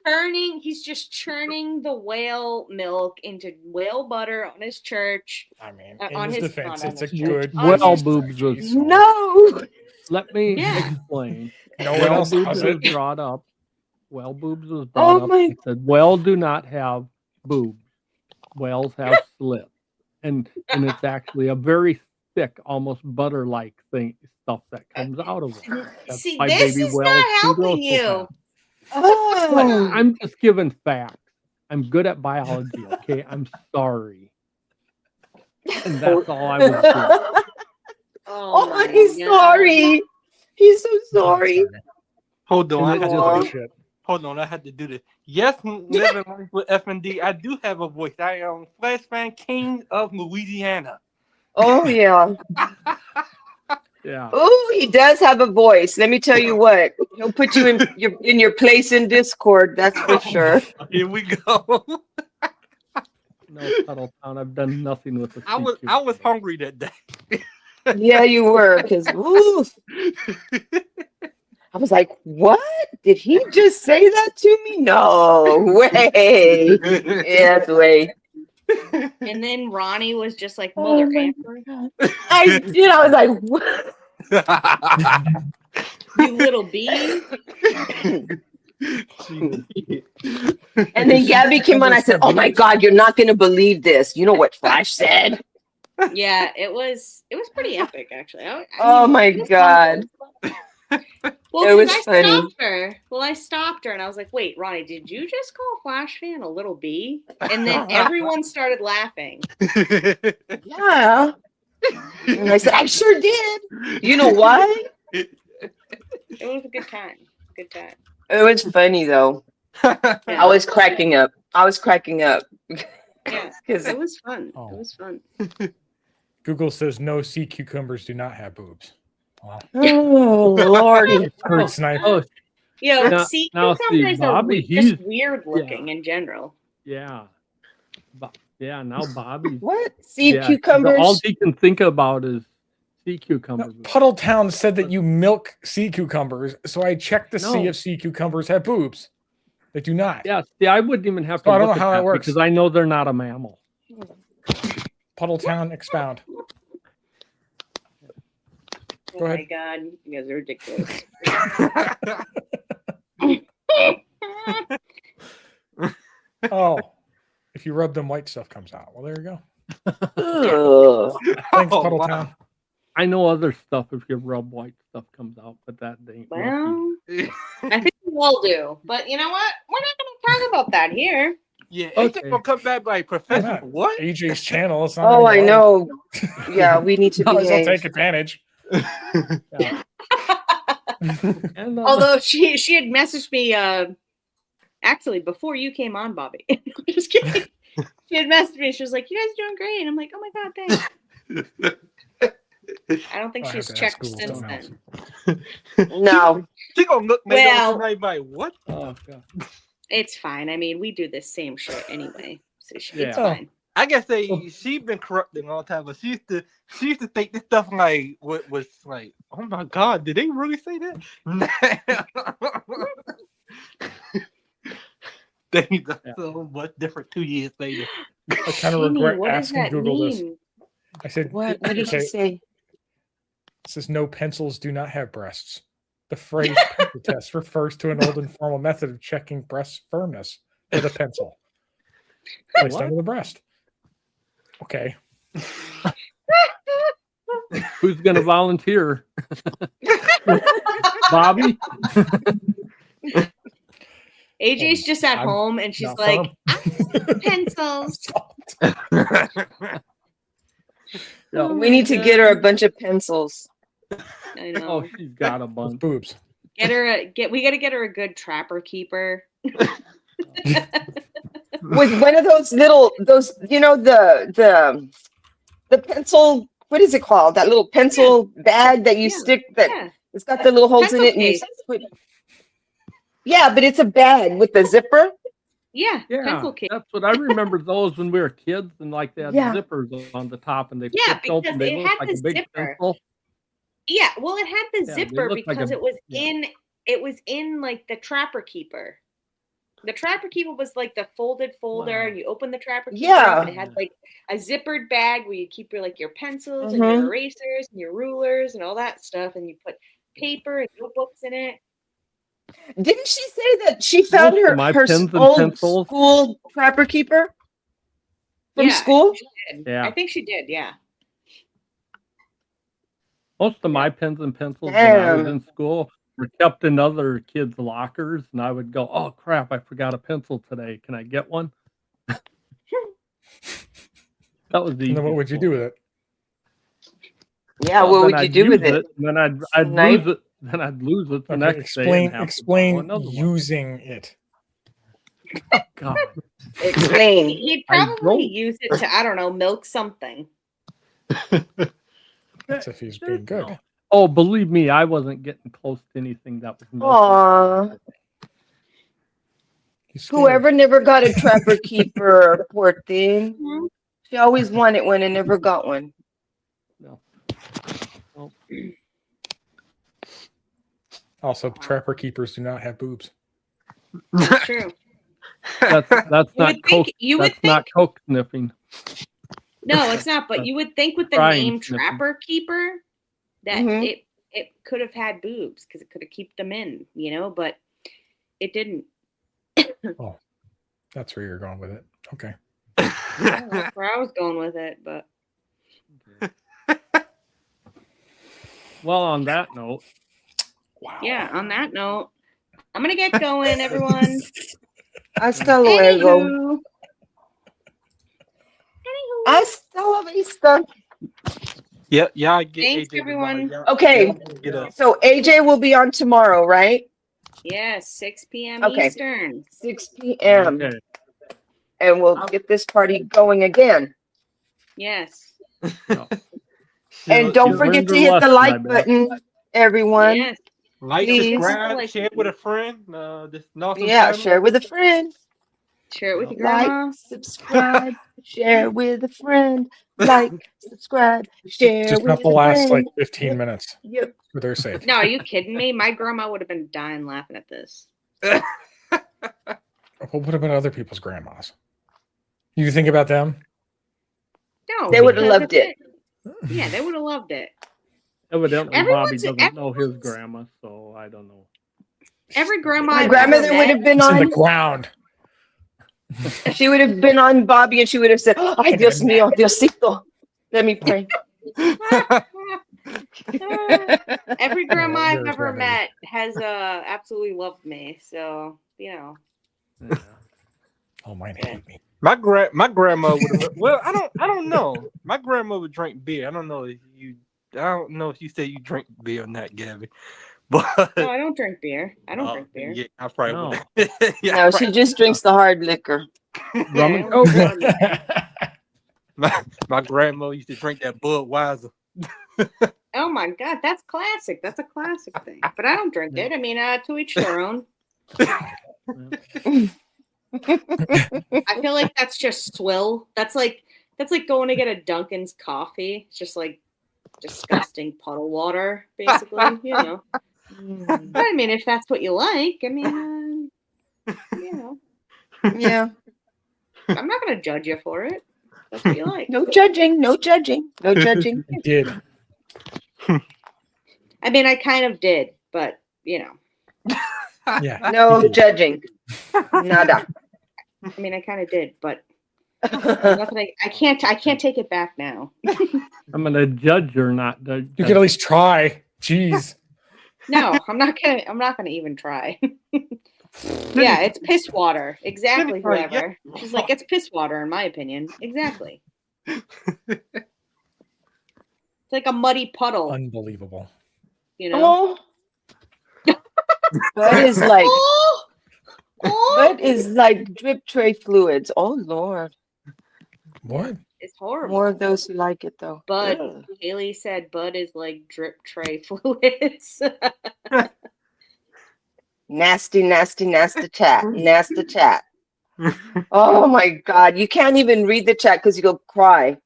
it. He's just churning the whale milk into whale butter on his church. I mean, On in his his- defense, not it's a on his good. church. Whale his- boobs was. Jeez. No. Let me Yeah. explain. No one Whale else boobs does was it. brought up. Whale boobs was brought Oh up. my- and said whale do not have boobs. Whales have slits, and it's actually a very thick, almost butter-like stuff that comes out of it. That's See, why this baby is whales not can grow helping so you. fast. Oh. I'm just giving facts. I'm good at biology. Okay, I'm sorry, and that's all I was doing. Oh, he's sorry. He's so sorry. Hold on, I And had it to Aw. do this. Hold on, I had to do this. Yes, living life with FND. I do have a voice. I am Flash fan King of Louisiana. Oh yeah. Yeah. Oh, he does have a voice. Let me tell you what. He'll put you in your place in Discord. That's for sure. Here we go. No, Tuttletown. I've done nothing with the. I was CQ. hungry that day. Yeah, you were. Because I was like, what? Did he just say that to me? No way. Yes, way. And then Ronnie was just like, Oh Mother my Effer, I did. I was like, what? you little bee. And then Gabby came on. I said, oh my God, you're not going to believe this. You know what Flash said? Yeah, it was pretty epic, actually. Oh my it was God. Well, It was 'cause funny. I stopped her and I was like, wait, Ronnie, did you just call Flash fan a little bee? And then everyone started laughing. Yeah. And I said, I sure did. You know why? It was a good time. Good time. It was funny though. I was cracking up. Yeah, 'Cause- it was fun. Oh. It was fun. Google says no sea cucumbers do not have boobs. Wow. oh Lordy. Bird sniper. Oh, You know, Now- sea now see, cucumbers are Bobby, just he's- weird looking in general. yeah. Yeah. Now Bobby. What? Sea Yeah, cucumbers? All he can think about is sea cucumbers. Puddletown said that you milk sea cucumbers, so I checked to see No. if sea cucumbers have boobs. They do not. Yeah. See, I wouldn't even have to So I don't look know at how that works. because I know they're not a mammal. Puddletown, expound. Oh Go my ahead. god, you guys are ridiculous. Oh, if you rub them, white stuff comes out. Well, there you go. Ugh. Thanks, Oh, Puddletown. wow. I know other stuff if you rub white stuff comes out, but that ain't. Well, I think we all do. But you know what? We're not going to talk about that here. Yeah, Okay. it's gonna come back by Professor. not? What? AJ's channel. It's not Oh, I any know. Yeah, we need to Might as well behave. take advantage. And, Although she had messaged me actually before you came on, Bobby. Just kidding. She had messaged me. She was like, "You guys are doing great." And I'm like, "Oh my god, thanks." I don't think I have she's to ask checked Google since something then. else. No. She gonna look maybe Well- tonight by what? oh god. It's fine. I mean, we do this same shit anyway, so it's Yeah. fine. I guess she been corrupted all the time, but she used to think this stuff like what was like, oh my god, did they really say that? Things are so much different 2 years later. I kind of Jeannie, regret what does asking that Google this. mean? I said, What did she okay, say? it says no pencils do not have breasts. The phrase pencil test refers to an old informal method of checking breast firmness with a pencil placed What? under the breast. Okay. Who's gonna volunteer? Bobby? AJ's just at I'm home and she's not like, firm. "I need pencils." Yeah. We need to get her a bunch of pencils. I know. Oh, she's got a With bunch. boobs. We gotta get her a good trapper keeper. with one of those the pencil, what is it called? That little pencil bag that you Yeah. stick that Yeah. it's got the little holes Pencil in it and you case. put, yeah, but it's a bag with the zipper. Yeah. Yeah, Pencil case. that's what I remember those when we were kids, and like they had Yeah. zippers on the top, and they Yeah, flipped open. because They it looked had like the a big zipper. pencil. Yeah, well, it had the Yeah, they zipper looked like because a- it was yeah. in like the Trapper Keeper. The Trapper Keeper was like the folded folder, Wow. and you open the Trapper Keeper Yeah. up, and it had like a zippered bag where you keep your pencils and your erasers and your rulers and all that stuff, and you put paper and notebooks in it. Didn't she say that she found Most of my her pens and old pencils. school Trapper Keeper from Yeah, school? she did. Yeah. I think she did. Yeah. Most of my pens and pencils when I was Damn. in school were kept in other kids' lockers, and I would go, "Oh crap! I forgot a pencil today. Can I get one?" That was the. And then what would you do with it? Yeah, Well, what then would you I'd do with use it? And then I'd Snipe? lose it. Then I'd lose it the Okay, next day. And have to explain borrow another one. using it. God. Explain. He'd I probably don't- use it to, I don't know, milk something. That's if he's being good. No. Oh, believe me, I wasn't getting close to anything that was missing. Aw. He's scared. Whoever never got a Trapper Keeper, poor thing. Mhm. She always wanted one and never got one. No. Also, Trapper Keepers do not have boobs. That's true. That's not would coke. think- you would That's not coke sniffing. No, it's not. But you would think with the Trying name sniffing. Trapper Keeper that Mhm. it could have had boobs because it could have kept them in, but it didn't. Oh, that's where you're going with it. Okay. That's where I was going with it, but Well, on that note, Wow. yeah. On that note, I'm gonna get going, everyone. Hasta luego. Anywho. Hasta la vista. Yep, y'all get Thanks, AJ everyone. Y'all- Okay. y'all get up. So AJ will be on tomorrow, right? Yes, 6 p.m. Okay. Eastern. 6 p.m. okay. And we'll get this party going again. Yes. And don't You forget learned to your hit the lesson, I like bet. button, everyone. Yes. Like, Please. subscribe, Like- share it with a friend. This awesome Yeah, channel. share with a friend. Share it with your grandma. Like, subscribe, share with a friend. Like, subscribe, share Just with not the a last friend. 15 minutes Yep. for their sake. No, are you kidding me? My grandma would have been dying laughing at this. What about other people's grandmas? You think about them? No, They would have because loved it's it. Yeah, they would have loved it. Evidently, Bobby Everyone's- doesn't know his everyone's- grandma, so I don't know. Every grandma My I've grandmother ever would met- have been It's in the on. ground. She would have been on Bobby, and she would have said, "Ay, Dios mío, Diosito, let me pray." Every grandma I've yours, ever grandbaby. met has absolutely loved me. So Yeah. Oh, mine hate me. my grandma would have. Well, I don't know. My grandma would drink beer. I don't know if you. I don't know if you say you drink beer or not, Gabby. But no, I don't drink beer. I don't drink beer. Yeah, I probably No. would. Yeah, No, she just drinks the hard liquor. Rum and Yeah, coke. my grandma used to drink that Budweiser. Oh my God, that's classic. That's a classic thing. But I don't drink it. I mean, to each their own. I feel like that's just swill. That's like going to get a Dunkin's coffee. It's just like disgusting puddle water, basically. But I mean, if that's what you like, I mean, Yeah. I'm not going to judge you for it. That's what you like. No judging. No judging. No judging. I did. I mean, I kind of did, but Yeah. No judging. Nada. I mean, I kind of did, but nothing. I can't take it back now. I'm gonna judge or not. You could at least try. Jeez. No, I'm not gonna even try. Yeah, it's piss water. Exactly. Right, Whoever. She's like, it's piss water, in my opinion. Exactly. It's like a muddy puddle. Unbelievable. You know. Oh. That is like, Oh! Bud is like drip tray fluids. Oh Lord. What? It's horrible. More of those who like it though. Bud. Ugh. Haley said Bud is like drip tray fluids. Nasty, nasty, nasty chat. Nasty chat. Oh my God. You can't even read the chat because you'll cry.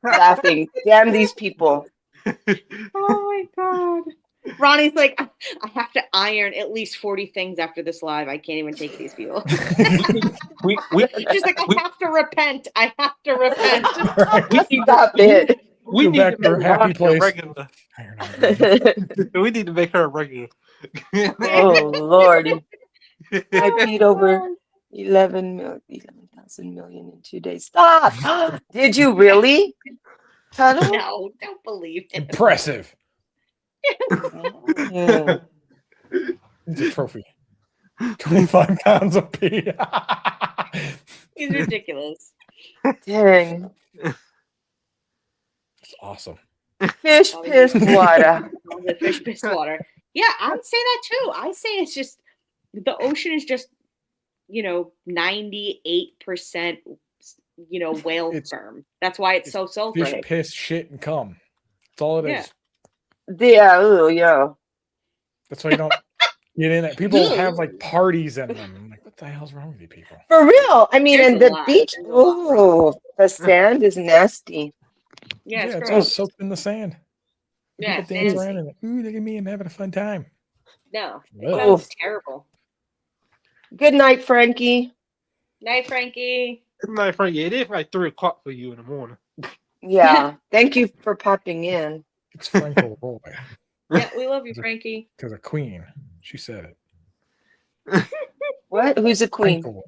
Laughing. Damn these people. Oh my God. Ronnie's like, I have to iron at least 40 things after this live. I can't even take these people. we She's like, I have to repent. I have to repent. Stop it. we Go need back to to her make happy Ronnie a place. regular. We need to make her a regular. Oh Lord. I peed over 11,000 million in 2 days. Stop. Did you really? Tuttle? No, don't believe it. Impressive. Yeah. It's a trophy. 25 pounds of pee. He's ridiculous. Dang. It's awesome. Fish piss water. The fish piss water. Yeah, I would say that too. I say it's just the ocean is just 98% whale It's- sperm. That's why it's so salty. Fish, piss, shit, and cum. That's all it is. Yeah. Yeah, oh yeah. That's why you don't get in it. People have like parties in them. I'm like, what the hell's wrong with you people? For real. I mean, There's and a the lot. beach, There's a lot. oh, the sand is nasty. Yeah, it's it's gross. all soaked in the sand. Yeah, People dance fancy. around and ooh, look at me, I'm having a fun time. No, it Ugh. sounds terrible. Good night, Frankie. Night, Frankie. My friend, it is like 3:00 for you in the morning. Yeah. Thank you for popping in. It's Frankel Roy. Yeah, we love you, Frankie. Because a queen. She said it. What? Who's a queen? Frankel.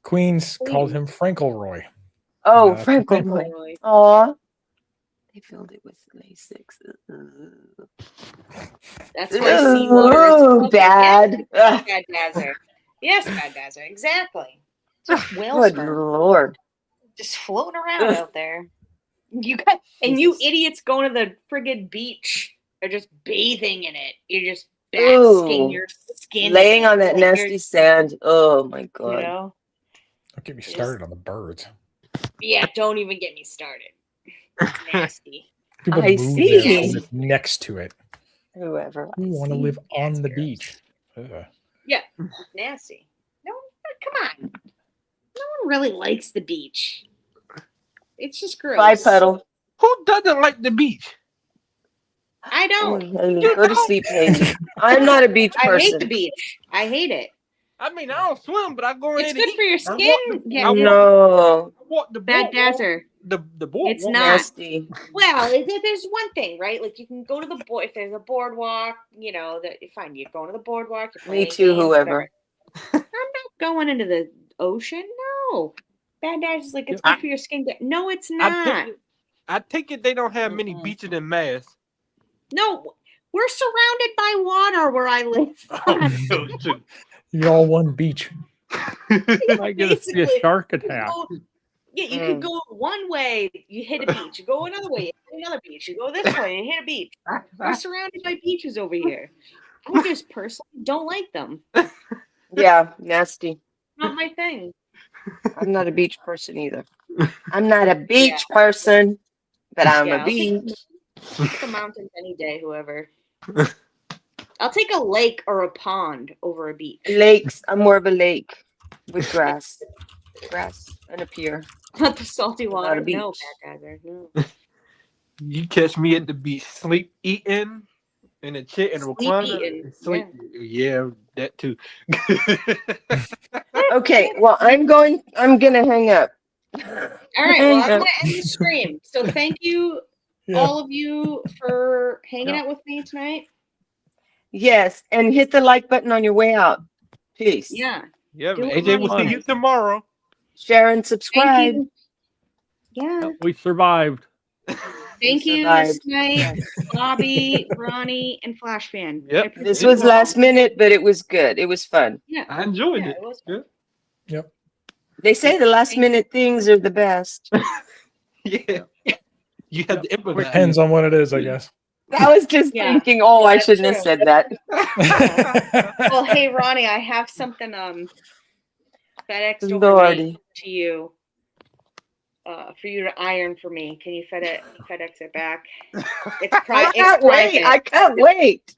Queens called him Frankelroy. Oh, Yeah, Frankie. Roy. Aw. They filled it with Lasix. That's why seawater is Ooh, so bad. Ugh. Bad Dazzer. Yes, Bad Dazzer. Exactly. Just whale Good sperm. Lord. Just floating around out there. You idiots going to the friggin' beach are just bathing in it. You're just basking Ooh. your skin. Laying in it. on that You're- nasty sand. Oh my You God. know? Don't get me started on the birds. Yeah, don't even get me started. It's nasty. People I move see. there and live next to it. Whoever. We I want to see. live on It's the gross. beach. Ugh. Yeah, it's nasty. No, come on. No one really likes the beach. It's just gross. Bye, Puddle. Who doesn't like the beach? I Oh, don't. Haley, go to sleep, Haley. I'm not a beach I hate person. the beach. I hate it. I mean, I don't swim, but I go in It's there good to for your eat. skin. Yeah, I walk, No. I walk the Bad boardwalk. Dazzer. The boardwalk. It's not. Nasty. Well, there's one thing, right? Like you can go to the if there's a boardwalk, that fine. You're going to the boardwalk. You're Me playing too, games, whoever. I'm not going into the ocean. No. Bad Dad is like it's Yeah, good for your skin. No, it's I not. take it they don't have many Mm-mm. beaches in Mass. No, we're surrounded by water where I live. Oh, no, too. You're all one beach. You might get to see a Basically, shark you can attack. go- Yeah, you can go one way, you hit a beach. You go another way, you hit another beach. You go this way, you hit a beach. We're surrounded by beaches over here. I just personally don't like them. Yeah, nasty. Not my thing. I'm not a beach person either. I'm not a beach person, but I'm Yeah, a I'll take- beach. The mountains any day, whoever. I'll take a lake or a pond over a beach. Lakes. I'm more of a lake with grass. Grass and a pier. Not the salty Not a water. beach. No, bad guys. No. You catch me at the beach, sleep, eating, in a chair, in a Sleep recliner, eating, and sleep. Yeah, that too. Okay, well, I'm gonna hang up. All right, well, I'm going to end the stream. So thank you, Yeah. all of you, for hanging Yeah. out with me tonight. Yes, and hit the like button on your way out. Peace. Yeah. Yeah, Do it AJ, we'll fun. see you tomorrow. Share and Thank subscribe. you. Yeah. We survived. Thank you survived. tonight, Bobby, Ronnie, and Flashfan. Yep. I appreciate This you was all. last minute, but it was good. It was fun. Yeah. I enjoyed Yeah, it. it was Yeah. Yep. They say the last minute things are the best. Yeah. You have to improvise. Depends on what it is, I guess. I was just Yeah. thinking, oh, I That's shouldn't have true. said that. Well, hey, Ronnie, I have something FedExed overnight Lordy. to you for you to iron for me. Can you FedEx it back? It's I can't wait. I private. can't wait.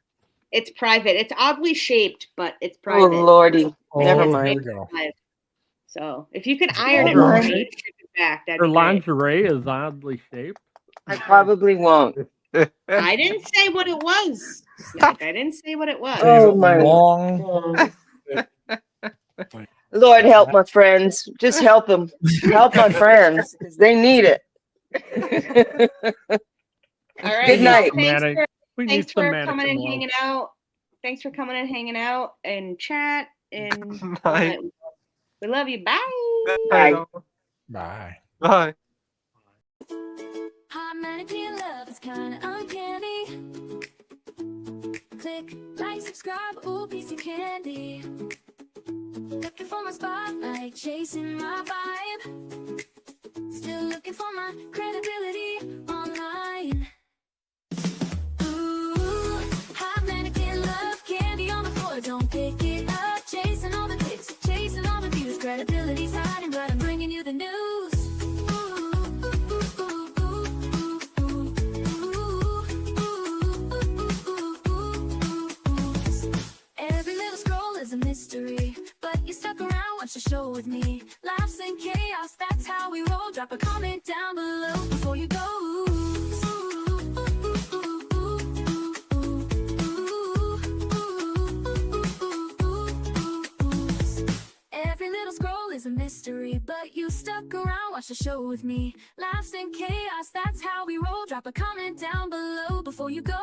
It's private. It's oddly shaped, but it's Oh, private. Lordy. Oh, Never here mind. we go. So if you could iron it Never for mind. me and ship it back, that'd Her be great. lingerie is oddly shaped. I probably won't. I didn't say what it was, Snake. I didn't say what it was. Oh, my. Long. Lord help my friends. Just help them. Help my friends because they need it. All right. Good night. We need Thanks some for mannequin coming and love. hanging out. Thanks for coming and hanging out and chat and Bye. we love you. Bye. Bye. Bye. Bye. Hot mannequin love is kinda uncanny. Click, like, subscribe, ooh, piece of candy. Looking for my spotlight, chasing my vibe. Still looking for my credibility online. Ooh, hot mannequin love, candy on the floor, don't pick it up. Chasing all the clicks, chasing all the views. Credibility's hiding, but I'm bringing you the news. Every little scroll is a mystery, but you stuck around, watch the show with me. Laughs and chaos, that's how we roll. Drop a comment down below before you go. Every little scroll is a mystery, but you stuck around, watch the show with me. Laughs and chaos, that's how we roll. Drop a comment down below before you go.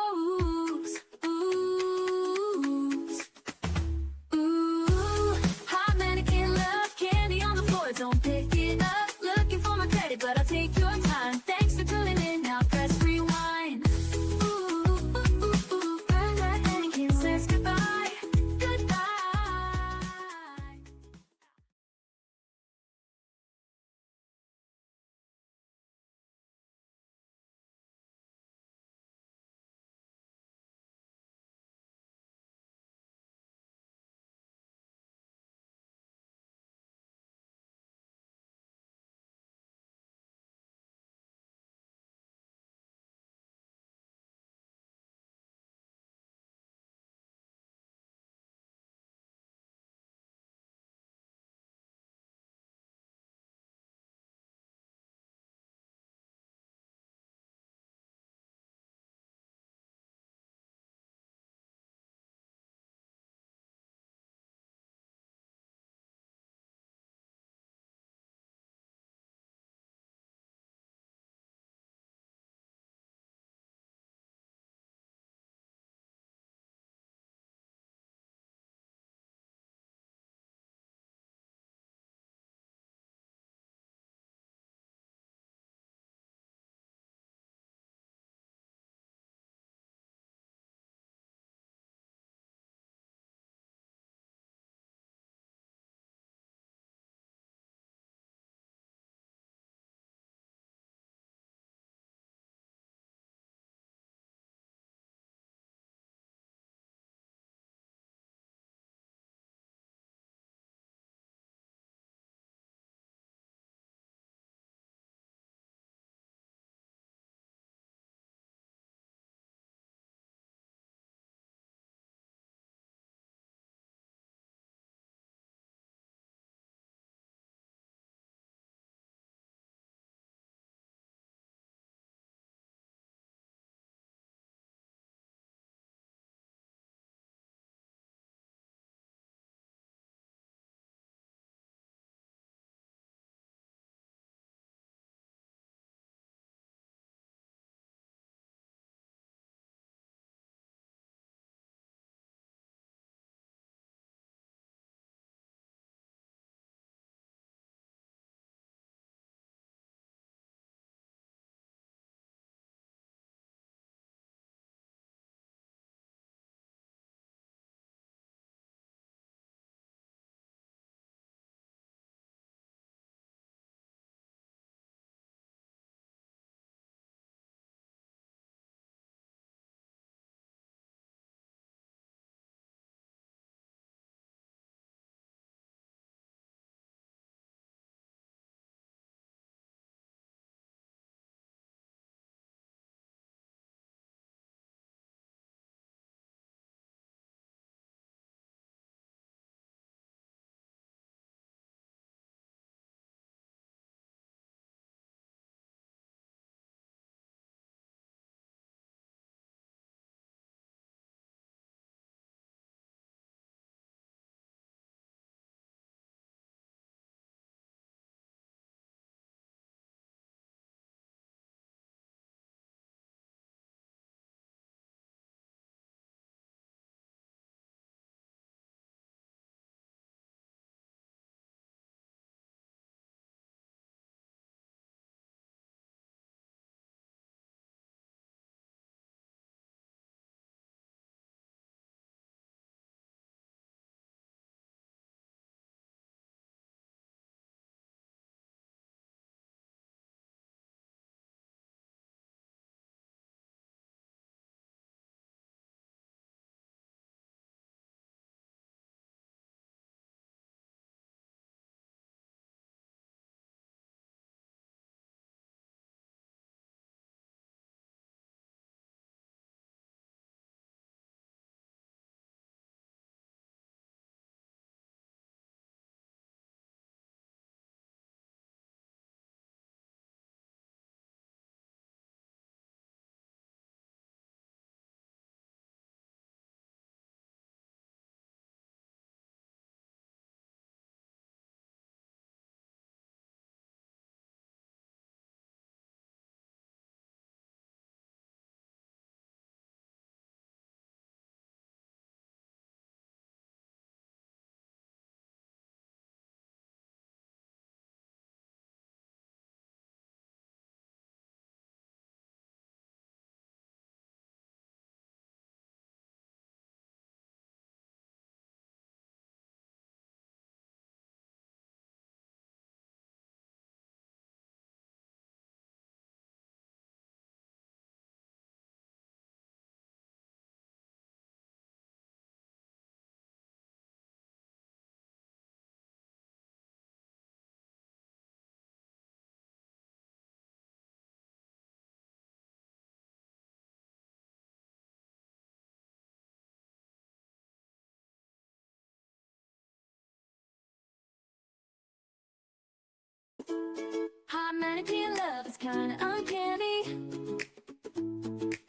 Hot mannequin love is kinda uncanny.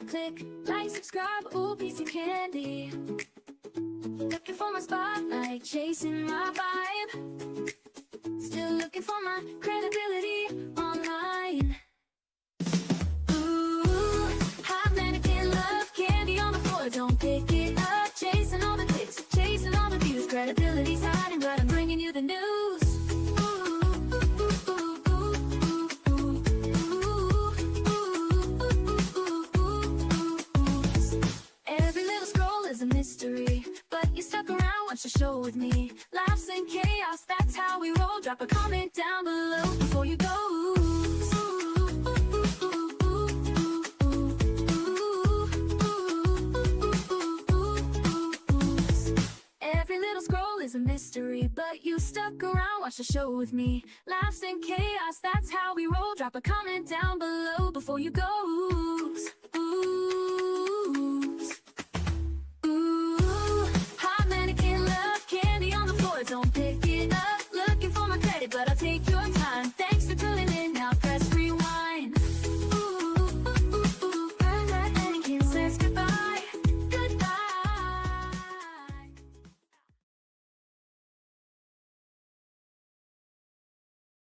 Click, like, subscribe, ooh, piece of candy. Looking for my spotlight, chasing my vibe. Still looking for my credibility online. Ooh, hot mannequin love, candy on the floor, don't pick it up. Chasing all the clicks, chasing all the views. Credibility's hiding, but I'm bringing you the news. Every little scroll is a mystery, but you stuck around, watch the show with me. Laughs and chaos, that's how we roll. Drop a comment down below before you go. Every little scroll is a mystery, but you stuck around, watch the show with me. Laughs and chaos, that's how we roll. Drop a comment down below before you go.